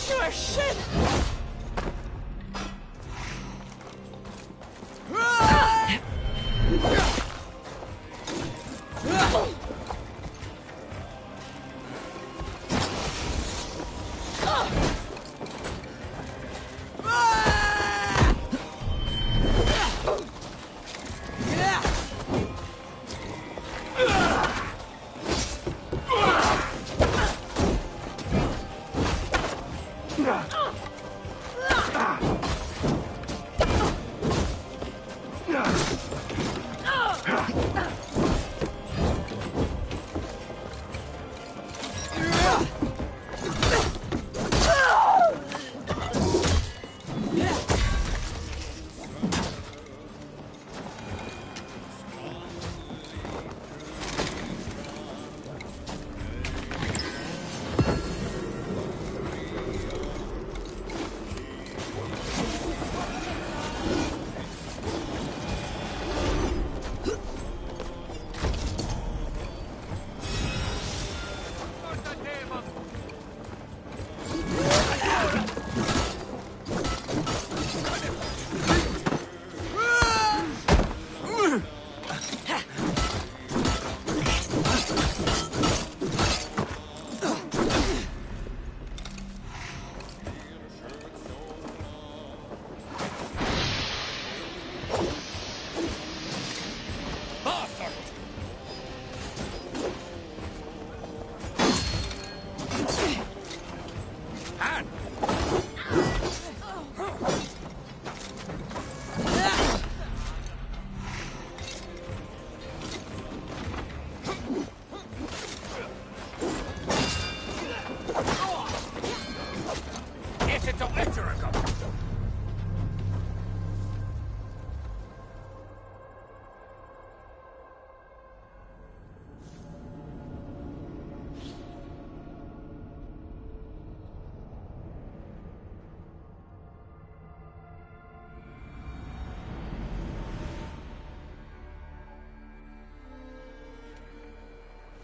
Your shit!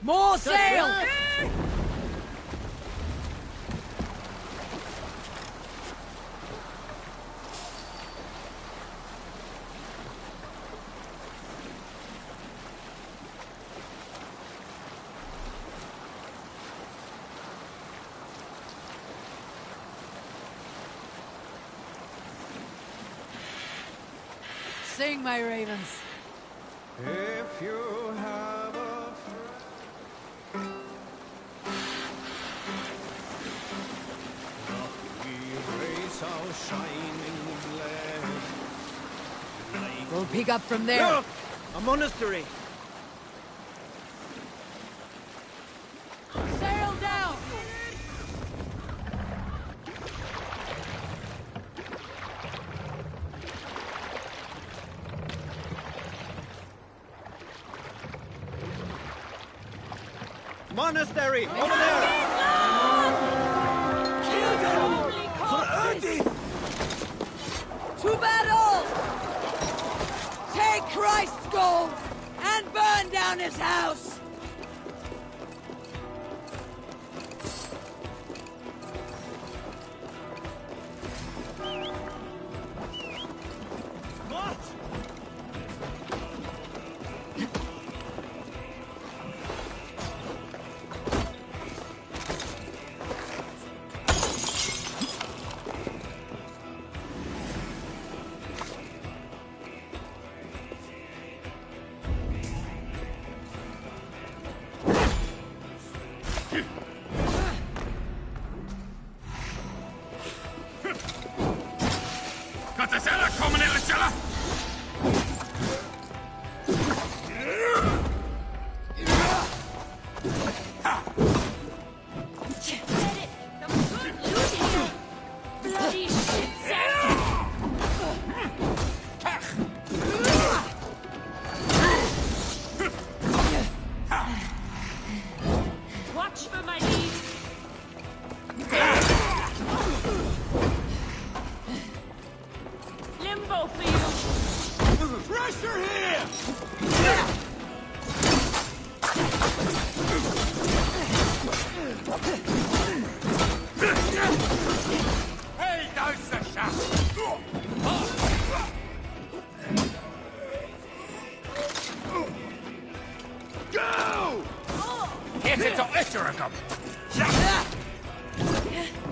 More sail! Sing, my ravens. If you have a friend, we raise our shining blade. We'll pick up from there. Look! A monastery! Sail down! Monastery! Over there! To battle! Take Christ's gold and burn down his house!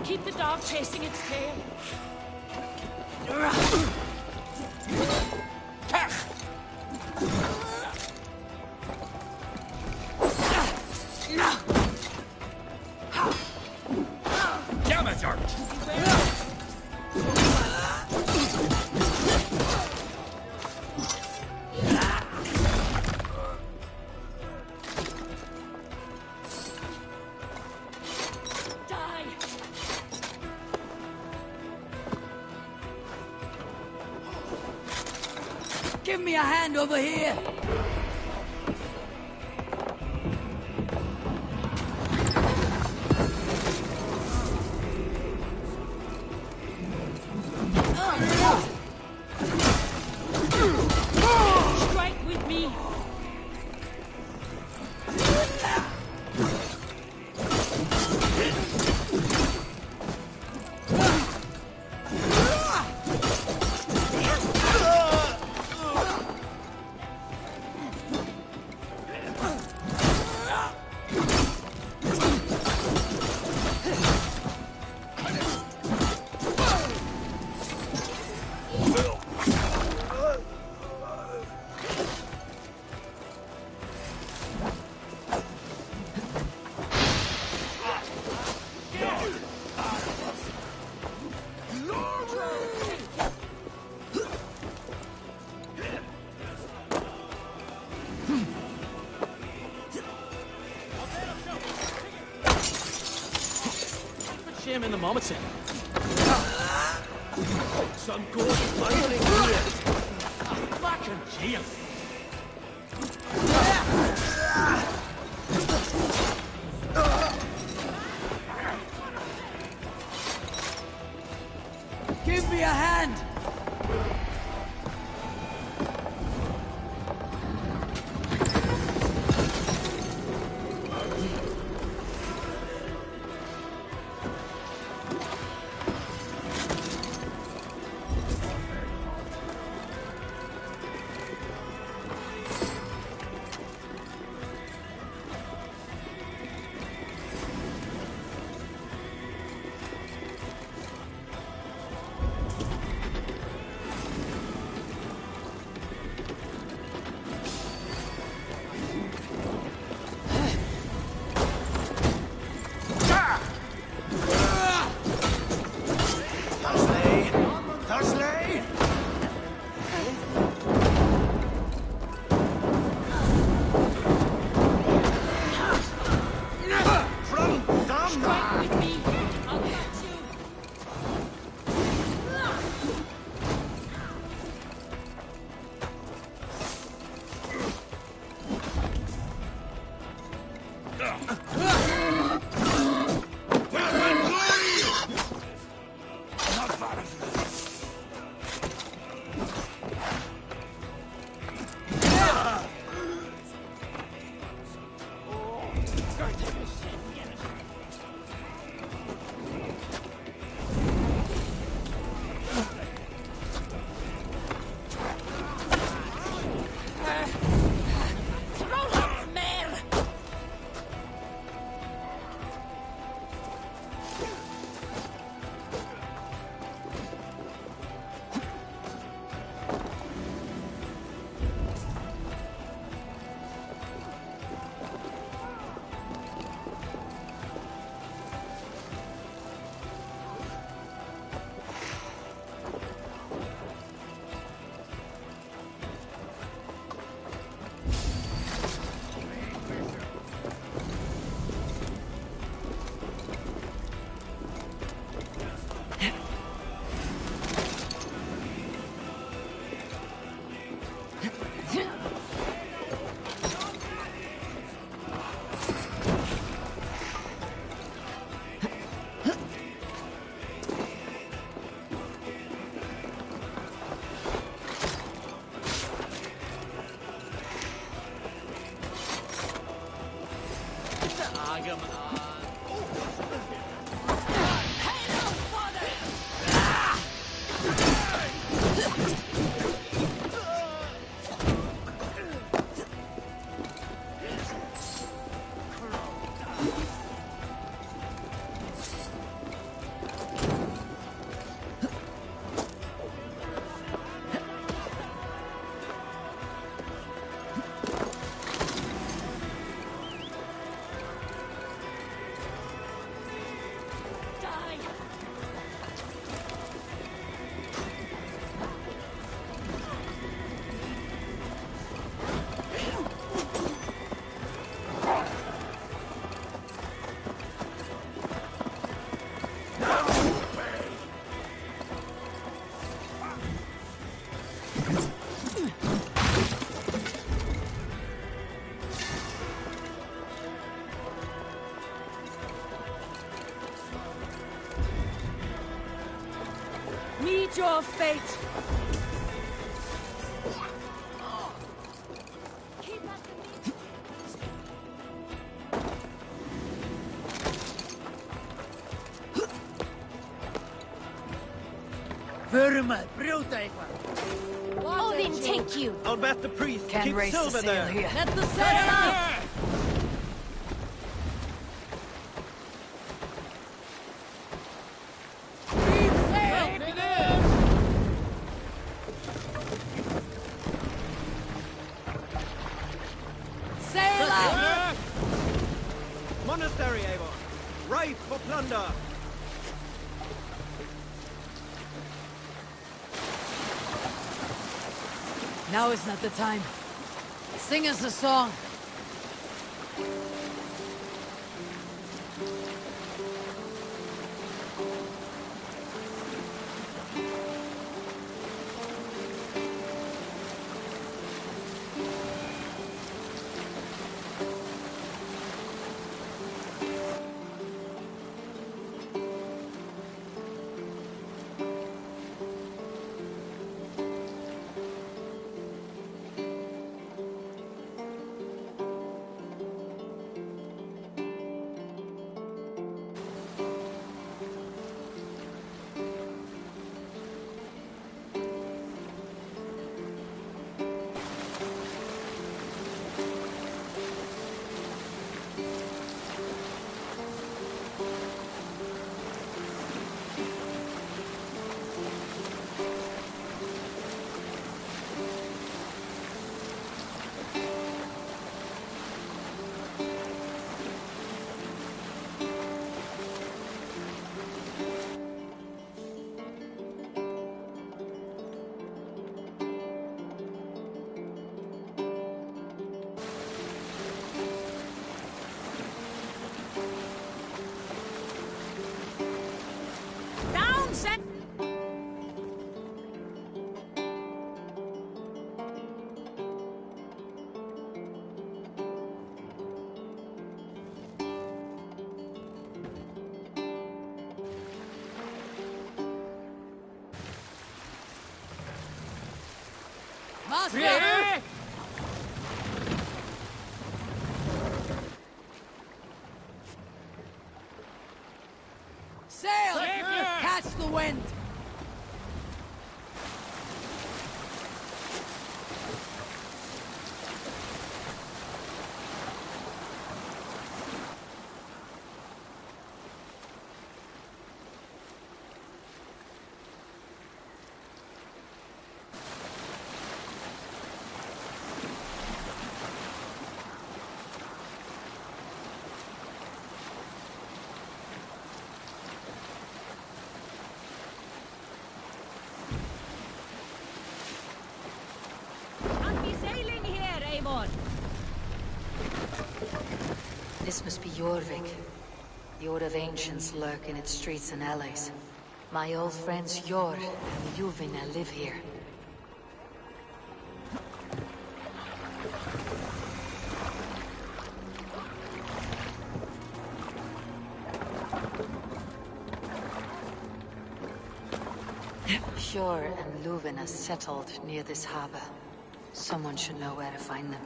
Keep the dog chasing its tail. Give me a hand over here! Strike with me! Shame in the marmoset. Some gorgeous lightning here. Back and jail. Give me a hand! Meet your fate! Odin take you! I'll bet the priest Can't keep raise the silver sail there. here. Let the sail out! Sail out! Monastery, Avon. Ripe for plunder. Now is not the time. Sing us a song. Down, set! wind! This must be Jorvik. The Order of Ancients lurk in its streets and alleys. My old friends Jor and Ljuvina live here. Jor and Ljuvina settled near this harbor. Someone should know where to find them.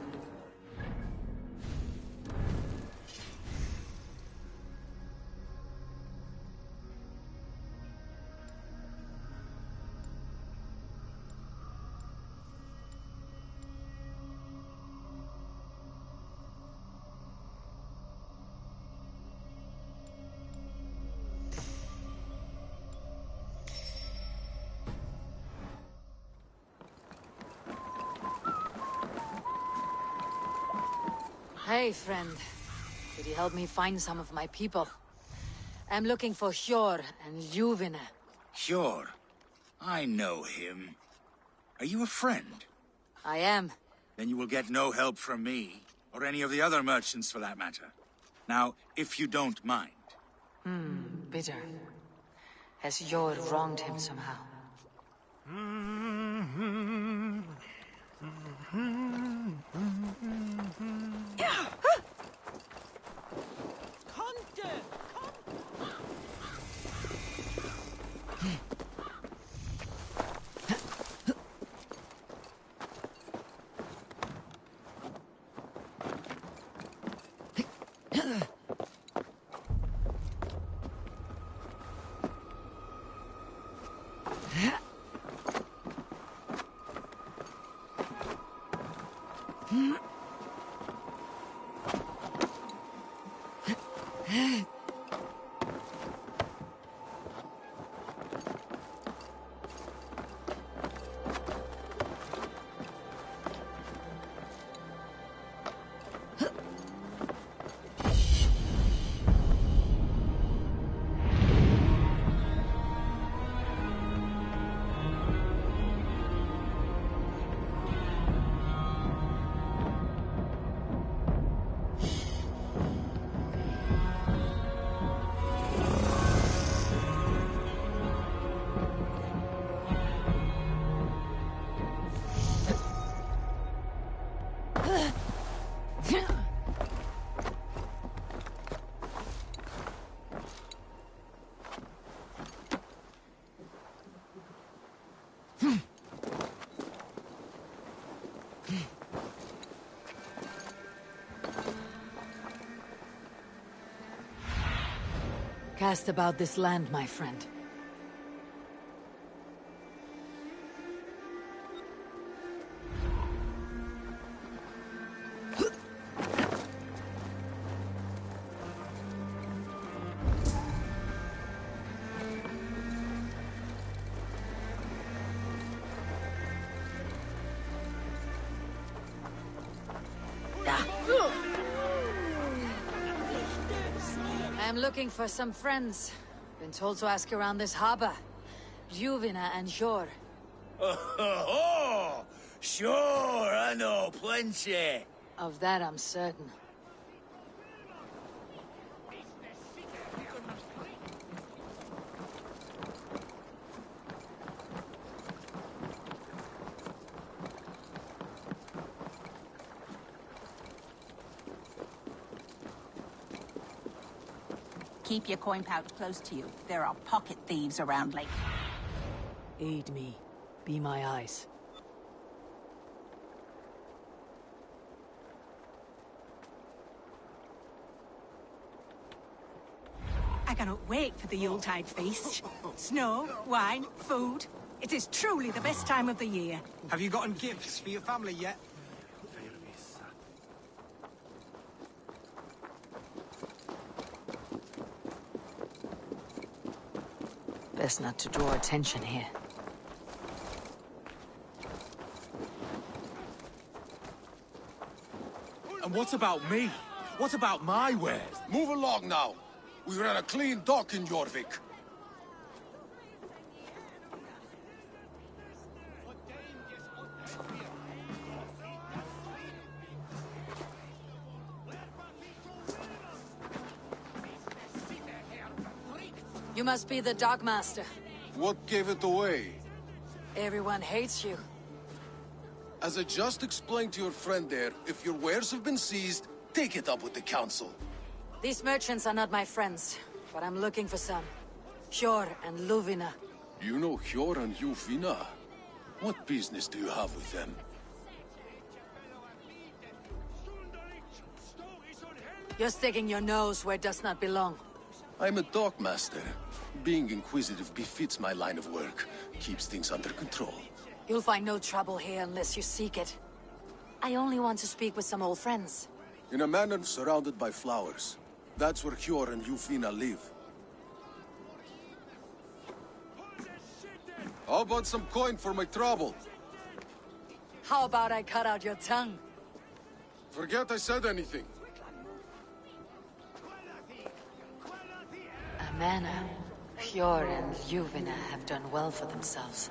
Hey, friend. Could you help me find some of my people? I'm looking for Hjor and Ljuvina. Sure. I know him. Are you a friend? I am. Then you will get no help from me, or any of the other merchants for that matter. Now, if you don't mind. Bitter. Has Hjor wronged him somehow? Cast about this land, my friend. I'm looking for some friends. Been told to ask around this harbor. Ljuvina and Hjor. Oh, sure, I know plenty. Of that I'm certain. Keep your coin pouch close to you. There are pocket thieves around Lake. Aid me. Be my eyes. A cannot wait for the Yuletide feast. Snow, wine, food. It is truly the best time of the year. Have you gotten gifts for your family yet? Best not to draw attention here. And what about me? What about my wares? Move along now. We ran a clean dock in Jorvik. You must be the Dockmaster. What gave it away? Everyone hates you. As I just explained to your friend there, if your wares have been seized, take it up with the council. These merchants are not my friends, but I'm looking for some. Hjor and Luvina. You know Hjor and Luvina? What business do you have with them? You're sticking your nose where it does not belong. I'm a dockmaster. Being inquisitive befits my line of work. Keeps things under control. You'll find no trouble here unless you seek it. I only want to speak with some old friends. In a manor surrounded by flowers. That's where Hjor and Luvina live. How about some coin for my trouble? How about I cut out your tongue? Forget I said anything. A manor. Hjor and Luvina have done well for themselves.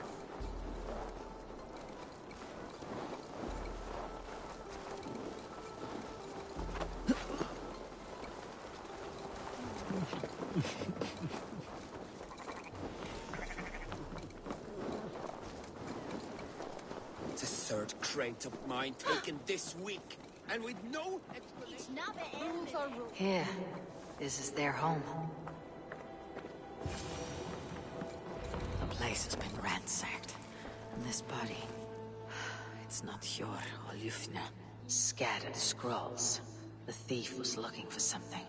It's a third crate of mine taken this week, and with no explanation. Here. This is their home. The place has been ransacked. And this body... It's not Hjor or Luvina. Scattered scrolls. The thief was looking for something.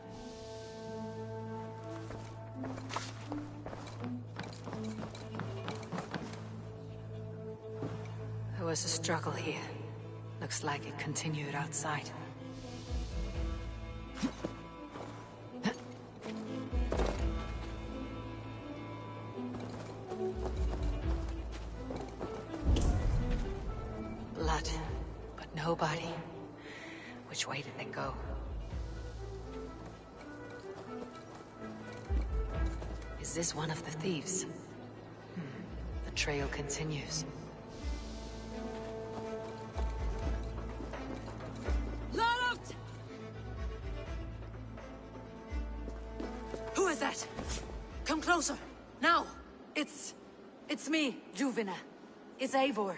There was a struggle here. Looks like it continued outside. Blood, but no body. Which way did they go? Is this one of the thieves? The trail continues. Who is that? Come closer. Now. It's me, Luvina. It's Eivor.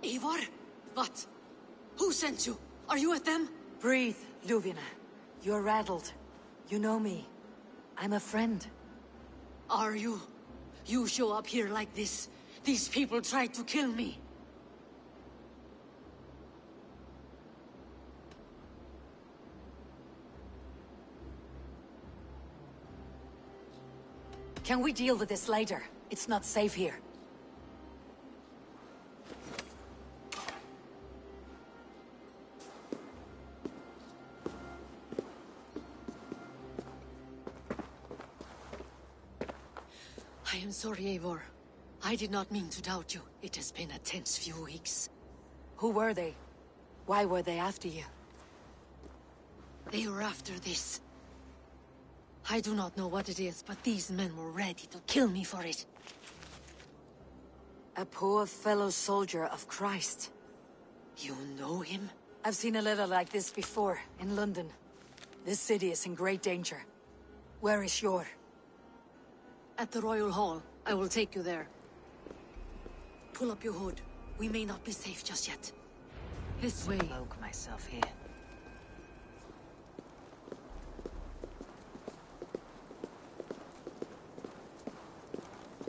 Eivor? What? Who sent you? Are you with them? Breathe, Luvina. You're rattled. You know me. I'm a friend. Are you? You show up here like this. These people tried to kill me. Can we deal with this later? It's not safe here. I am sorry, Eivor. I did not mean to doubt you. It has been a tense few weeks. Who were they? Why were they after you? They were after this. I do not know what it is, but these men were ready to kill me for it. A poor fellow soldier of Christ. You know him? I've seen a letter like this before, in London. This city is in great danger. Where is Hjor? At the Royal Hall. I will take you there. Pull up your hood. We may not be safe just yet. This way. Cloak myself here.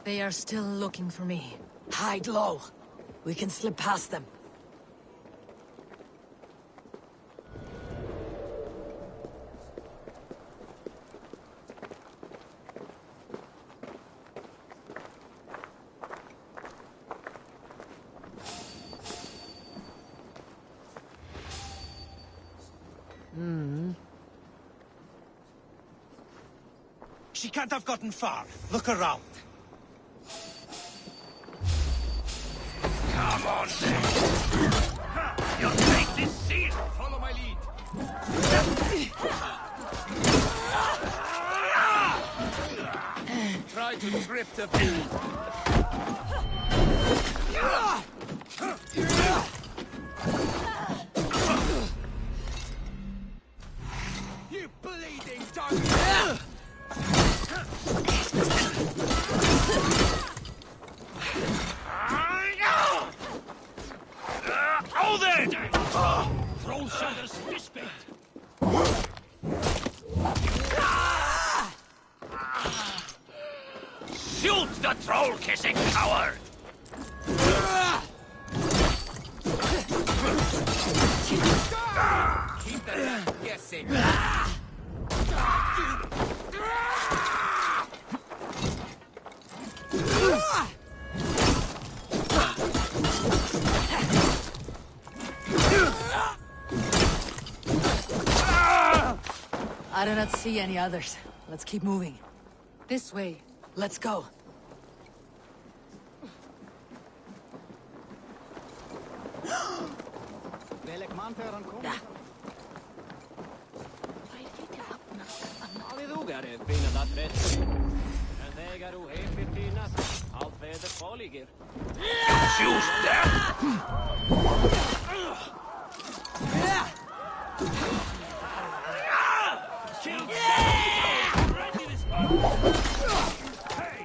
They are still looking for me. Hide low. We can slip past them. She can't have gotten far. Look around. Come on, then. Your fate is sealed. Follow my lead. Try to trip the... You bleeding dog! Oh, then! Troll Shatter's fistbait! Shoot the troll-kissing coward! Keep them guessing. I do not see any others. Let's keep moving. This way. Let's go. Choose death! Kill ready this Hey!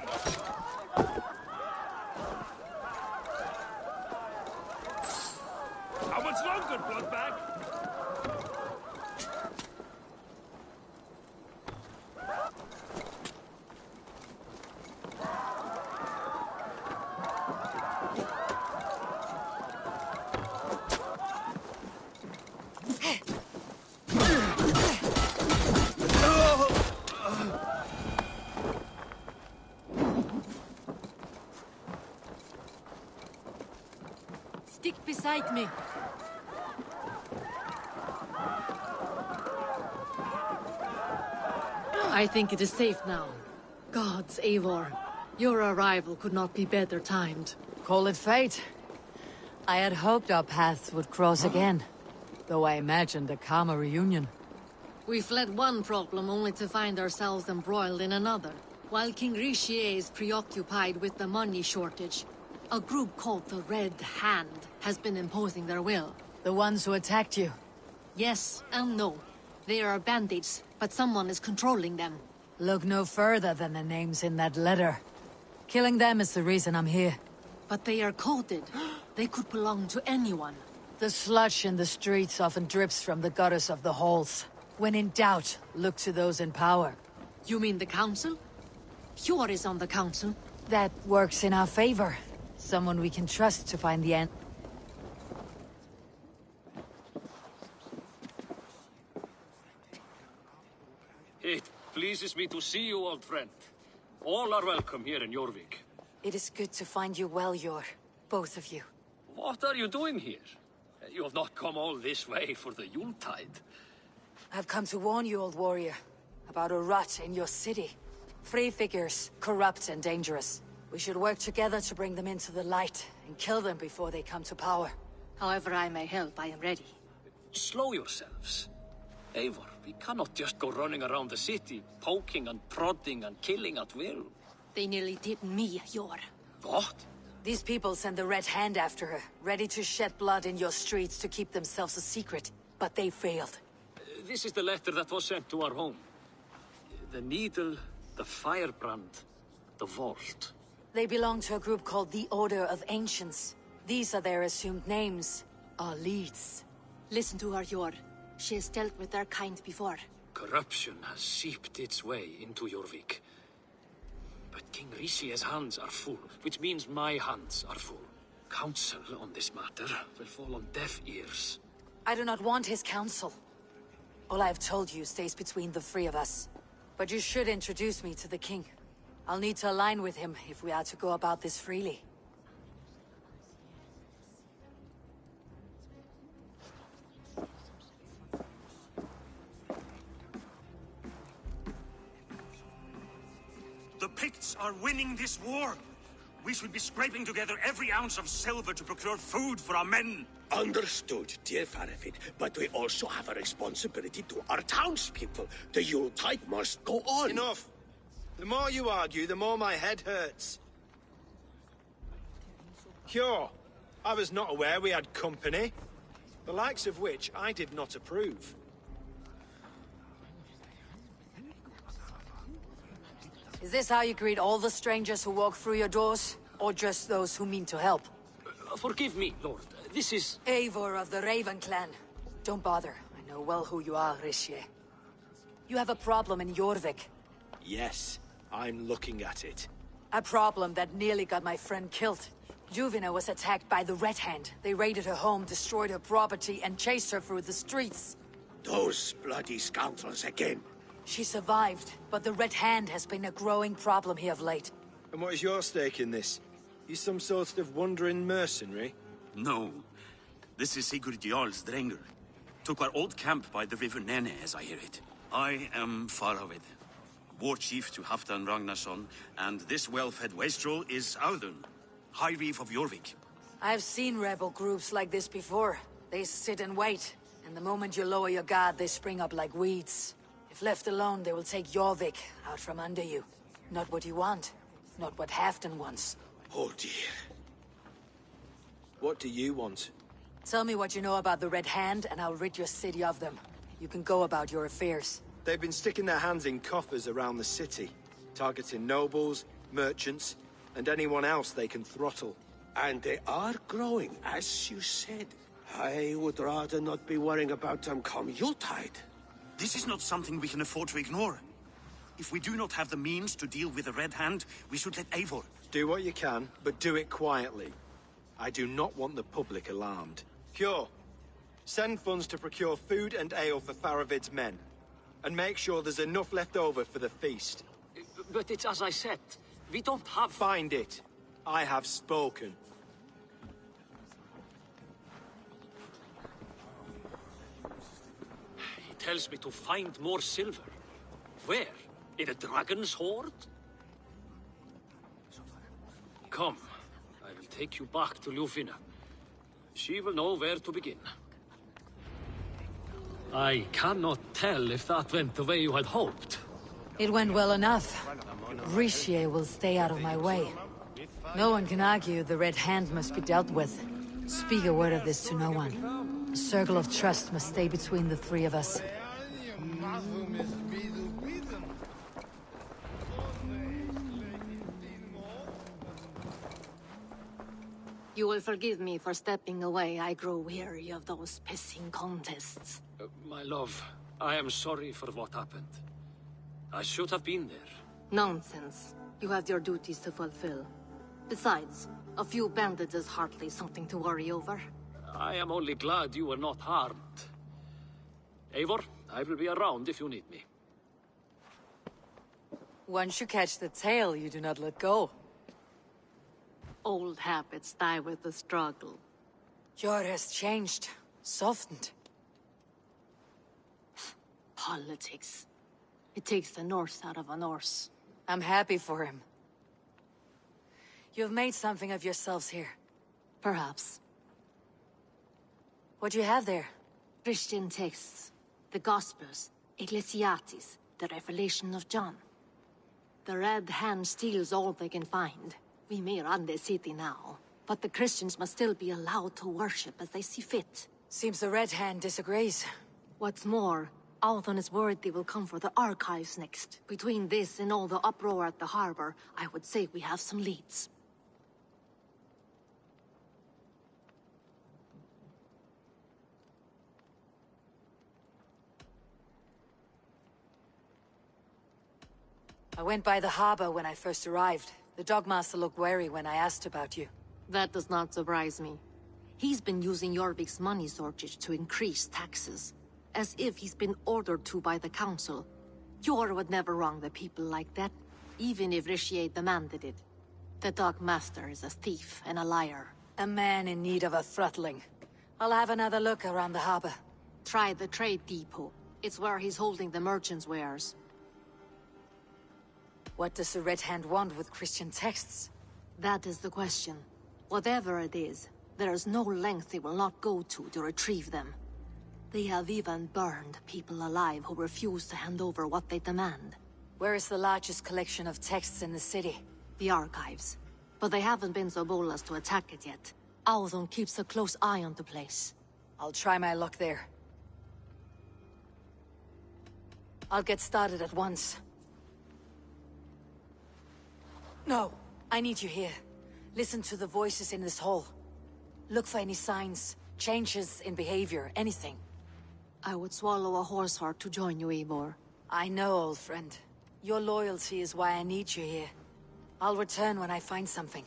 How much longer, bloodbag? Stick beside me. I think it is safe now. Gods, Eivor. Your arrival could not be better timed. Call it fate. I had hoped our paths would cross again, though I imagined a calmer reunion. We fled one problem only to find ourselves embroiled in another. While King Richier is preoccupied with the money shortage, a group called the Red Hand has been imposing their will. The ones who attacked you? Yes and no. They are bandits, but someone is controlling them. Look no further than the names in that letter. Killing them is the reason I'm here. But they are coded. They could belong to anyone. The sludge in the streets often drips from the gutters of the halls. When in doubt, look to those in power. You mean the council? Hjor is on the council. That works in our favor. Someone we can trust to find the end. It pleases me to see you, old friend. All are welcome here in Jorvik. It is good to find you well, Yor. Both of you. What are you doing here? You have not come all this way for the Yuletide. I've come to warn you, old warrior, about a rot in your city. Free figures, corrupt and dangerous. We should work together to bring them into the light and kill them before they come to power. However I may help, I am ready. Slow yourselves. Eivor, we cannot just go running around the city, poking and prodding and killing at will. They nearly did me, Hjor. What? These people send the Red Hand after her, ready to shed blood in your streets to keep themselves a secret. But they failed. This is the letter that was sent to our home. The needle, the firebrand, the vault. They belong to a group called the Order of Ancients. These are their assumed names. Our leads. Listen to her, Hjor. She has dealt with their kind before. Corruption has seeped its way into Jorvik. But King Richier's hands are full, which means my hands are full. Counsel on this matter will fall on deaf ears. I do not want his counsel. All I have told you stays between the three of us. But you should introduce me to the king. I'll need to align with him if we are to go about this freely. Scots are winning this war. We should be scraping together every ounce of silver to procure food for our men. Understood, dear Faravid, but we also have a responsibility to our townspeople. The Yuletide must go on. Enough! The more you argue, the more my head hurts. Cure, I was not aware we had company, the likes of which I did not approve. Is this how you greet all the strangers who walk through your doors? Or just those who mean to help? Forgive me, Lord. This is... Eivor of the Raven clan. Don't bother. I know well who you are, Rishier. You have a problem in Jorvik. Yes, I'm looking at it. A problem that nearly got my friend killed. Juvina was attacked by the Red Hand. They raided her home, destroyed her property, and chased her through the streets. Those bloody scoundrels again. She survived, but the Red Hand has been a growing problem here of late. And what is your stake in this? You some sort of wandering mercenary? No. This is Sigurd Jarl's Drenger. Took our old camp by the river Nene, as I hear it. I am Faravid, war chief to Halfdan Ragnarsson, and this well-fed wastrel is Audun, High Reeve of Jorvik. I've seen rebel groups like this before. They sit and wait, and the moment you lower your guard, they spring up like weeds. If left alone, they will take Jorvik out from under you. Not what you want, not what Halfdan wants. Oh dear. What do you want? Tell me what you know about the Red Hand, and I'll rid your city of them. You can go about your affairs. They've been sticking their hands in coffers around the city, targeting nobles, merchants, and anyone else they can throttle. And they are growing, as you said. I would rather not be worrying about them come Yuletide. This is not something we can afford to ignore. If we do not have the means to deal with the Red Hand, we should let Eivor. Do what you can, but do it quietly. I do not want the public alarmed. Cure. Send funds to procure food and ale for Faravid's men. And make sure there's enough left over for the feast. But it's as I said. We don't have... Find it. I have spoken. He tells me to find more silver. Where? In a dragon's hoard? Come. I will take you back to Ljufina. She will know where to begin. I cannot tell if that went the way you had hoped. It went well enough. Rishier will stay out of my way. No one can argue the Red Hand must be dealt with. Speak a word of this to no one. A circle of trust must stay between the three of us. You will forgive me for stepping away. I grow weary of those pissing contests. My love, I am sorry for what happened. I should have been there. Nonsense. You have your duties to fulfill. Besides, a few bandits is hardly something to worry over. I am only glad you were not harmed. Eivor, I will be around if you need me. Once you catch the tail, you do not let go. Old habits die with the struggle. Jor has changed, softened. Politics. It takes the Norse out of a Norse. I'm happy for him. You've made something of yourselves here. Perhaps. What do you have there? Christian texts. The Gospels. Ecclesiastes. The Revelation of John. The Red Hand steals all they can find. We may run the city now, but the Christians must still be allowed to worship as they see fit. Seems the Red Hand disagrees. What's more, Althon is worried they will come for the archives next. Between this and all the uproar at the harbor, I would say we have some leads. I went by the harbor when I first arrived. The Dogmaster looked wary when I asked about you. That does not surprise me. He's been using Jorvik's money shortage to increase taxes. As if he's been ordered to by the council. Jor would never wrong the people like that, even if Rishier demanded it. The Dogmaster is a thief and a liar. A man in need of a throttling. I'll have another look around the harbor. Try the trade depot. It's where he's holding the merchants' wares. What does the Red Hand want with Christian texts? That is the question. Whatever it is, there is no length they will not go to retrieve them. They have even burned people alive who refuse to hand over what they demand. Where is the largest collection of texts in the city? The archives. But they haven't been so bold as to attack it yet. Auðun keeps a close eye on the place. I'll try my luck there. I'll get started at once. No, I need you here. Listen to the voices in this hall. Look for any signs, changes in behavior, anything. I would swallow a horse heart to join you, Eivor. I know, old friend. Your loyalty is why I need you here. I'll return when I find something.